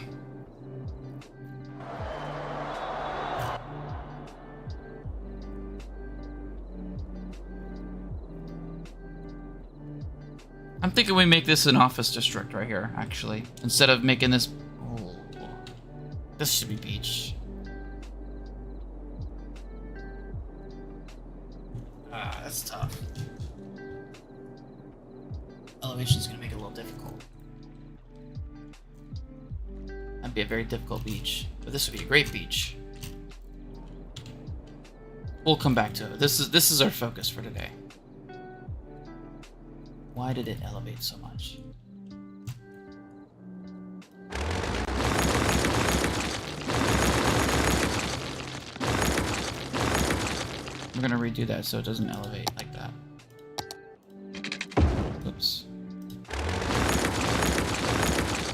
I'm thinking we make this an office district right here, actually. Instead of making this... Oh, this should be beach. Ah, that's tough. Elevation's gonna make it a little difficult. That'd be a very difficult beach. But this would be a great beach. We'll come back to it. This is our focus for today. Why did it elevate so much? We're gonna redo that so it doesn't elevate like that. Oops.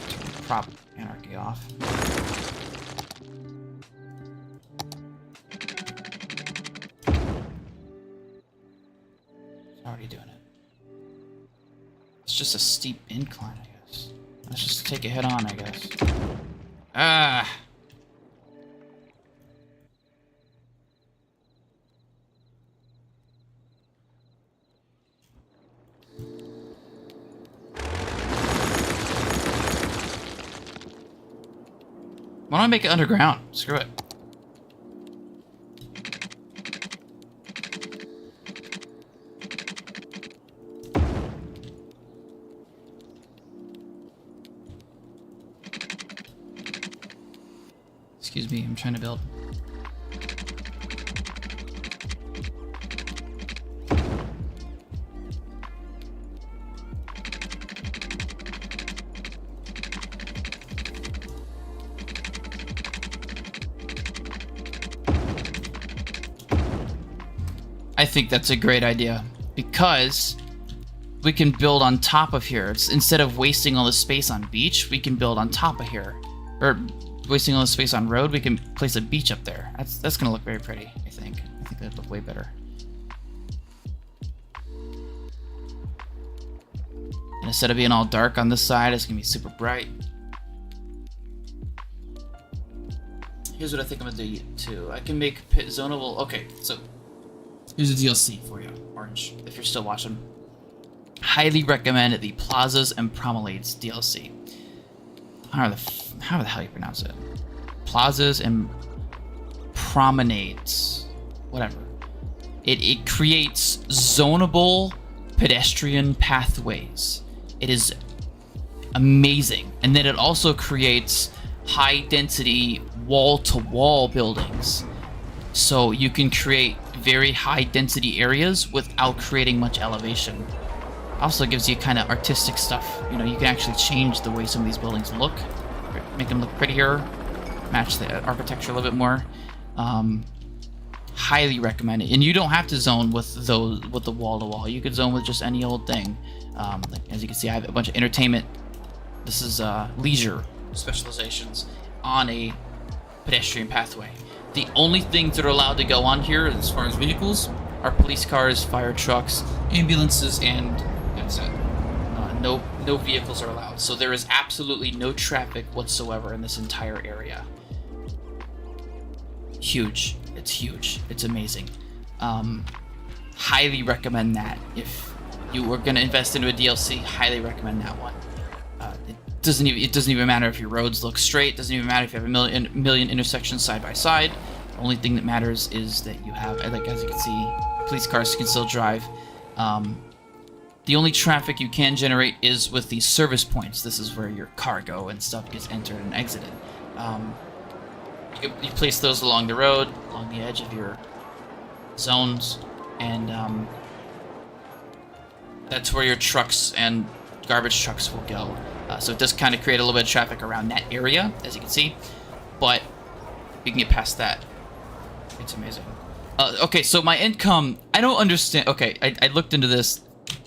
Turn prop anarchy off. It's already doing it. It's just a steep incline, I guess. Let's just take it head on, I guess. Ah! Why don't I make it underground? Screw it. Excuse me, I'm trying to build. I think that's a great idea because we can build on top of here. Instead of wasting all the space on beach, we can build on top of here. Or wasting all the space on road, we can place a beach up there. That's gonna look very pretty, I think. I think that'd look way better. And instead of being all dark on this side, it's gonna be super bright. Here's what I think I'm gonna do too. I can make pit zonable. Okay, so here's a DLC for you, Orange, if you're still watching. Highly recommend the Plazas and Promenades DLC. How the hell you pronounce it? Plazas and Promenades. Whatever. It creates zonable pedestrian pathways. It is amazing. And then it also creates high density wall-to-wall buildings. So you can create very high density areas without creating much elevation. Also gives you kind of artistic stuff. You know, you can actually change the way some of these buildings look, make them look prettier, match the architecture a little bit more. Highly recommend it. And you don't have to zone with the wall-to-wall. You could zone with just any old thing. Like, as you can see, I have a bunch of entertainment. This is leisure specializations on a pedestrian pathway. The only things that are allowed to go on here, as far as vehicles, are police cars, fire trucks, ambulances, and that's it. No vehicles are allowed. So there is absolutely no traffic whatsoever in this entire area. Huge. It's huge. It's amazing. Highly recommend that. If you were going to invest into a DLC, highly recommend that one. It doesn't even matter if your roads look straight. It doesn't even matter if you have a million intersections side by side. The only thing that matters is that you have, like, as you can see, police cars can still drive. The only traffic you can generate is with these service points. This is where your cargo and stuff gets entered and exited. You place those along the road, along the edge of your zones, and that's where your trucks and garbage trucks will go. So it does kind of create a little bit of traffic around that area, as you can see, but you can get past that. It's amazing. Okay, so my income, I don't understand. Okay, I looked into this.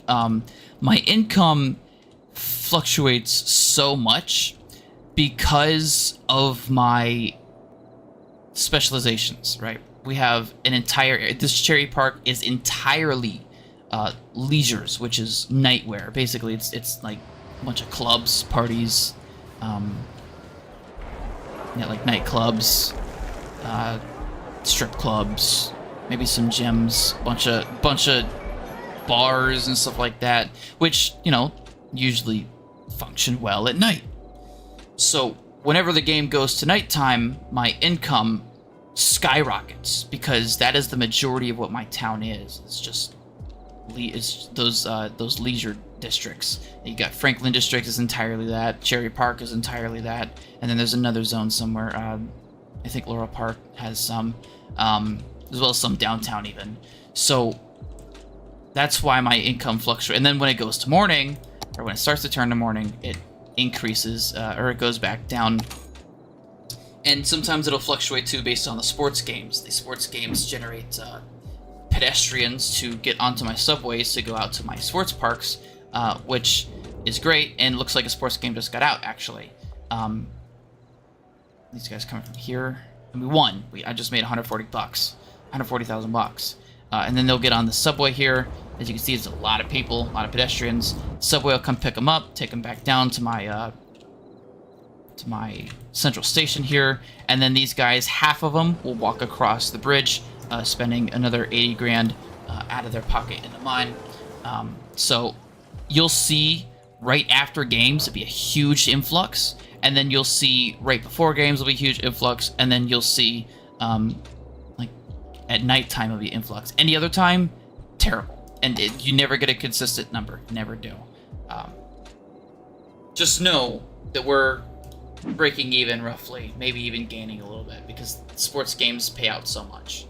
My income fluctuates so much because of my specializations, right? We have an entire, this cherry park is entirely leisures, which is nightwear. Basically, it's like a bunch of clubs, parties, yeah, like nightclubs, strip clubs, maybe some gyms, bunch of bars and stuff like that, which, you know, usually function well at night. So whenever the game goes to nighttime, my income skyrockets because that is the majority of what my town is. It's just those leisure districts. You got Franklin District is entirely that. Cherry Park is entirely that. And then there's another zone somewhere. I think Laurel Park has some, as well as some downtown even. So that's why my income fluctuates. And then when it goes to morning, or when it starts to turn to morning, it increases, or it goes back down. And sometimes it'll fluctuate too based on the sports games. The sports games generate pedestrians to get onto my subways to go out to my sports parks, which is great, and looks like a sports game just got out, actually. These guys coming from here, and we won. I just made 140 bucks, 140,000 bucks. And then they'll get on the subway here. As you can see, it's a lot of people, a lot of pedestrians. Subway will come pick them up, take them back down to my central station here, and then these guys, half of them will walk across the bridge, spending another 80 grand out of their pocket into mine. So you'll see right after games it'll be a huge influx, and then you'll see right before games will be a huge influx, and then you'll see like at nighttime it'll be influx. Any other time, terrible, and you never get a consistent number. Never do. Just know that we're breaking even roughly, maybe even gaining a little bit, because sports games pay out so much.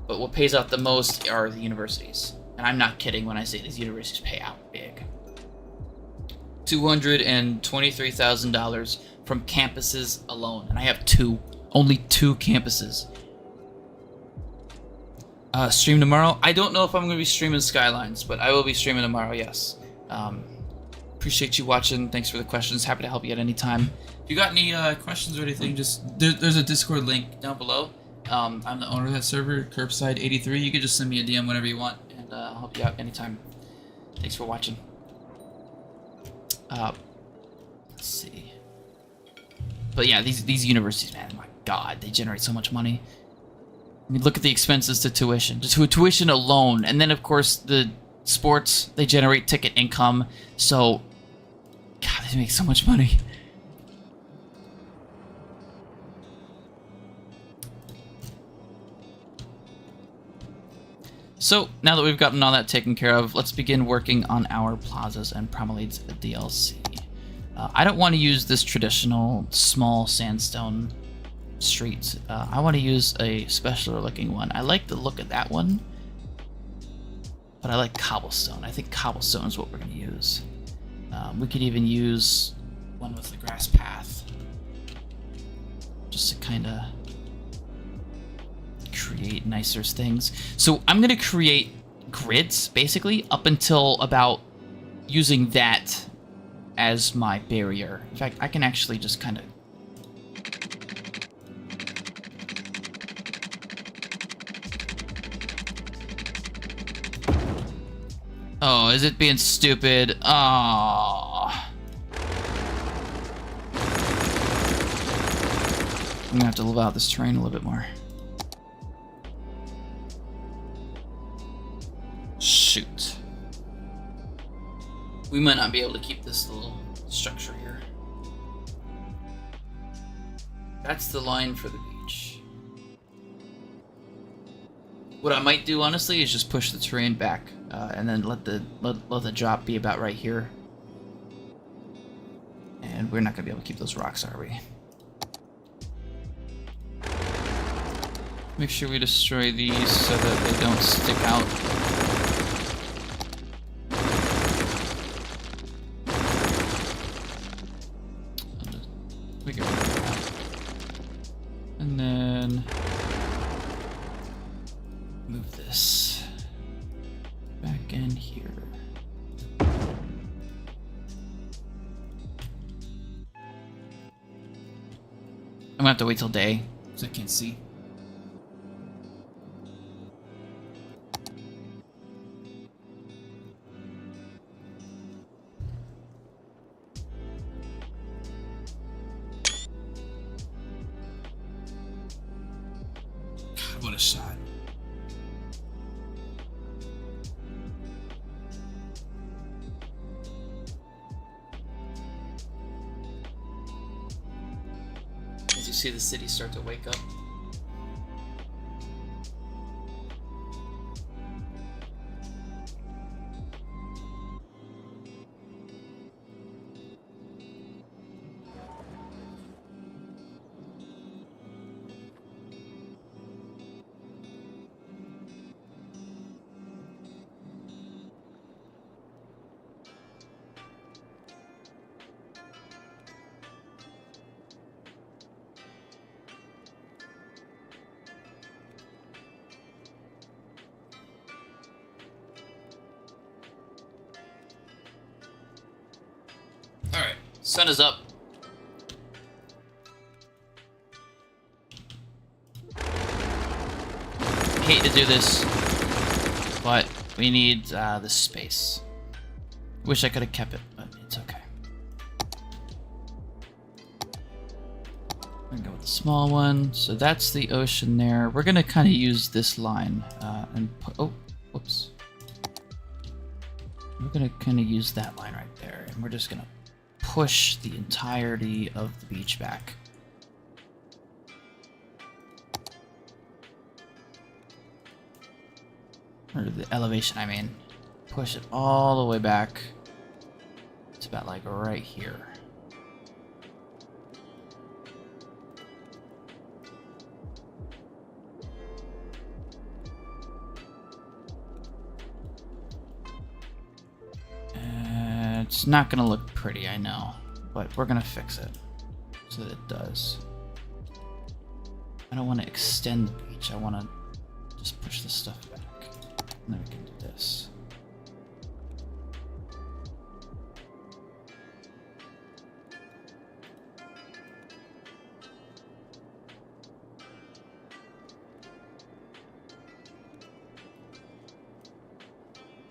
But what pays out the most are the universities. And I'm not kidding when I say these universities pay out big. $223,000 from campuses alone. And I have only two campuses. Stream tomorrow? I don't know if I'm going to be streaming Skylines, but I will be streaming tomorrow, yes. Appreciate you watching. Thanks for the questions. Happy to help you at any time. If you got any questions or anything, just there's a Discord link down below. I'm the owner of that server, Curbside83. You can just send me a DM whenever you want, and I'll help you out anytime. Thanks for watching. Let's see. But yeah, these universities, man, my God, they generate so much money. I mean, look at the expenses to tuition. Just tuition alone, and then of course the sports, they generate ticket income. So, God, they make so much money. So, now that we've gotten all that taken care of, let's begin working on our plazas and promenades DLC. I don't want to use this traditional small sandstone street. I want to use a special looking one. I like the look of that one, but I like cobblestone. I think cobblestone is what we're going to use. We could even use one with the grass path, just to kind of create nicer things. So I'm going to create grids, basically, up until about using that as my barrier. In fact, I can actually just kind of... Oh, is it being stupid? Oh. I'm gonna have to live out this terrain a little bit more. Shoot. We might not be able to keep this little structure here. That's the line for the beach. What I might do, honestly, is just push the terrain back, and then let the drop be about right here. And we're not gonna be able to keep those rocks, are we? Make sure we destroy these so that they don't stick out. We get rid of that. And then move this back in here. I'm gonna have to wait till day because I can't see. God, what a shot. As you see the city start to wake up. Alright, sun is up. Hate to do this, but we need this space. Wish I could have kept it, but it's okay. I'm gonna go with the small one. So that's the ocean there. We're gonna kind of use this line and put, oh, whoops. We're gonna kind of use that line right there, and we're just gonna push the entirety of the beach back. Or the elevation, I mean. Push it all the way back. It's about like right here. It's not gonna look pretty, I know, but we're gonna fix it so that it does. I don't want to extend the beach, I want to just push this stuff back. And then we can do this.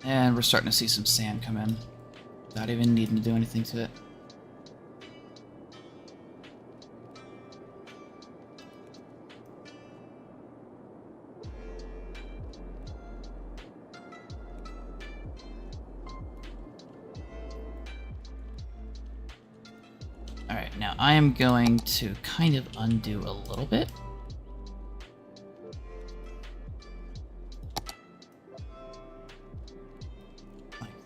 And we're starting to see some sand come in. Without even needing to do anything to it. Alright, now I am going to kind of undo a little bit.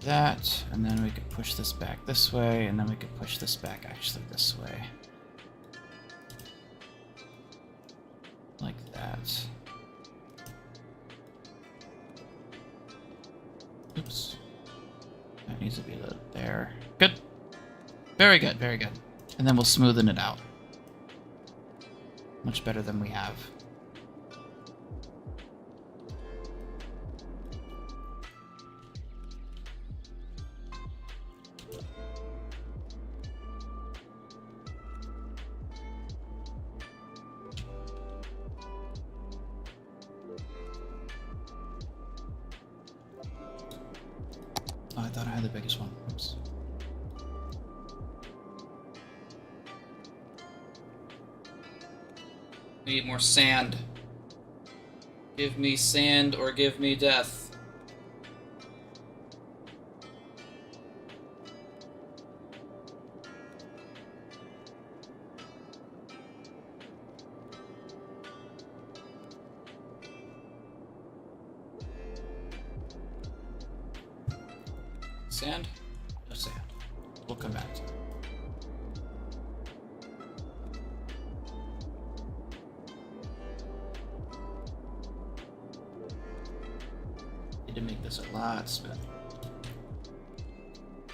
That, and then we could push this back this way, and then we could push this back actually this way. Like that. Oops. That needs to be there. Good. Very good, very good. And then we'll smoothen it out. Much better than we have. thought I had the biggest one. Oops. Need more sand. Give me sand or give me death. Sand? No sand. We'll come back to it. Need to make this a lot smoother.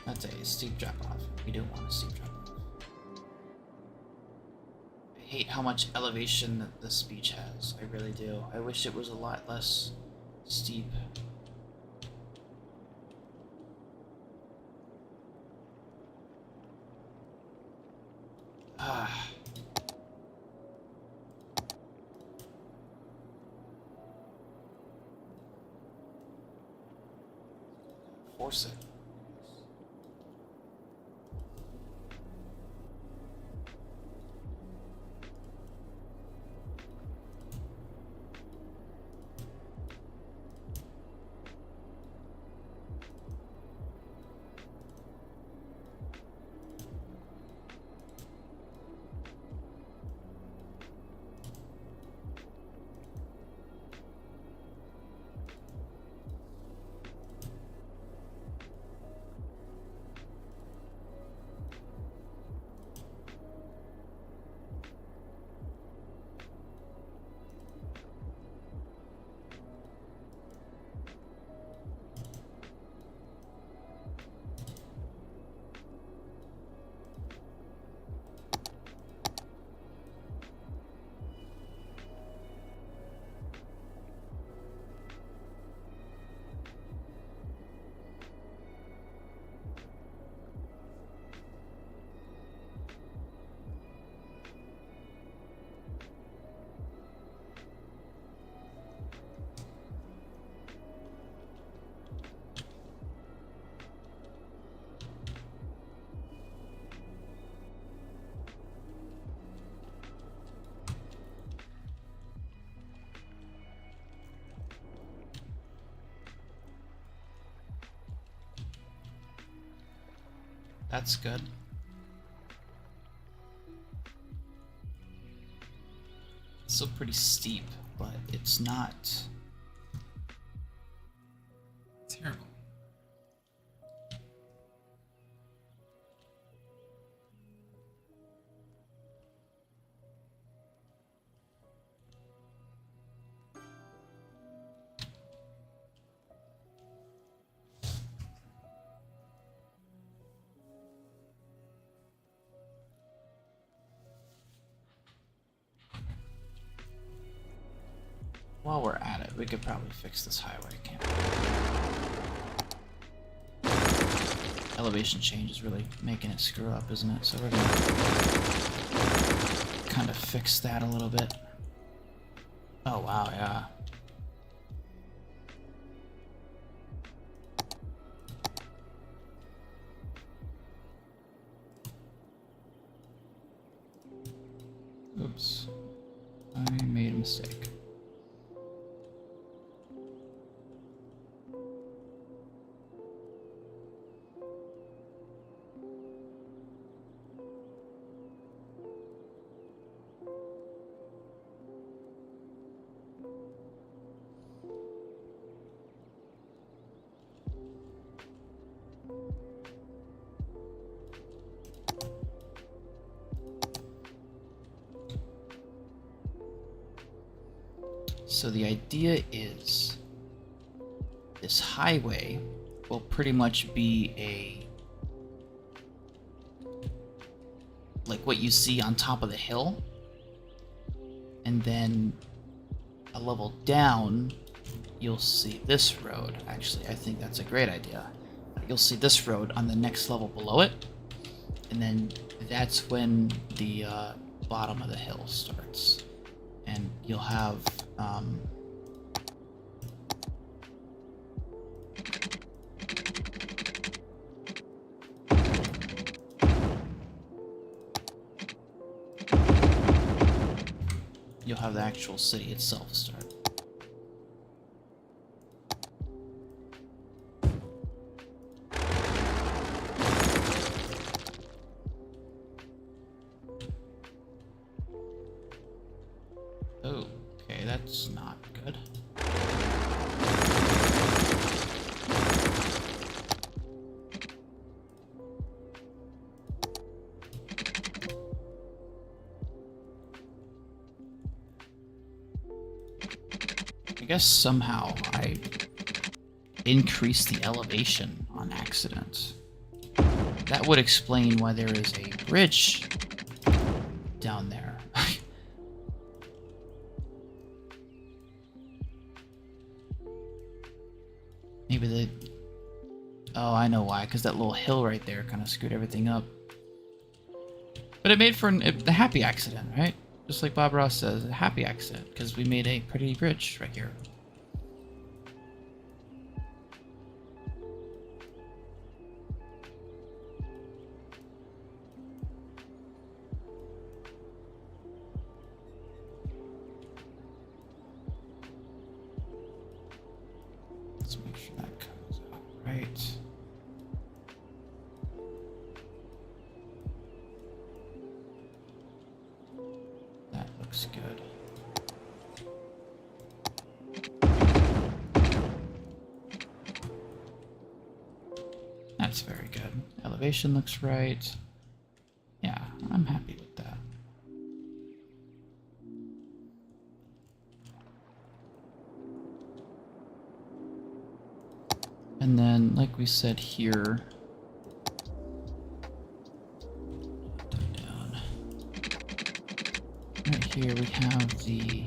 That's a steep drop off. We don't want a steep drop off. I hate how much elevation that this beach has. I really do. I wish it was a lot less steep. Force it. That's good. It's still pretty steep, but it's not terrible. While we're at it, we could probably fix this highway, can't we? Elevation change is really making it screw up, isn't it? So we're gonna kind of fix that a little bit. Oh wow, yeah. Oops. I made a mistake. So the idea is this highway will pretty much be like what you see on top of the hill, and then a level down you'll see this road. Actually, I think that's a great idea. You'll see this road on the next level below it, and then that's when the bottom of the hill starts, and you'll have you'll have the actual city itself start. Okay, that's not good. I guess somehow I increased the elevation on accident. That would explain why there is a bridge down there. Maybe the... Oh, I know why. Because that little hill right there kind of screwed everything up. But it made for a happy accident, right? Just like Bob Ross says, a happy accident. Because we made a pretty bridge right here. Let's make sure that comes out right. That looks good. That's very good. Elevation looks right. Yeah, I'm happy with that. And then, like we said here, down. Right here we have the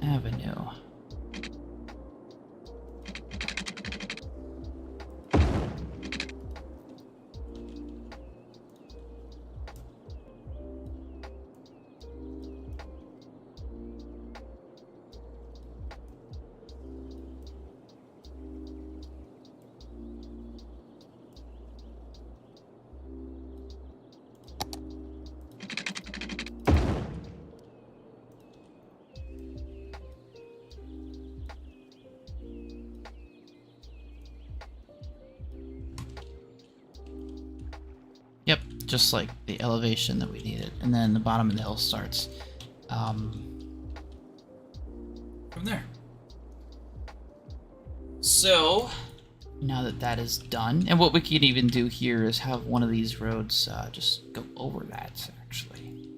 avenue. Yep, just like the elevation that we needed. And then the bottom of the hill starts from there. So, now that that is done, and what we could even do here is have one of these roads just go over that, actually.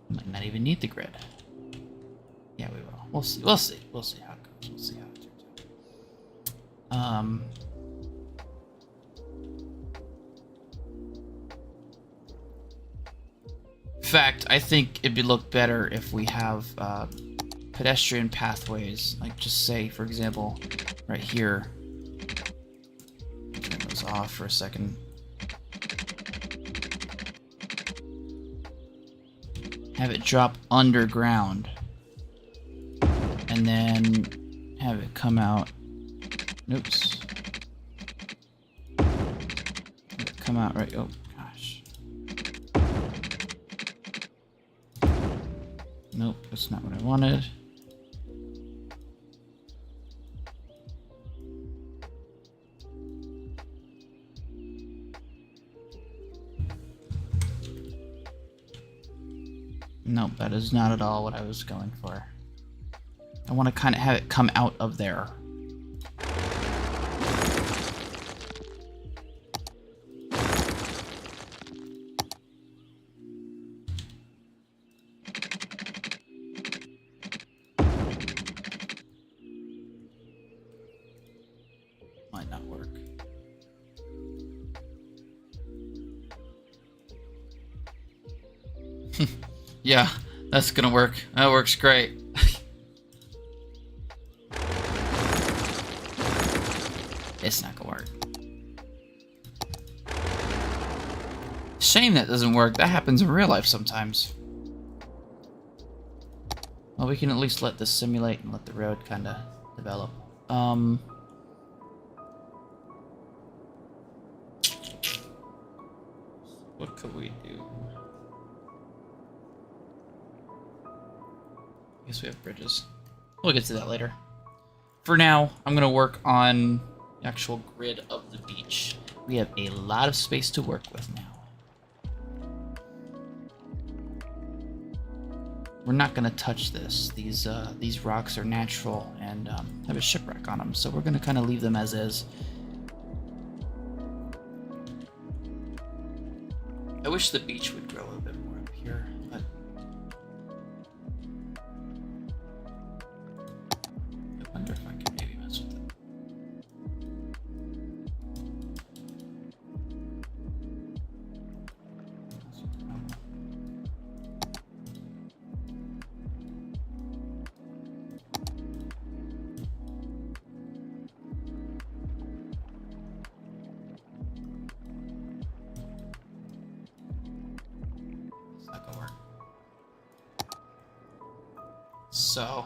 Might not even need the grid. Yeah, we will. We'll see. We'll see. We'll see how it goes. We'll see how it turns out. In fact, I think it'd look better if we have pedestrian pathways, like just say, for example, right here. Turn those off for a second. Have it drop underground, and then have it come out. Oops. Have it come out right. Oh gosh. Nope, that's not what I wanted. Nope, that is not at all what I was going for. I want to kind of have it come out of there. Might not work. Yeah, that's gonna work. That works great. It's not gonna work. Shame that doesn't work. That happens in real life sometimes. Well, we can at least let this simulate and let the road kind of develop. What could we do? I guess we have bridges. We'll get to that later. For now, I'm going to work on the actual grid of the beach. We have a lot of space to work with now. We're not going to touch this. These rocks are natural and have a shipwreck on them, so we're going to kind of leave them as is. I wish the beach would grow a bit more up here, but I wonder if I can maybe mess with it. So, I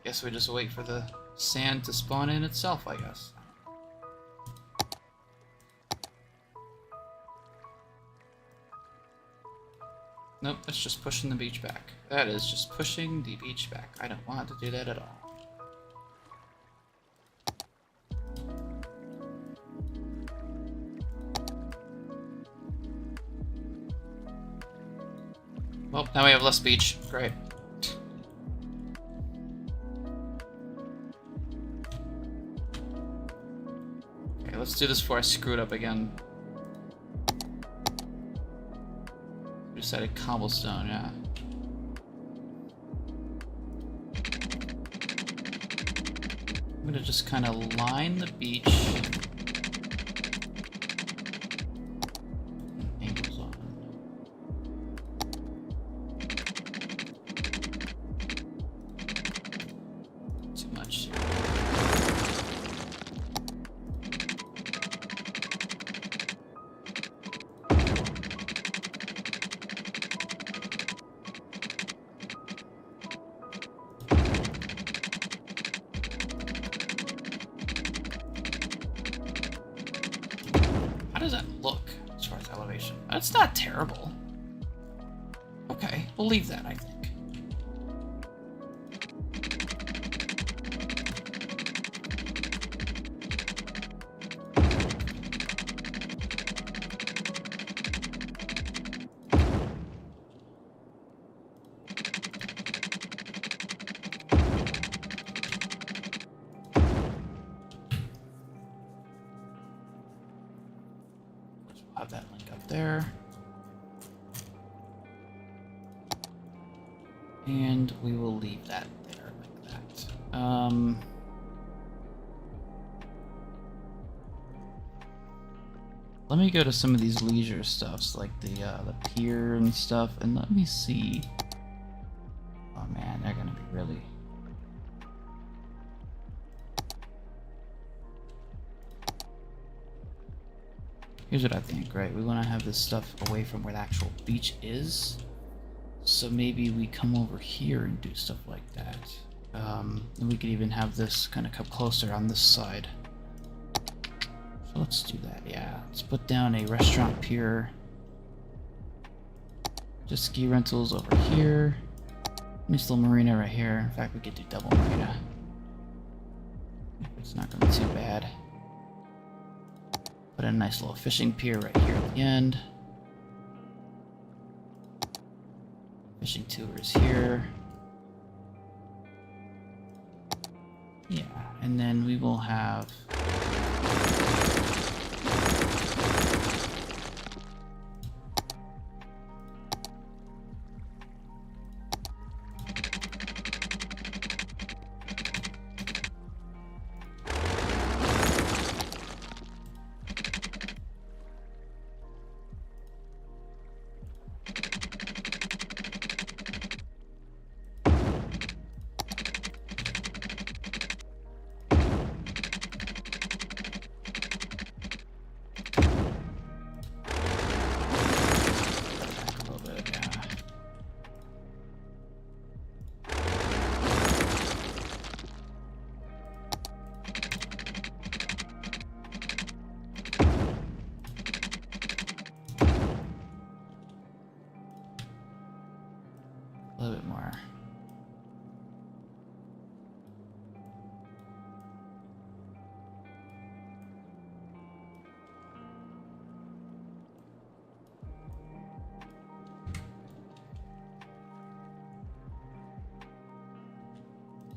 guess we just wait for the sand to spawn in itself, I guess. Nope, that's just pushing the beach back. That is just pushing the beach back. I don't want to do that at all. Well, now we have less beach. Great. Let's do this before I screw it up again. We decided cobblestone, yeah. I'm gonna just kind of line the beach. Angles on. Too much. How does that look as far as elevation? That's not terrible. Okay, we'll leave that, I think. Have that link up there. And we will leave that there like that. Let me go to some of these leisure stuffs, like the pier and stuff, and let me see. Oh man, they're gonna be really... Here's what I think, right? We want to have this stuff away from where the actual beach is. So maybe we come over here and do stuff like that. And we could even have this kind of come closer on this side. So let's do that, yeah. Let's put down a restaurant pier. Just ski rentals over here. Nice little marina right here. In fact, we could do double marina. It's not going to be too bad. Put a nice little fishing pier right here at the end. Fishing tours here. Yeah, and then we will have...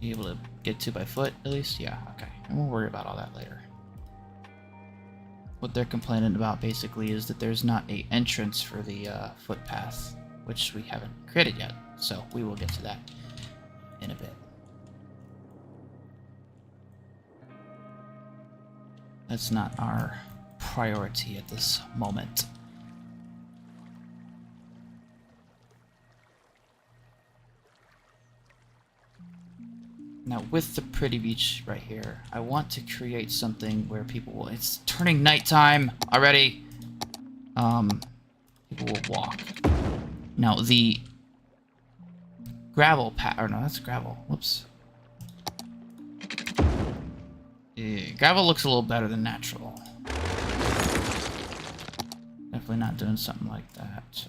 Be able to get to by foot, at least? Yeah, okay. And we'll worry about all that later. What they're complaining about, basically, is that there's not a entrance for the footpath, which we haven't created yet. So we will get to that in a bit. That's not our priority at this moment. Now, with the pretty beach right here, I want to create something where people will... It's turning nighttime already! People will walk. Now, the gravel path... Or no, that's gravel. Whoops. Yeah, gravel looks a little better than natural. Definitely not doing something like that.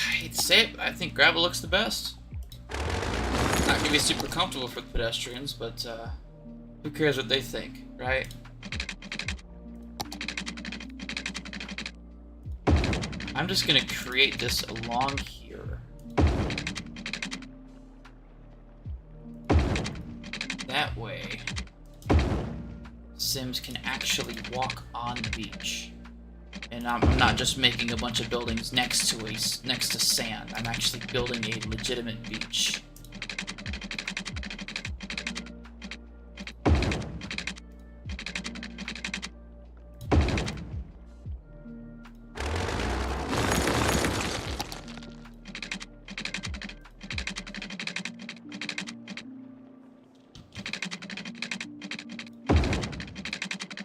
I hate to say it, but I think gravel looks the best. Not gonna be super comfortable for the pedestrians, but who cares what they think, right? I'm just gonna create this along here. That way, Sims can actually walk on the beach. And I'm not just making a bunch of buildings next to sand. I'm actually building a legitimate beach.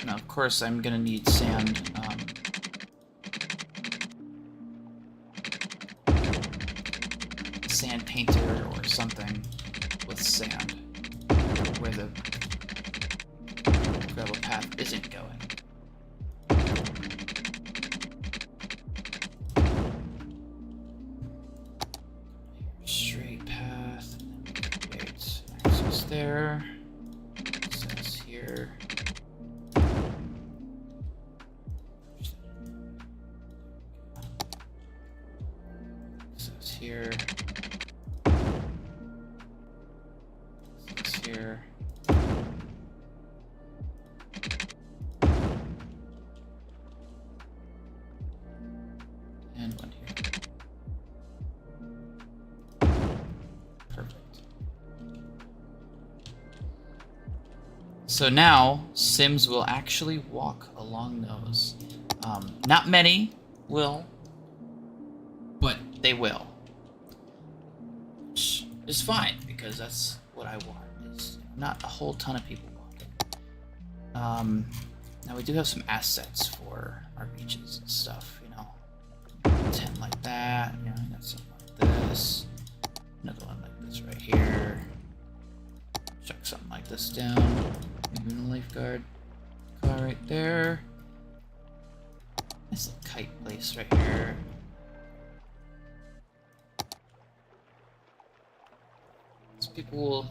Now, of course, I'm gonna need sand. Sand painter or something with sand where the gravel path isn't going. Straight path, create access there. Access here. Access here. Here. And one here. Perfect. So now, Sims will actually walk along those. Not many will, but they will. Which is fine, because that's what I want. Not a whole ton of people walking. Now we do have some assets for our beaches and stuff, you know. A tent like that, you know, I got something like this. Another one like this right here. Chuck something like this down. Maybe a lifeguard car right there. Nice little kite place right here. So people will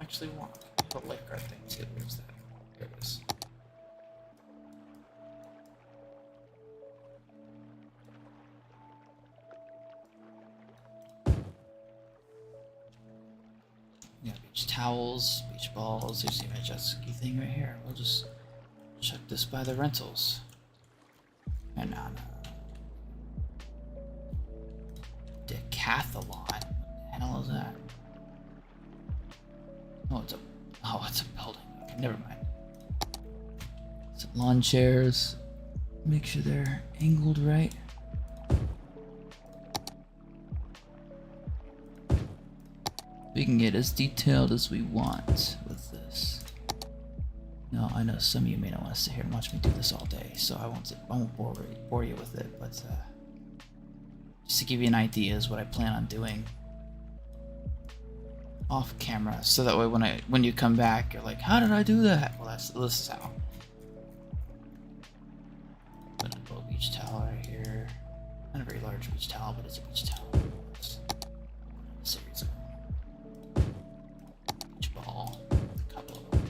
actually walk. A lifeguard thing too. Where's that? There it is. Yeah, beach towels, beach balls. There's even a jet ski thing right here. We'll just check this by the rentals. And decathlon. What the hell is that? Oh, it's a building. Okay, never mind. Some lawn chairs. Make sure they're angled right. We can get as detailed as we want with this. Now, I know some of you may not want to sit here and watch me do this all day, so I won't bore you with it, but just to give you an idea is what I plan on doing off camera, so that way when you come back, you're like, how did I do that? Well, this is how. Put a little beach towel right here. Not a very large beach towel, but it's a beach towel. Series of beach ball. A couple of them.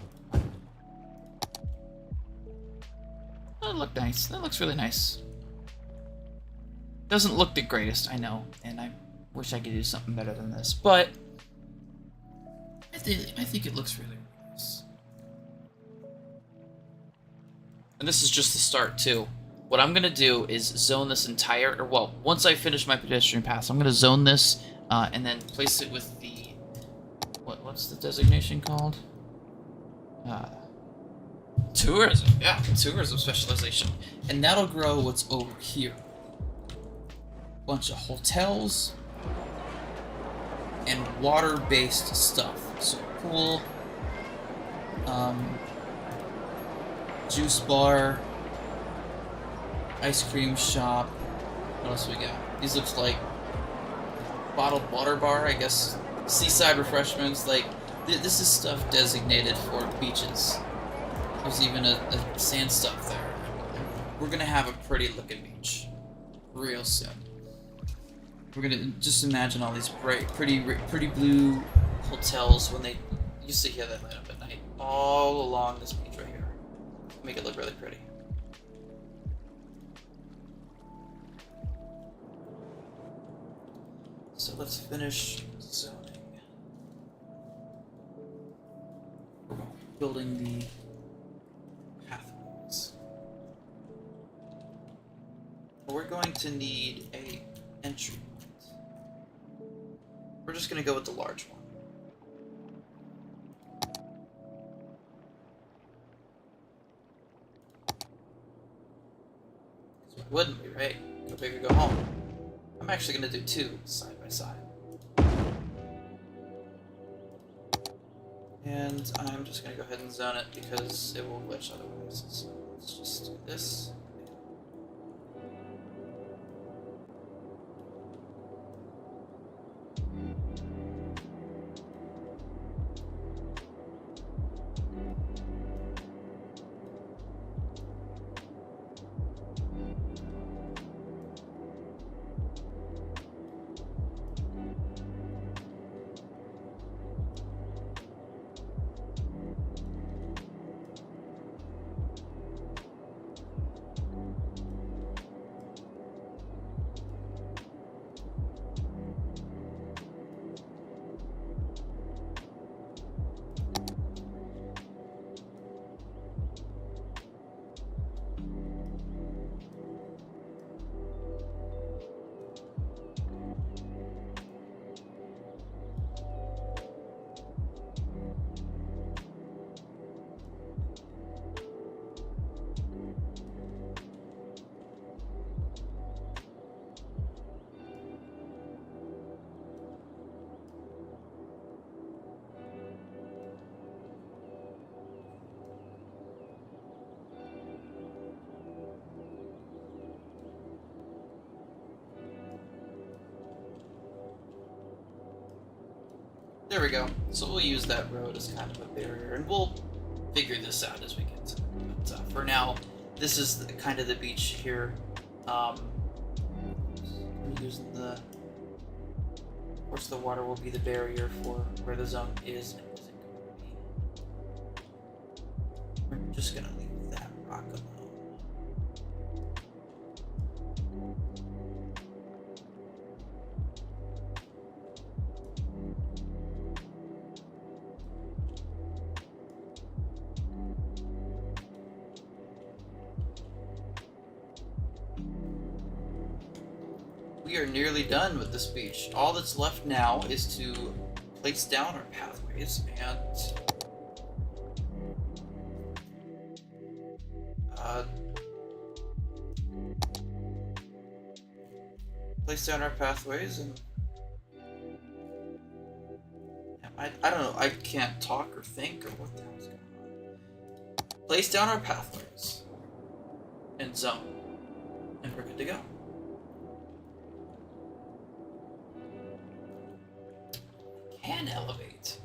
That look nice. That looks really nice. Doesn't look the greatest, I know, and I'm Wish I could do something better than this, but I think it looks really nice. And this is just the start too. What I'm gonna do is zone this entire, or well, once I finish my pedestrian paths, I'm gonna zone this and then place it with the what's the designation called? Tourism. Yeah, tourism specialization, and that'll grow what's over here. Bunch of hotels and water-based stuff. So pool, juice bar, ice cream shop. What else we got? These looks like bottled water bar, I guess. Seaside refreshments. Like this is stuff designated for beaches. There's even a sand stuff there. We're gonna have a pretty looking beach real soon. We're gonna just imagine all these bright, pretty blue hotels when they. You see how they light up at night all along this beach right here. Make it look really pretty. So let's finish zoning. We're building the pathways. We're going to need a entry point. We're just going to go with the large one. Why wouldn't we, right? Go big or go home. I'm actually going to do two side by side. And I'm just going to go ahead and zone it because it will glitch otherwise. So let's just do this. There we go. So we'll use that road as kind of a barrier, and we'll figure this out as we get to it. But for now, this is kind of the beach here. I'm using the... Of course, the water will be the barrier for where the zone is and isn't going to be. We're just going to leave that rock alone. We are nearly done with this beach. All that's left now is to place down our pathways and I don't know, I can't talk or think or what the hell's going on. Place down our pathways and zone, and we're good to go. Can elevate.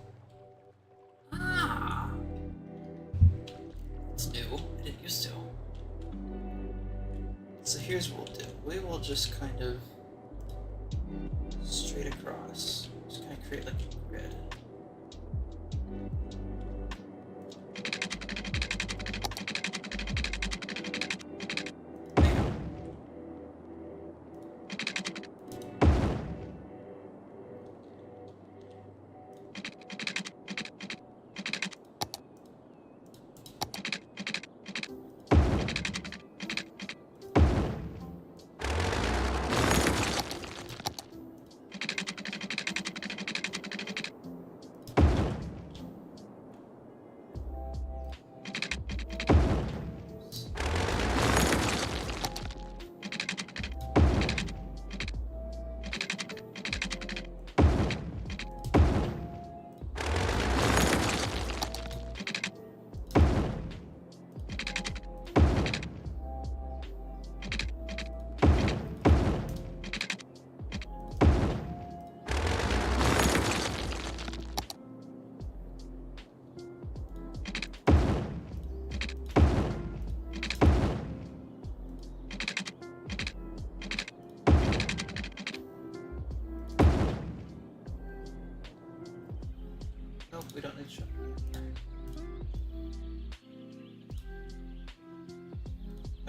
Ah, it's new. I didn't used to. So here's what we'll do. We will just kind of straight across. Just kind of create like a grid.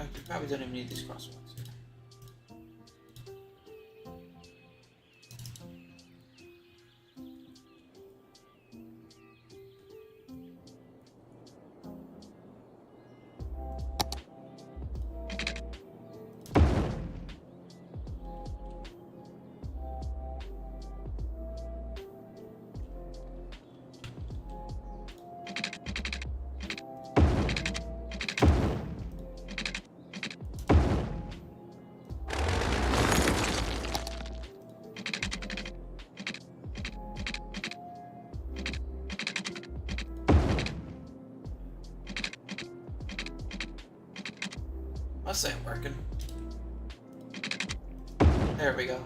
fact, we probably don't even need these crosswalks here. This ain't working. There we go.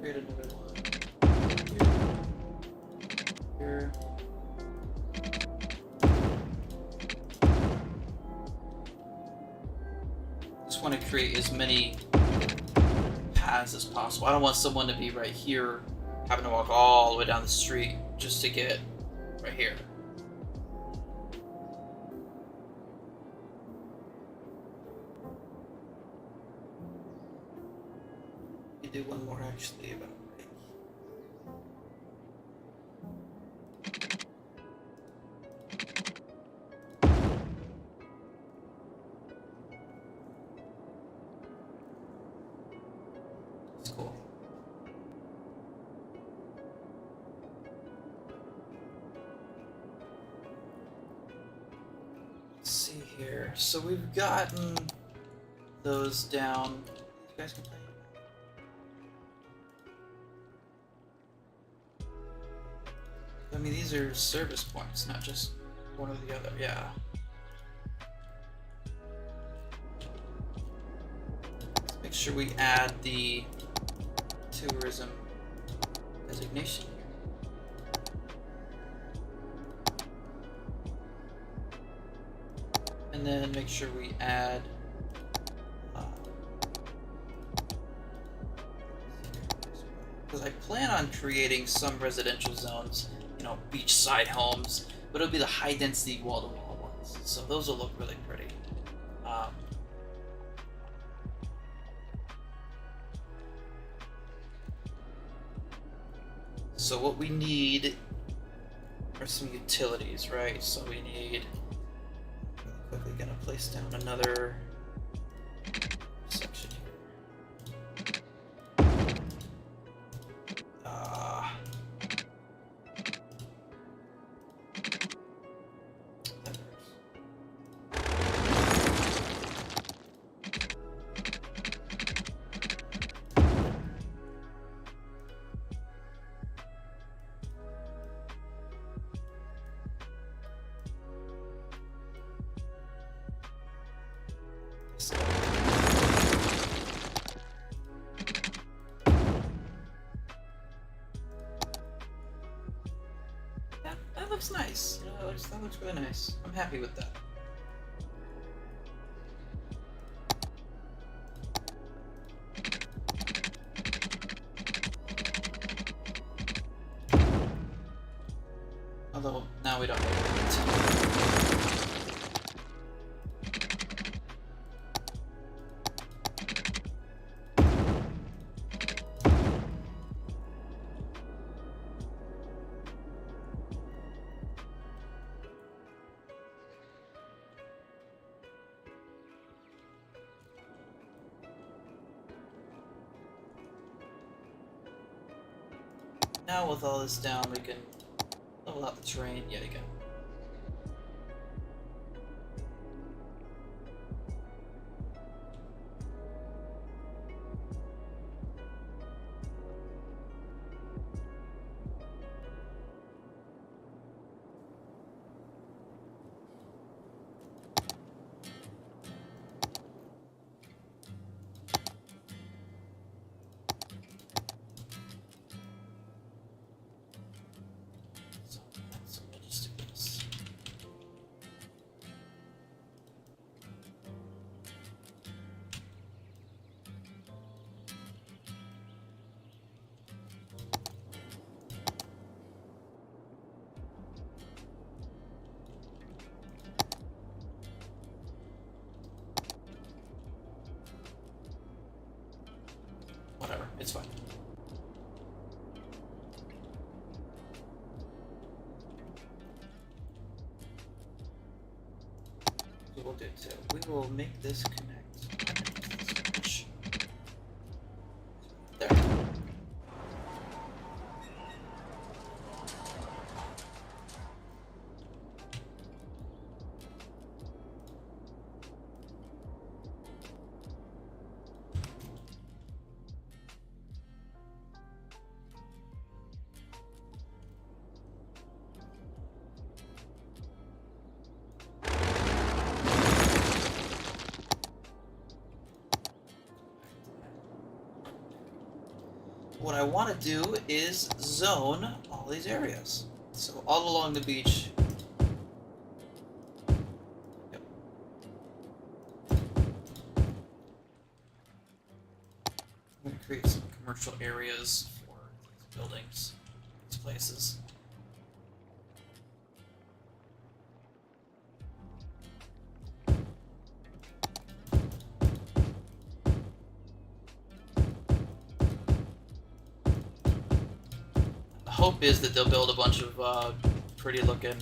Create another one here. Just want to create as many paths as possible. I don't want someone to be right here having to walk all the way down the street just to get right here. Do one more actually about right. That's cool. Let's see here. So we've gotten those down. You guys can play. I mean, these are service points, not just one or the other, yeah. Let's make sure we add the tourism designation here. And then make sure we add because I plan on creating some residential zones, you know, beachside homes, but it'll be the high density wall-to-wall ones. So those will look really pretty. So what we need are some utilities, right? So we need, I'm quickly gonna place down another section here. That looks nice. You know, that looks really nice. I'm happy with that. Although now we don't need it. Now with all this down, we can level out the terrain yet again. It's fine. So we'll do too. We will make this connect. There. What I want to do is zone all these areas. So all along the beach. Yep. I'm going to create some commercial areas for these buildings, these places. Hope is that they'll build a bunch of pretty looking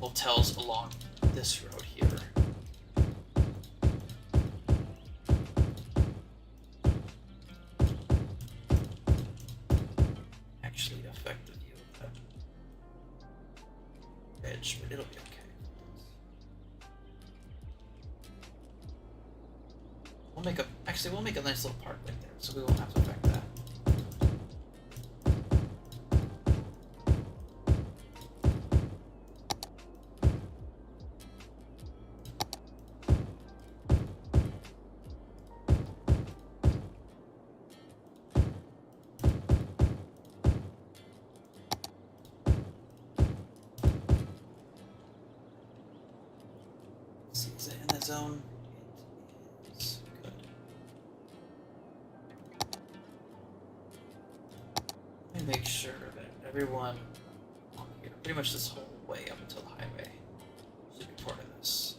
hotels along this road here. Actually affect the view of that edge, but it'll be okay. We'll make a nice little park right there, so we won't have to affect that. Is it in the zone? It is. Good. Let me make sure that everyone on here, pretty much this whole way up until the highway, should be part of this.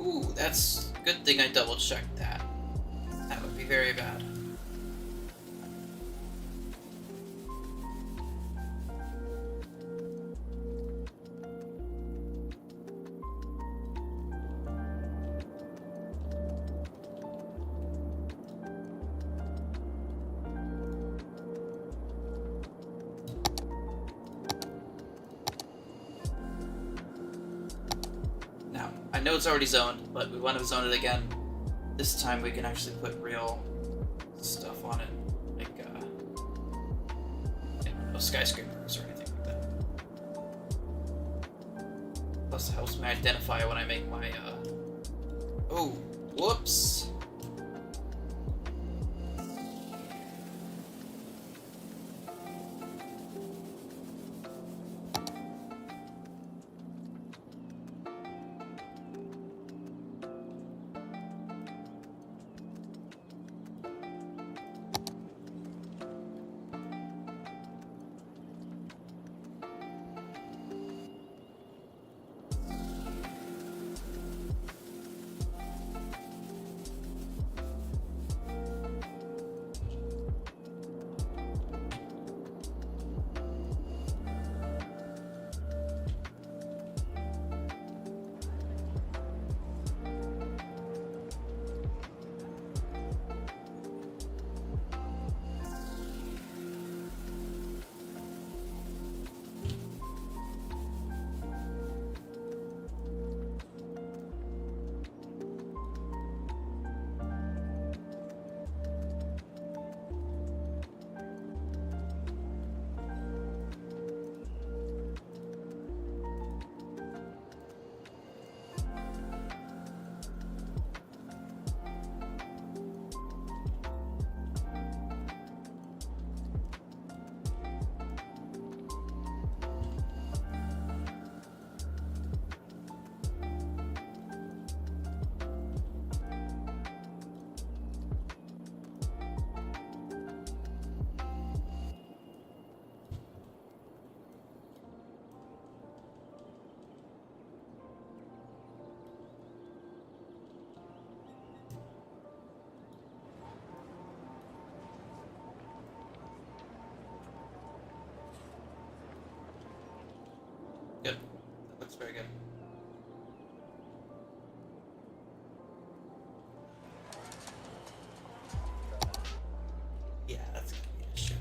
Ooh, that's a good thing I double checked that. That would be very bad. I know it's already zoned, but we want to zone it again. This time we can actually put real stuff on it, like no skyscrapers or anything like that. Plus it helps me identify when I make my, oh, whoops! very good. Yeah, that's gonna be an issue.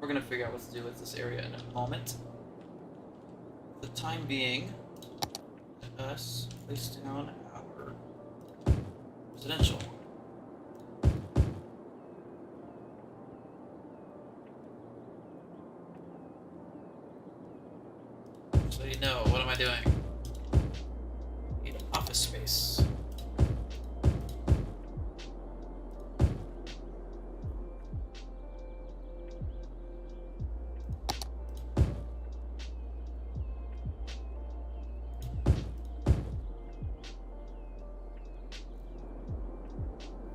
We're gonna figure out what to do with this area in a moment. For the time being, let us place down our residential. So you know, what am I doing? Need an office space.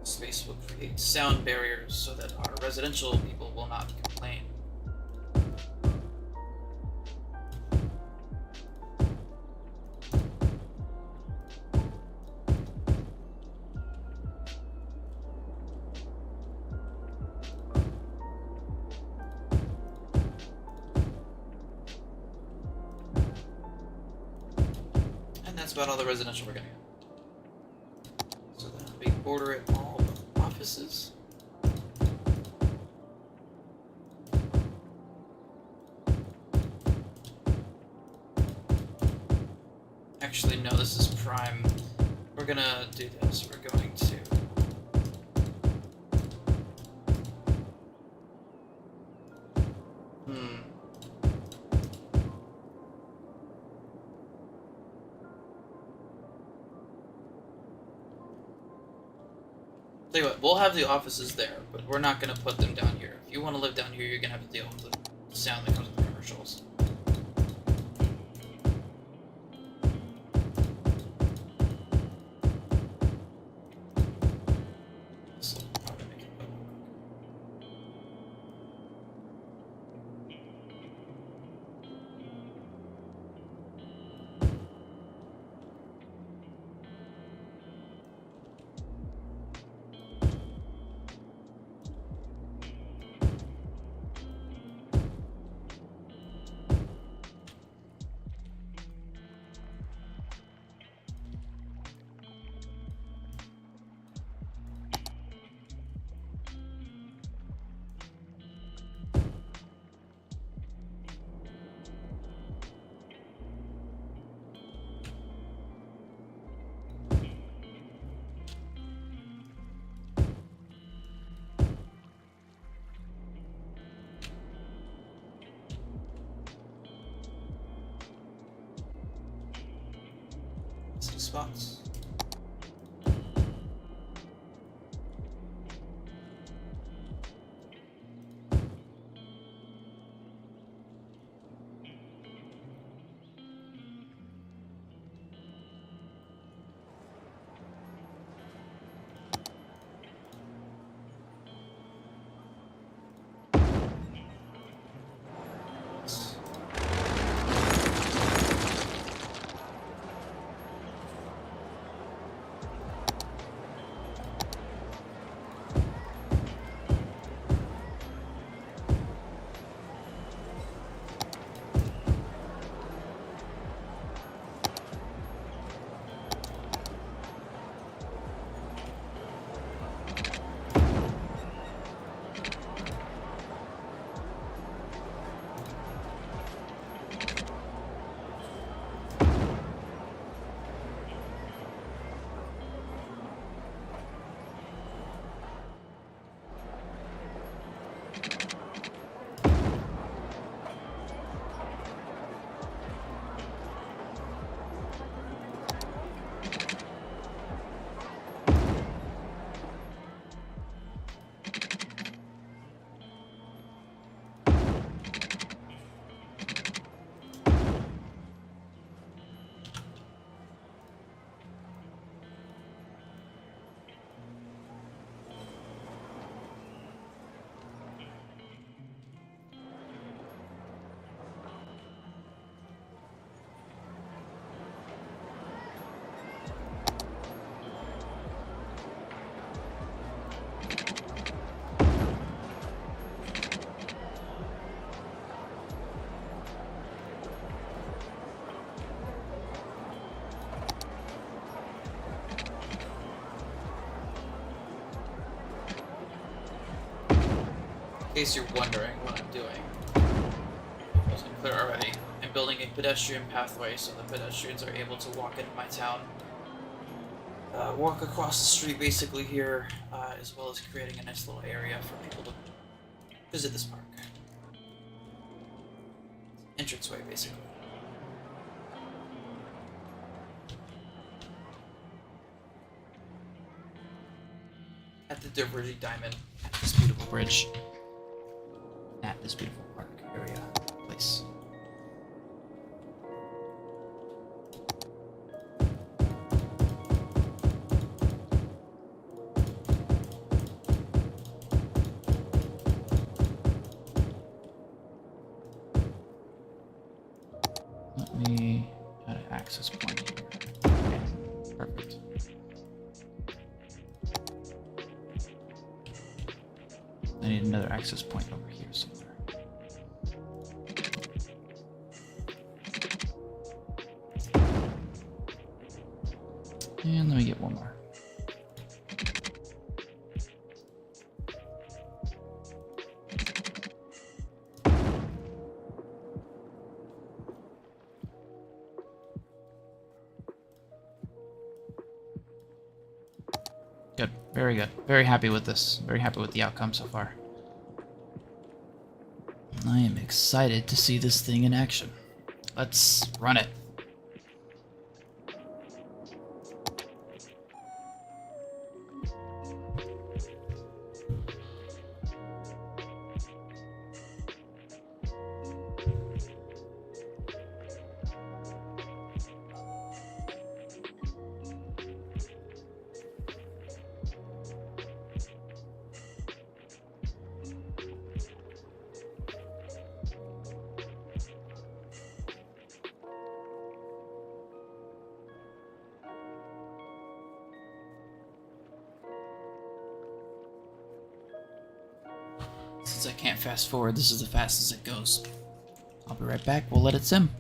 Space will create sound barriers so that our residential people will not complain. And that's about all the residential we're gonna get. So then we border it all with offices. Actually, no, this is prime. We're gonna do this. We're going to Tell you what, we'll have the offices there, but we're not gonna put them down here. If you want to live down here, you're gonna have to deal with the sound that comes with the commercials. This will probably make it better. Two spots. case you're wondering what I'm doing, it wasn't clear already. I'm building a pedestrian pathway so the pedestrians are able to walk into my town. Walk across the street basically here, as well as creating a nice little area for people to visit this park. Entranceway, basically. At the Diverging Diamond, at this beautiful bridge, at this beautiful park area place. Let me add an access point here. Okay, perfect. I need another access point over here somewhere. And let me get one more. Good. Very good. Very happy with this. Very happy with the outcome so far. I am excited to see this thing in action. Let's run it. Since I can't fast forward, this is the fastest it goes. I'll be right back. We'll let it sim.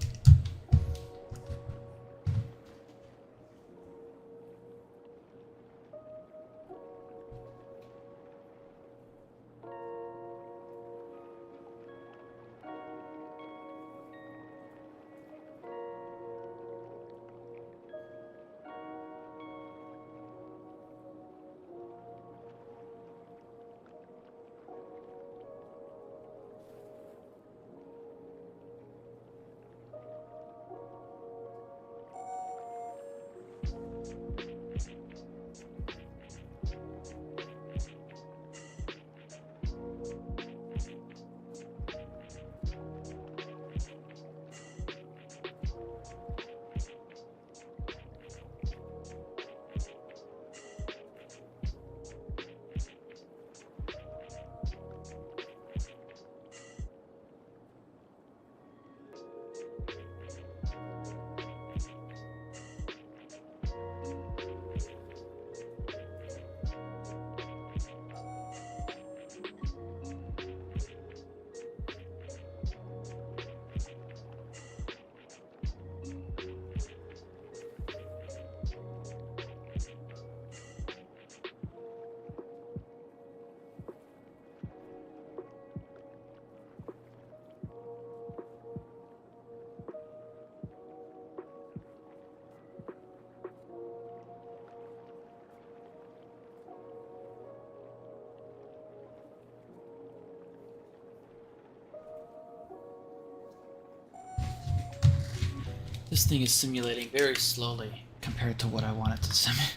This thing is simulating very slowly compared to what I want it to simulate.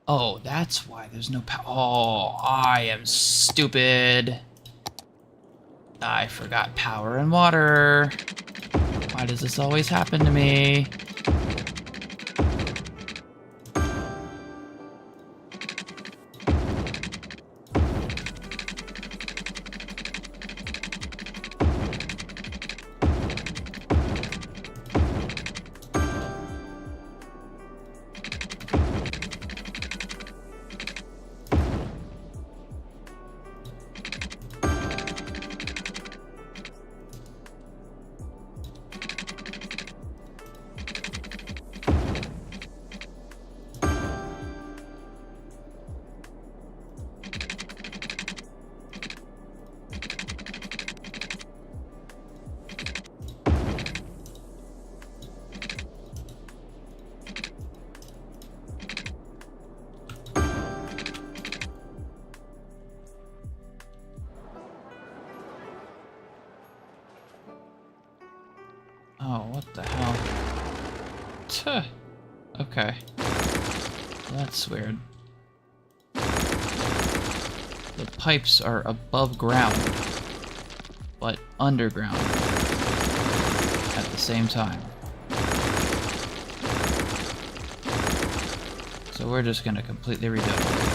Oh, that's why there's no power. Oh, I am stupid. I forgot power and water. Why does this always happen to me? Oh, what the hell? Tuh. Okay. That's weird. The pipes are above ground, but underground at the same time. So we're just gonna completely redo it.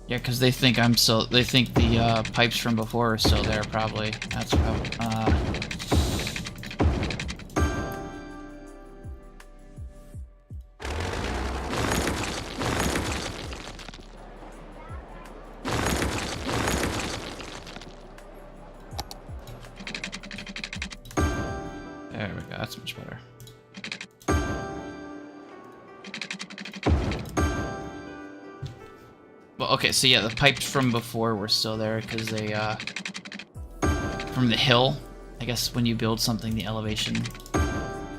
Yeah, because they think I'm still. They think the pipes from before are still there. Probably. That's probably. There we go. That's much better. Well, okay, so yeah, the pipes from before were still there because they, from the hill. I guess when you build something, the elevation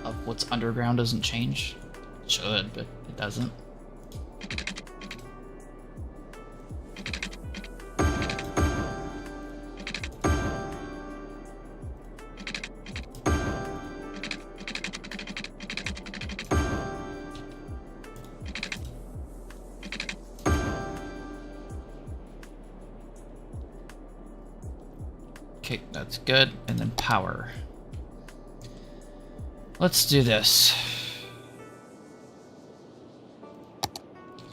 of what's underground doesn't change. It should, but it doesn't. Okay, that's good. And then power. Let's do this.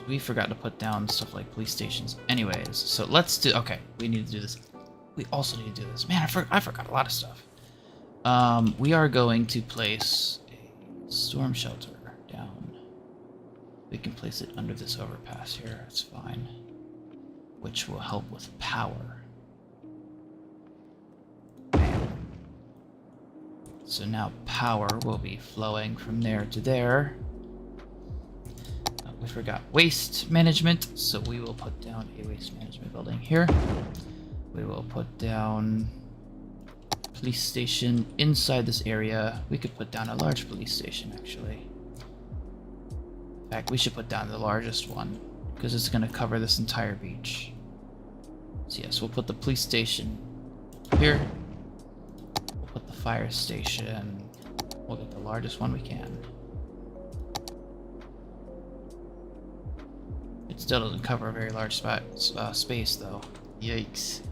We forgot to put down stuff like police stations anyways. So let's do... Okay, we need to do this. We also need to do this. Man, I forgot a lot of stuff. We are going to place a storm shelter down. We can place it under this overpass here. That's fine. Which will help with power. So now power will be flowing from there to there. We forgot waste management, so we will put down a waste management building here. We will put down police station inside this area. We could put down a large police station, actually. In fact, we should put down the largest one, because it's going to cover this entire beach. So yes, we'll put the police station here. Put the fire station. We'll get the largest one we can. It still doesn't cover a very large space, though. Yikes.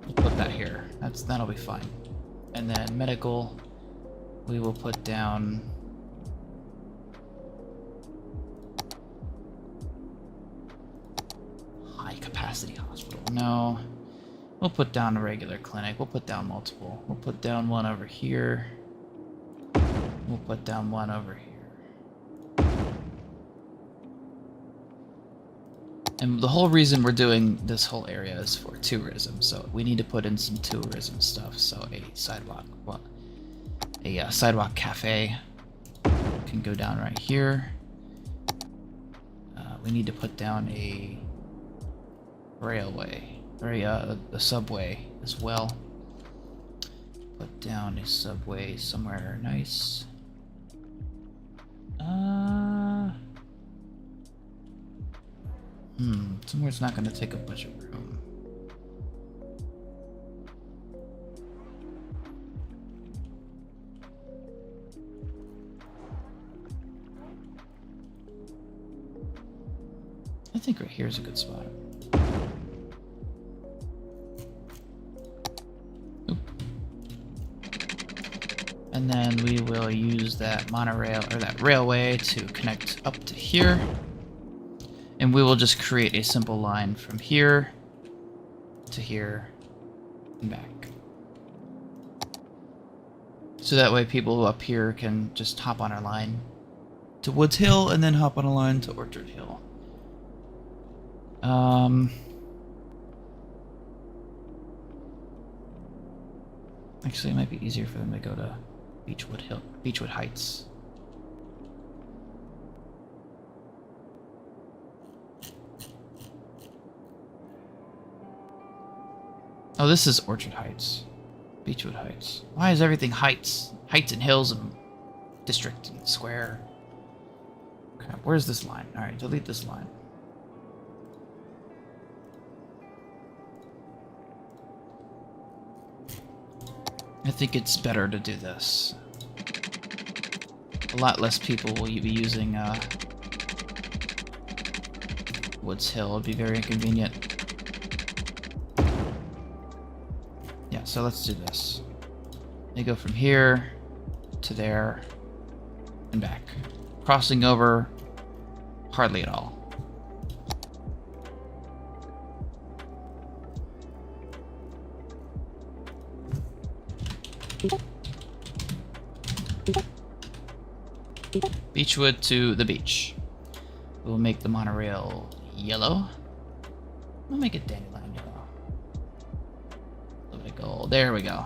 We'll put that here. That'll be fine. And then medical, we will put down. High capacity hospital. No. We'll put down a regular clinic. We'll put down multiple. We'll put down one over here. We'll put down one over here. And the whole reason we're doing this whole area is for tourism. So we need to put in some tourism stuff. So a sidewalk, sidewalk cafe can go down right here. We need to put down a railway. Or the subway as well. Put down a subway somewhere nice. Somewhere it's not going to take a bunch of room. I think right here is a good spot. And then we will use that monorail, or that railway, to connect up to here. And we will just create a simple line from here to here and back. So that way people up here can just hop on our line to Woods Hill and then hop on a line to Orchard Hill. Actually, it might be easier for them to go to Beechwood Heights. Oh, this is Orchard Heights. Beechwood Heights. Why is everything heights? Heights and hills and district square. Crap, where's this line? Alright, delete this line. I think it's better to do this. A lot less people will be using Woods Hill. It'd be very inconvenient. Yeah, so let's do this. They go from here to there and back. Crossing over hardly at all. Beechwood to the beach. We'll make the monorail yellow. We'll make it dandelion yellow. A little bit of gold. There we go.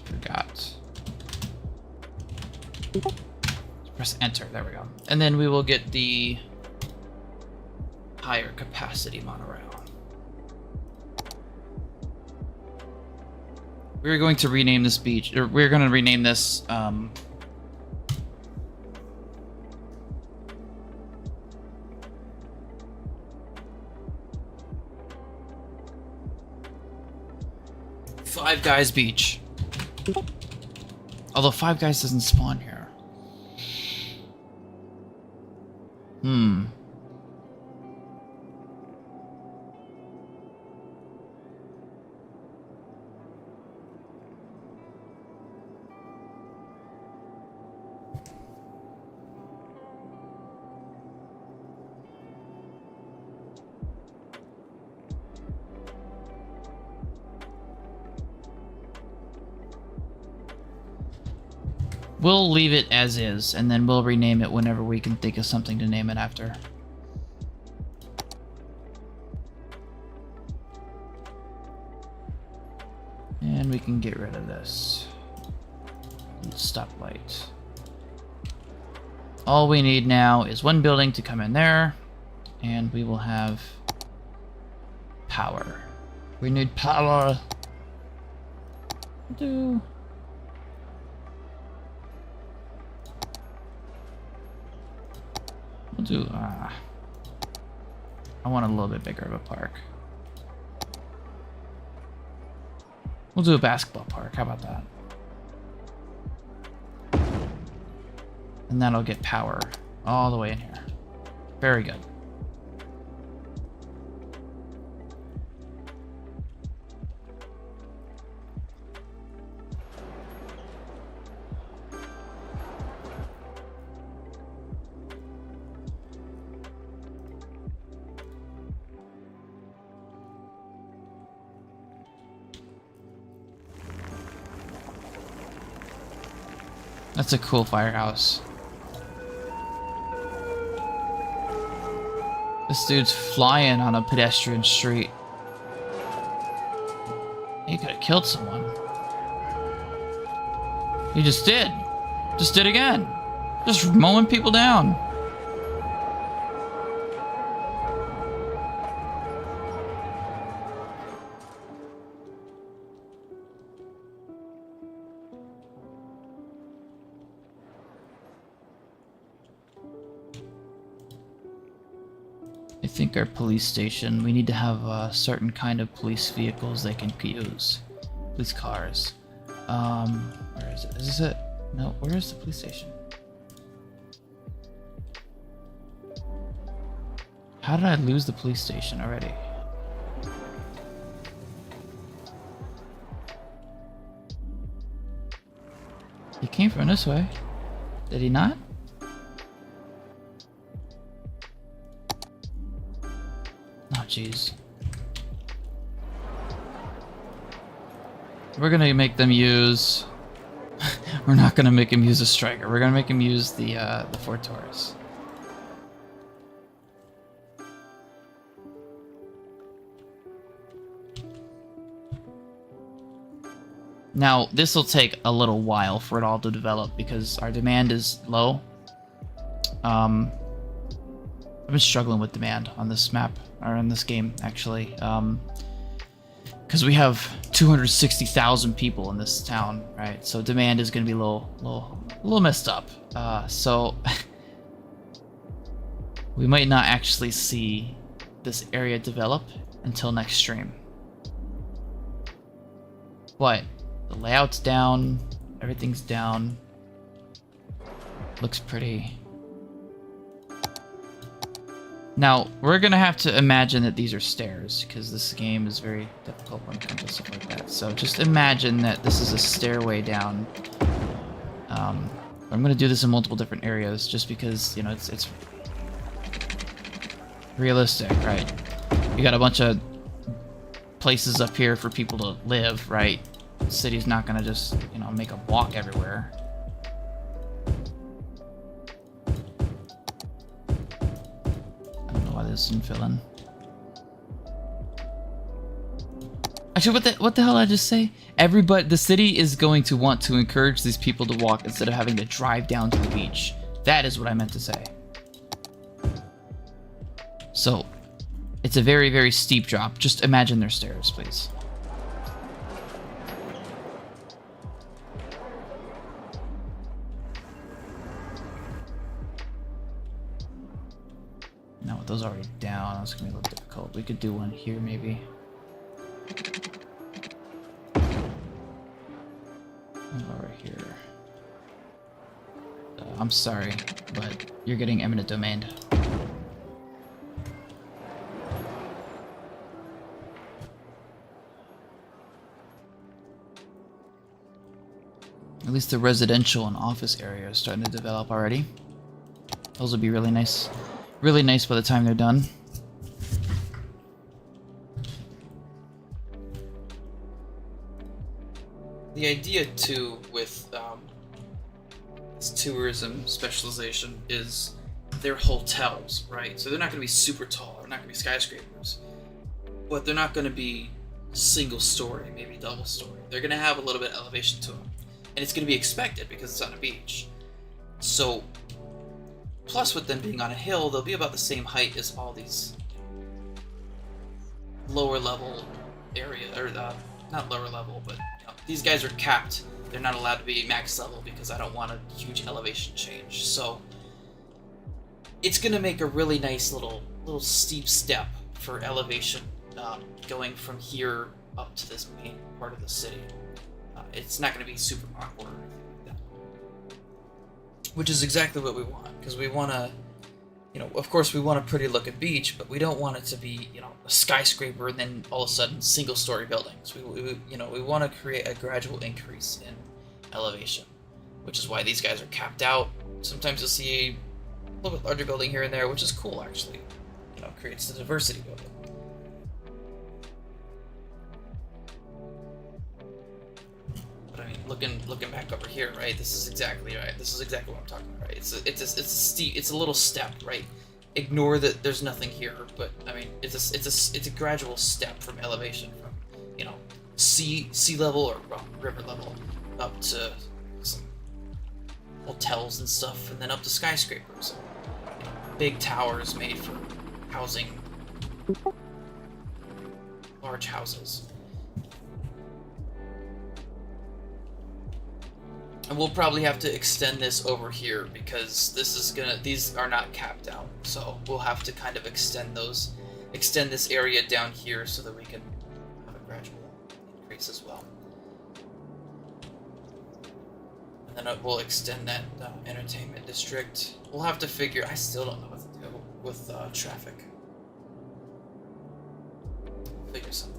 Forgot. Press enter. There we go. And then we will get the higher capacity monorail. We're going to rename this beach, or we're going to rename this, 5 Guys Beach. Although 5 Guys doesn't spawn here. Hmm. We'll leave it as is, and then we'll rename it whenever we can think of something to name it after. And we can get rid of this. Stoplight. All we need now is one building to come in there, and we will have power. We need power. We'll do, I want a little bit bigger of a park. We'll do a basketball park, how about that? And that'll get power all the way in here. Very good. That's a cool firehouse. This dude's flying on a pedestrian street. He could have killed someone. He just did. Just did again. Just mowing people down. I think our police station, we need to have a certain kind of police vehicles they can use. Police cars. Where is it? Is this it? No, where is the police station? How did I lose the police station already? He came from this way. Did he not? Oh, jeez. We're gonna make them use... We're not gonna make him use a striker. We're gonna make him use the Ford Taurus. Now, this will take a little while for it all to develop because our demand is low. I've been struggling with demand on this map, or in this game, actually. because we have 260,000 people in this town, right? So demand is going to be a little messed up. So we might not actually see this area develop until next stream. But the layout's down, everything's down. Looks pretty. Now, we're gonna have to imagine that these are stairs, because this game is very difficult when it comes to stuff like that. So just imagine that this is a stairway down. I'm gonna do this in multiple different areas, just because, you know, it's realistic, right? You got a bunch of places up here for people to live, right? The city's not gonna just, you know, make them walk everywhere. This and fill in. Actually, what the hell did I just say? The city is going to want to encourage these people to walk instead of having to drive down to the beach. That is what I meant to say. So, it's a very, very steep drop. Just imagine their stairs, please. Now with those already down, that's gonna be a little difficult. We could do one here, maybe. Over here. I'm sorry, but you're getting eminent domain. At least the residential and office area is starting to develop already. Those will be really nice. Really nice by the time they're done. The idea too with this tourism specialization is they're hotels, right? So they're not going to be super tall. They're not going to be skyscrapers, but they're not going to be single story, maybe double story. They're going to have a little bit of elevation to them, and it's going to be expected because it's on a beach. So. Plus, with them being on a hill, they'll be about the same height as all these lower level area, or not lower level, but you know, these guys are capped. They're not allowed to be max level because I don't want a huge elevation change. So it's gonna make a really nice little steep step for elevation, going from here up to this main part of the city. It's not gonna be super awkward. Which is exactly what we want, because we want to, you know, of course we want a pretty looking beach, but we don't want it to be, you know, a skyscraper and then all of a sudden single-story buildings. We want to create a gradual increase in elevation, which is why these guys are capped out. Sometimes you'll see a little bit larger building here and there, which is cool actually. You know, creates the diversity of it. I mean, looking back over here, right? This is exactly right. This is exactly what I'm talking about, right? It's a little step, right? Ignore that there's nothing here, but I mean, it's a gradual step from elevation from, you know, sea level or river level up to some hotels and stuff, and then up to skyscrapers, you know, big towers made for housing large houses. And we'll probably have to extend this over here because these are not capped out. So we'll have to kind of extend this area down here so that we can have a gradual increase as well. And then we'll extend that entertainment district. We'll have to figure, I still don't know what to do with traffic. Figure something.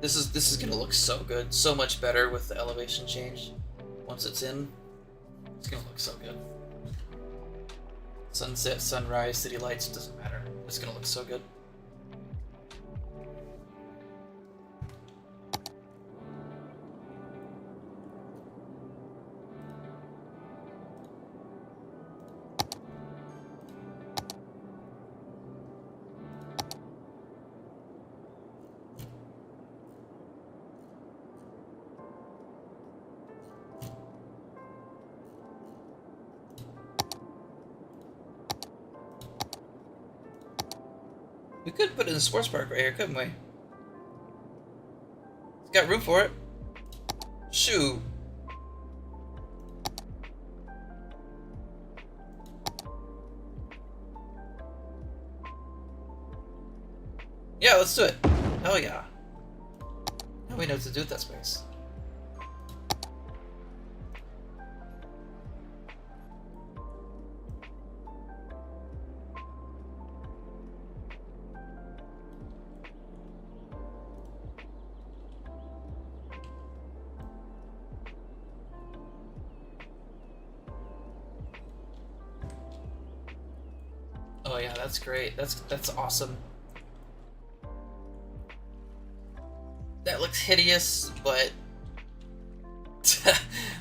This is gonna look so good, so much better with the elevation change. Once it's in, it's gonna look so good. Sunset, sunrise, city lights, doesn't matter. It's gonna look so good. We could put it in the sports park right here, couldn't we? It's got room for it. Shoot. Yeah, let's do it. Hell yeah. Now we know what to do with that space. Oh yeah, that's great. That's awesome. That looks hideous, but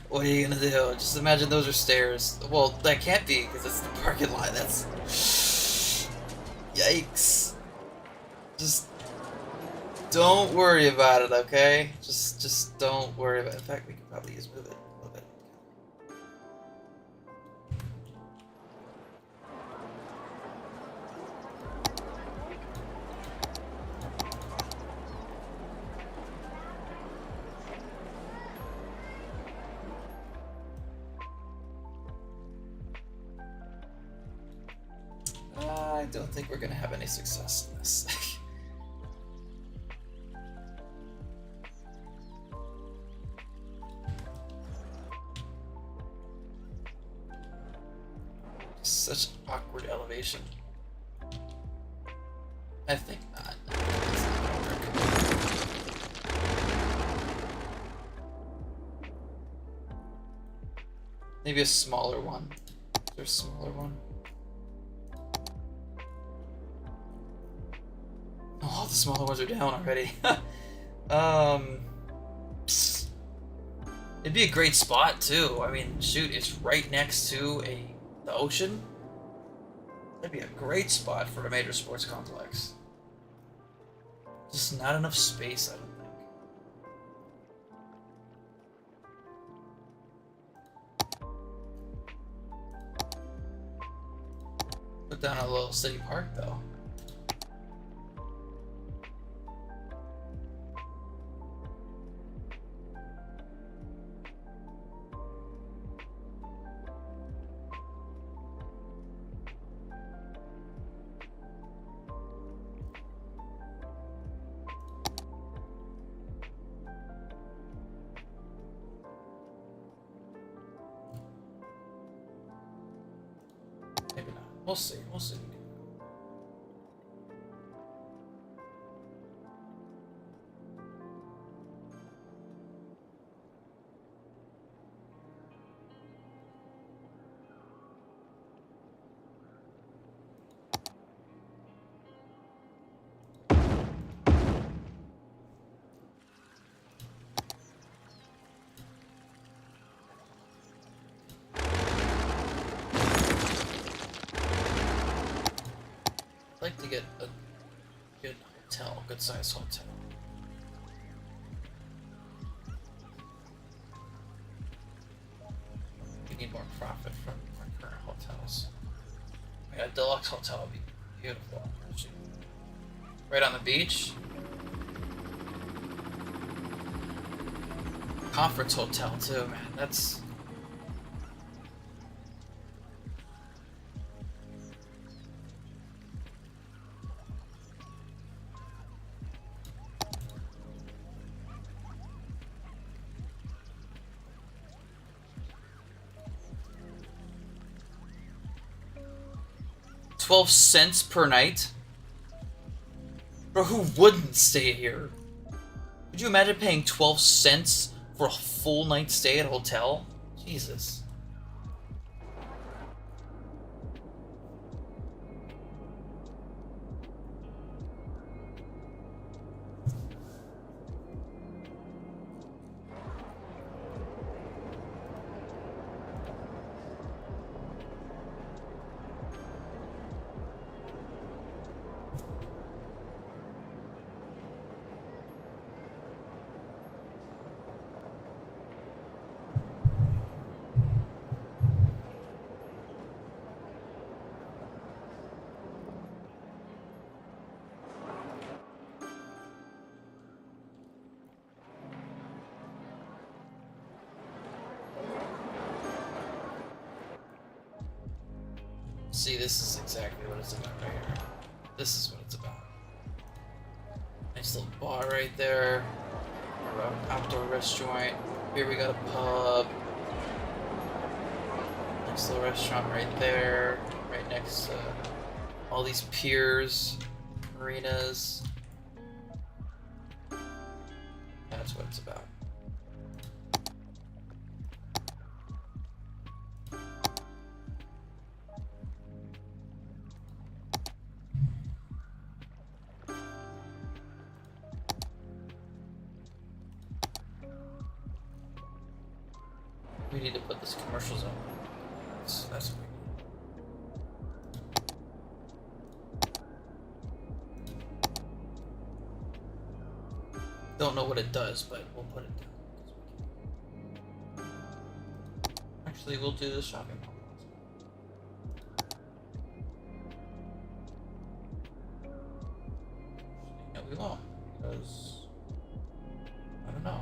what are you gonna do? Just imagine those are stairs. Well, that can't be because it's the parking lot. That's yikes. Just don't worry about it, okay? Just don't worry about it. In fact, we could probably just move it a little bit. I don't think we're gonna have any success in this. Such awkward elevation. I think not. It's not gonna work. Maybe a smaller one. Is there a smaller one? Oh, the smaller ones are down already. It'd be a great spot too. I mean, shoot, it's right next to the ocean. That'd be a great spot for a major sports complex. Just not enough space, I don't think. Put down a little city park though. Maybe not. We'll see. We'll see. I'd like to get a good hotel, good sized hotel. We need more profit from our current hotels. A deluxe hotel would be beautiful. Actually. Right on the beach. Conference hotel too, man. That's $0.12 per night? Bro, who wouldn't stay here? Could you imagine paying 12 cents for a full night stay at a hotel? Jesus. See, this is exactly what it's about right here. This is what it's about. Nice little bar right there. Or an outdoor restaurant. Here we got a pub. Nice little restaurant right there. Right next to all these piers, marinas. That's what it's about. We need to put this commercial zone. That's what we need. Don't know what it does, but we'll put it down. Actually, we'll do the shopping mall. Yeah, we won't, because I don't know.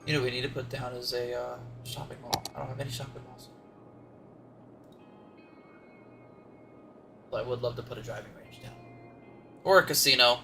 You know what we need to put down is a shopping mall. I don't have any shopping malls. But I would love to put a driving range down. Or a casino.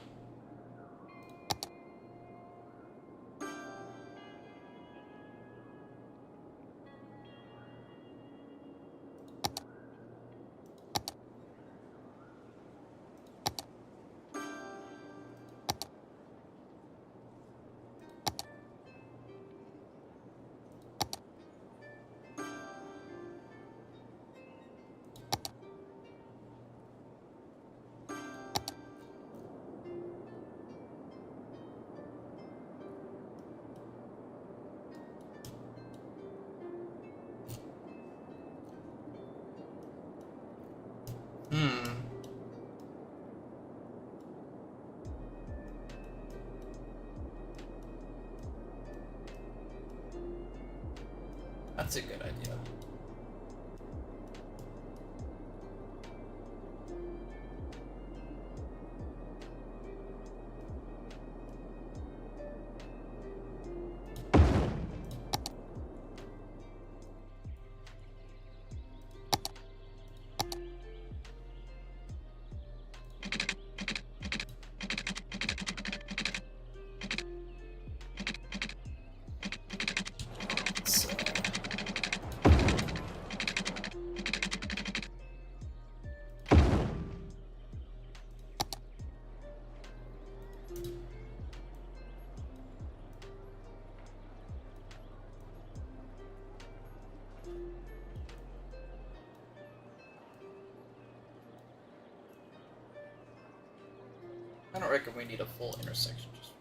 That's a good idea. I don't reckon we need a full intersection. Just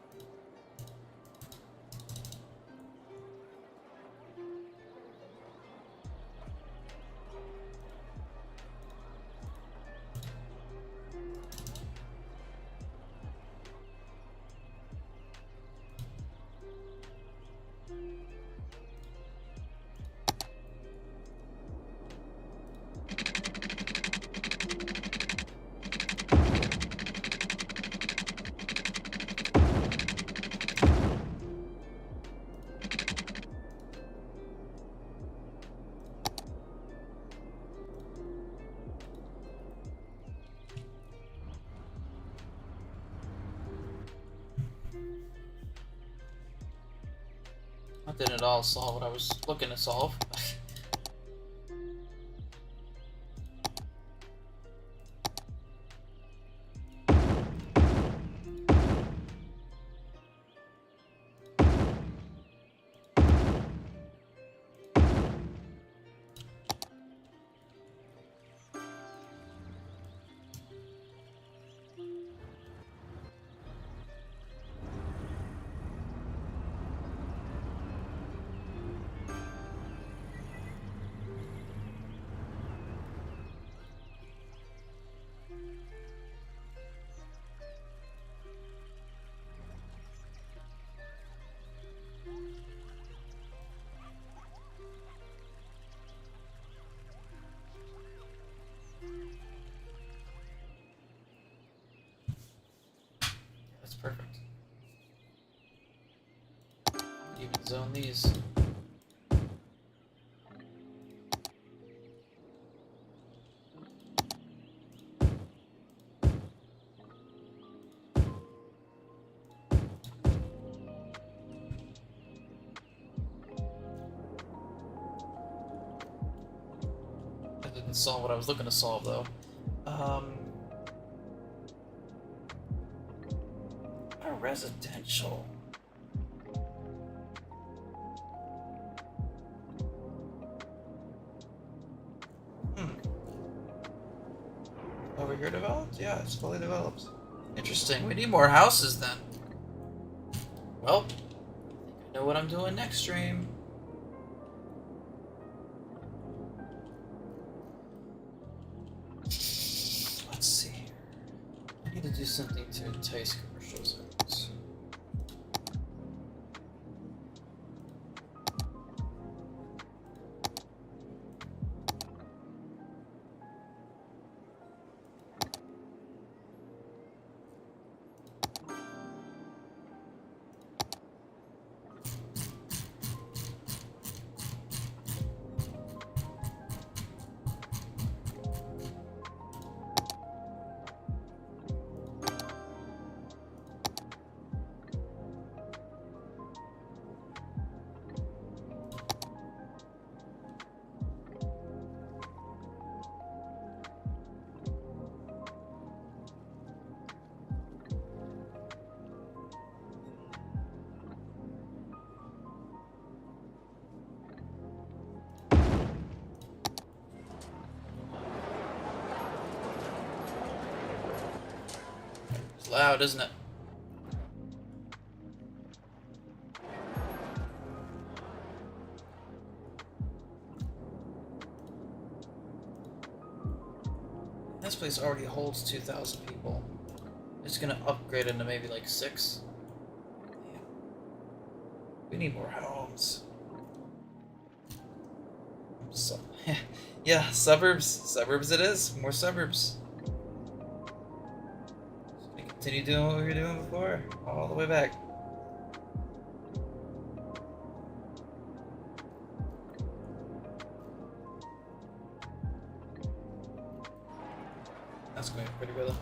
that didn't at all solve what I was looking to solve. That's perfect. Even zone these. That didn't solve what I was looking to solve, though. A residential. Over here developed? Yeah, it's fully developed. Interesting. We need more houses then. Well, I think I know what I'm doing next stream. Let's see here. I need to do something to entice commercial zones. It's loud, isn't it? This place already holds 2,000 people. It's gonna upgrade into maybe like 6. Yeah. We need more homes. So, yeah, suburbs. Suburbs it is. More suburbs. Continue doing what we were doing before. All the way back. That's going pretty good.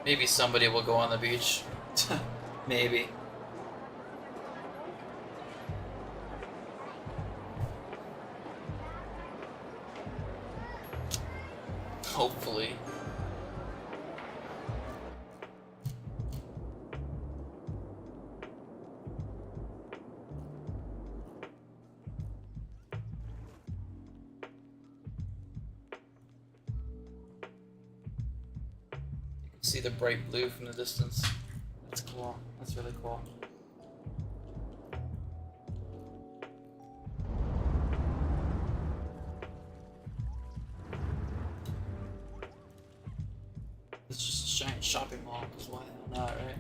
Maybe somebody will go on the beach. Maybe. Hopefully. See the bright blue from the distance. That's cool. That's really cool. It's just a giant shopping mall, because why the hell not, right?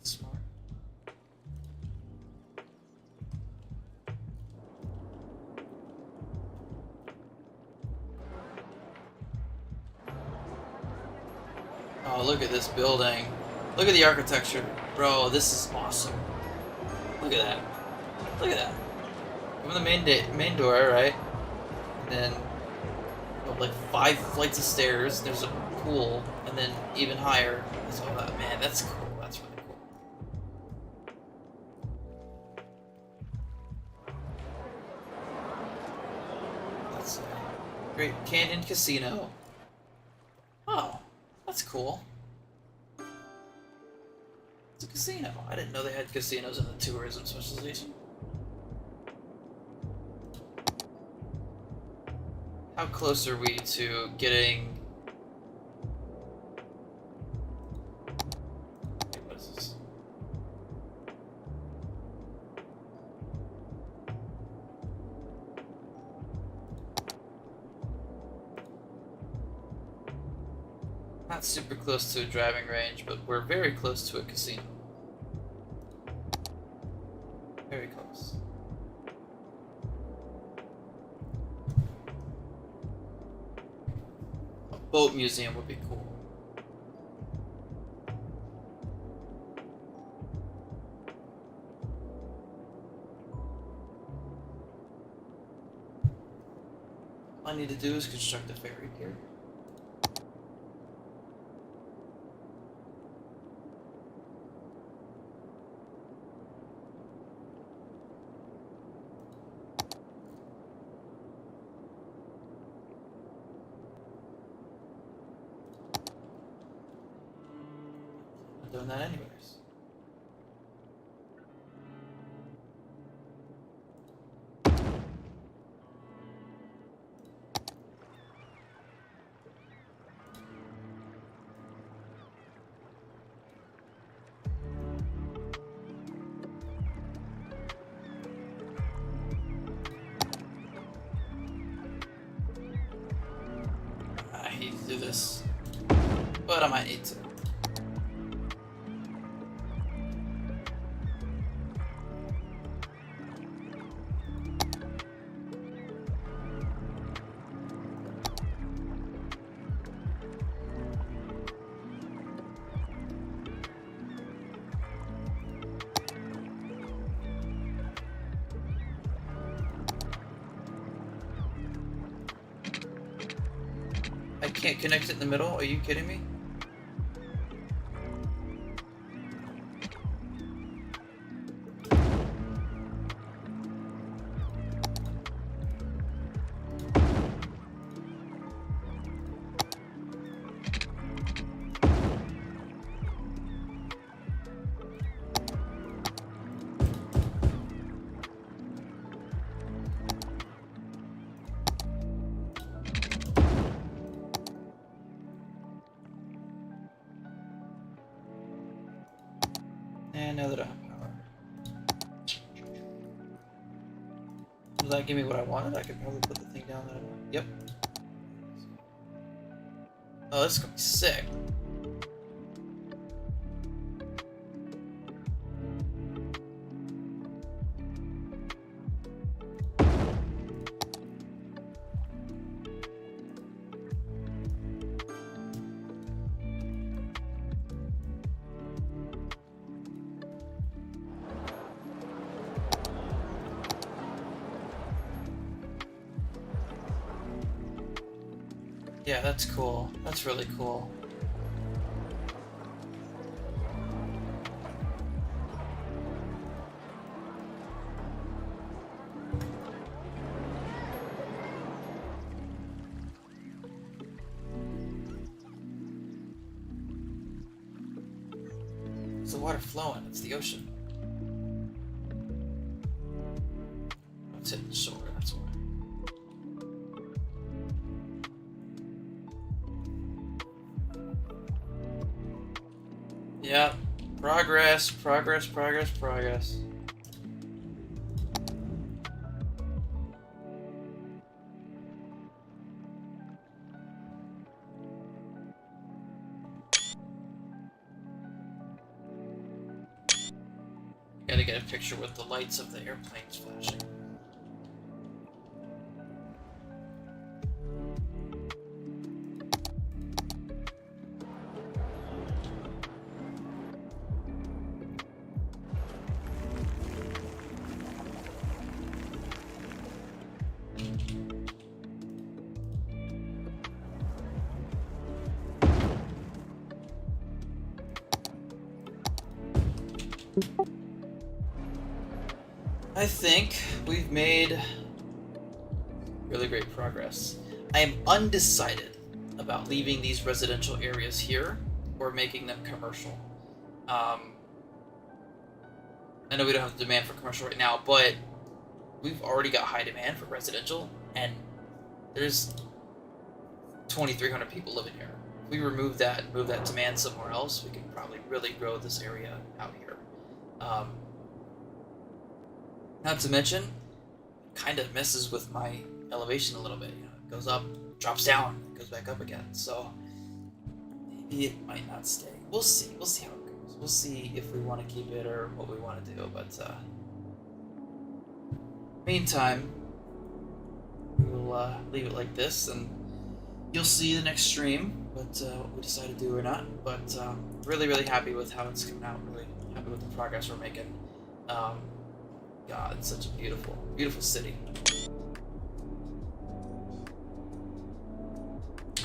Smart. Oh, look at this building. Look at the architecture. Bro, this is awesome. Look at that. Look at that. From the main door, right? And then like 5 flights of stairs. There's a pool, and then even higher. So, man, that's cool. That's really cool. Great Canyon Casino. Oh, that's cool. It's a casino. I didn't know they had casinos in the tourism specialization. How close are we to getting... Wait, what is this? Not super close to a driving range, but we're very close to a casino. Very close. A boat museum would be cool. All I need to do is construct a ferry here. Doing that anyways. I hate to do this, but I might need to. I can't connect it in the middle? Are you kidding me? And now that I have power. Will that give me what I wanted? I could probably put the thing down that I want. Yep. Oh, this is gonna be sick. Yeah, that's cool. That's really cool. Is the water flowing? It's the ocean. It's hitting the shore, that's why. Yeah, progress, progress, progress, progress. Gotta get a picture with the lights of the airplanes flashing. I think we've made really great progress. I am undecided about leaving these residential areas here or making them commercial. I know we don't have the demand for commercial right now, but we've already got high demand for residential, and there's 2,300 people living here. If we remove that and move that demand somewhere else, we can probably really grow this area out here. Not to mention, kind of messes with my elevation a little bit. You know, it goes up, drops down, goes back up again. So maybe it might not stay. We'll see. We'll see how it goes. We'll see if we want to keep it or what we want to do. But meantime, we'll leave it like this, and you'll see the next stream what we decide to do or not. But really, really happy with how it's coming out. Really happy with the progress we're making. God, it's such a beautiful, beautiful city.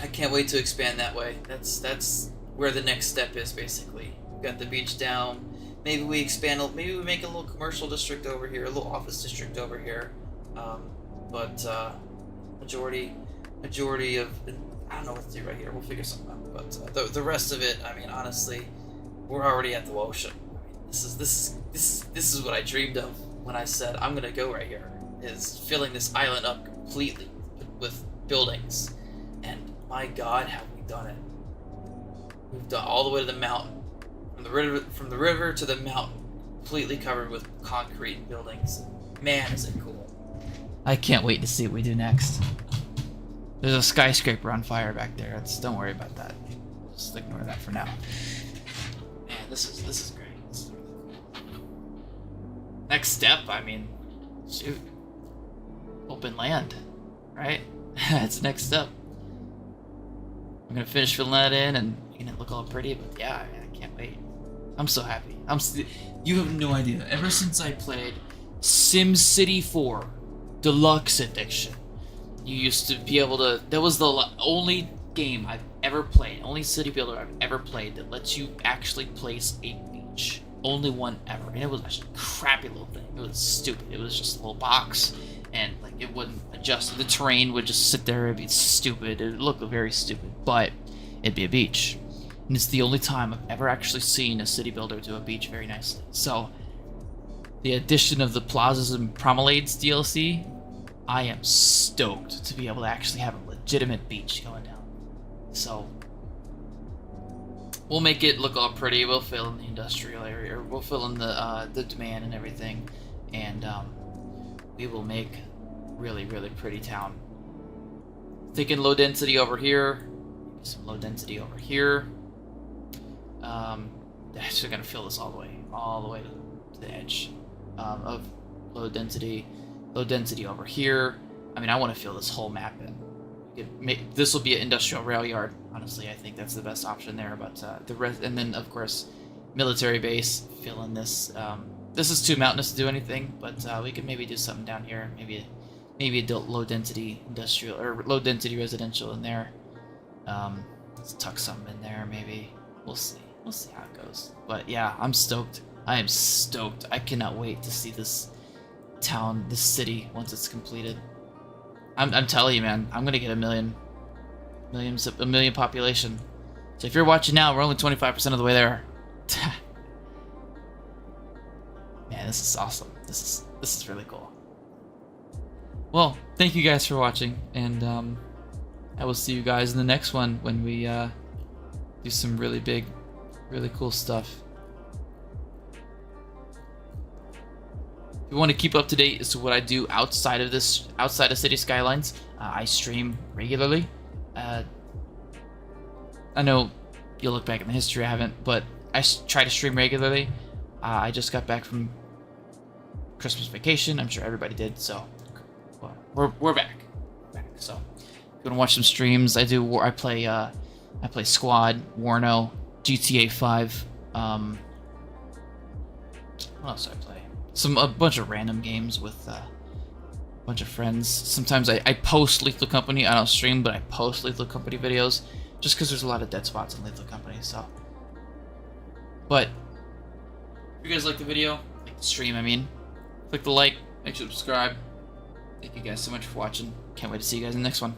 I can't wait to expand that way. That's where the next step is, basically. We've got the beach down. Maybe we expand. Maybe we make a little commercial district over here, a little office district over here. But majority of, I don't know what to do right here. We'll figure something out. But the rest of it, I mean, honestly, we're already at the ocean. I mean, this is what I dreamed of when I said I'm gonna go right here. Is filling this island up completely with buildings, and my God, have we done it? We've done all the way to the mountain, from the river to the mountain, completely covered with concrete and buildings. Man, is it cool! I can't wait to see what we do next. There's a skyscraper on fire back there. Don't worry about that. Just ignore that for now. Man, this is great. This is really cool. Next step, I mean, shoot, open land, right? That's the next step. I'm gonna finish filling that in and making it look all pretty, but yeah, I can't wait. I'm so happy. You have no idea. Ever since I played SimCity 4 Deluxe Edition, you used to be able to. That was the only game I've ever played, only city builder I've ever played that lets you actually place a beach. Only one ever, and it was a crappy little thing. It was stupid. It was just a little box, and like it wouldn't adjust. The terrain would just sit there. It'd be stupid. It'd look very stupid, but it'd be a beach. And it's the only time I've ever actually seen a city builder do a beach very nicely. So the addition of the Plazas and Promenades DLC, I am stoked to be able to actually have a legitimate beach going down. So we'll make it look all pretty. We'll fill in the industrial area, or we'll fill in the demand and everything, and we will make really, really pretty town. Thinking low density over here, some low density over here. Actually gonna fill this all the way to the edge of low density over here. I mean, I want to fill this whole map in. This will be an industrial rail yard. Honestly, I think that's the best option there. But the rest, and then of course, military base. Fill in this. This is too mountainous to do anything, but we could maybe do something down here. Maybe a low density industrial or low density residential in there. Let's tuck something in there. Maybe we'll see. We'll see how it goes. But yeah, I'm stoked. I am stoked. I cannot wait to see this town, this city, once it's completed. I'm telling you, man, I'm gonna get a million population. So if you're watching now, we're only 25% of the way there. Man, this is awesome. This is really cool. Well, thank you guys for watching, and I will see you guys in the next one when we do some really big, really cool stuff. If you want to keep up to date as to what I do outside of City Skylines, I stream regularly. I know you'll look back in the history, I haven't, but I try to stream regularly. I just got back from Christmas vacation. I'm sure everybody did, so we're back. So if you want to watch some streams, I play Squad, Warno, GTA 5. What else do I play? A bunch of random games with a bunch of friends. Sometimes I post Lethal Company. I don't stream, but I post Lethal Company videos just because there's a lot of dead spots in Lethal Company. So, but if you guys like the video, like the stream, I mean, click the like, make sure to subscribe. Thank you guys so much for watching. Can't wait to see you guys in the next one.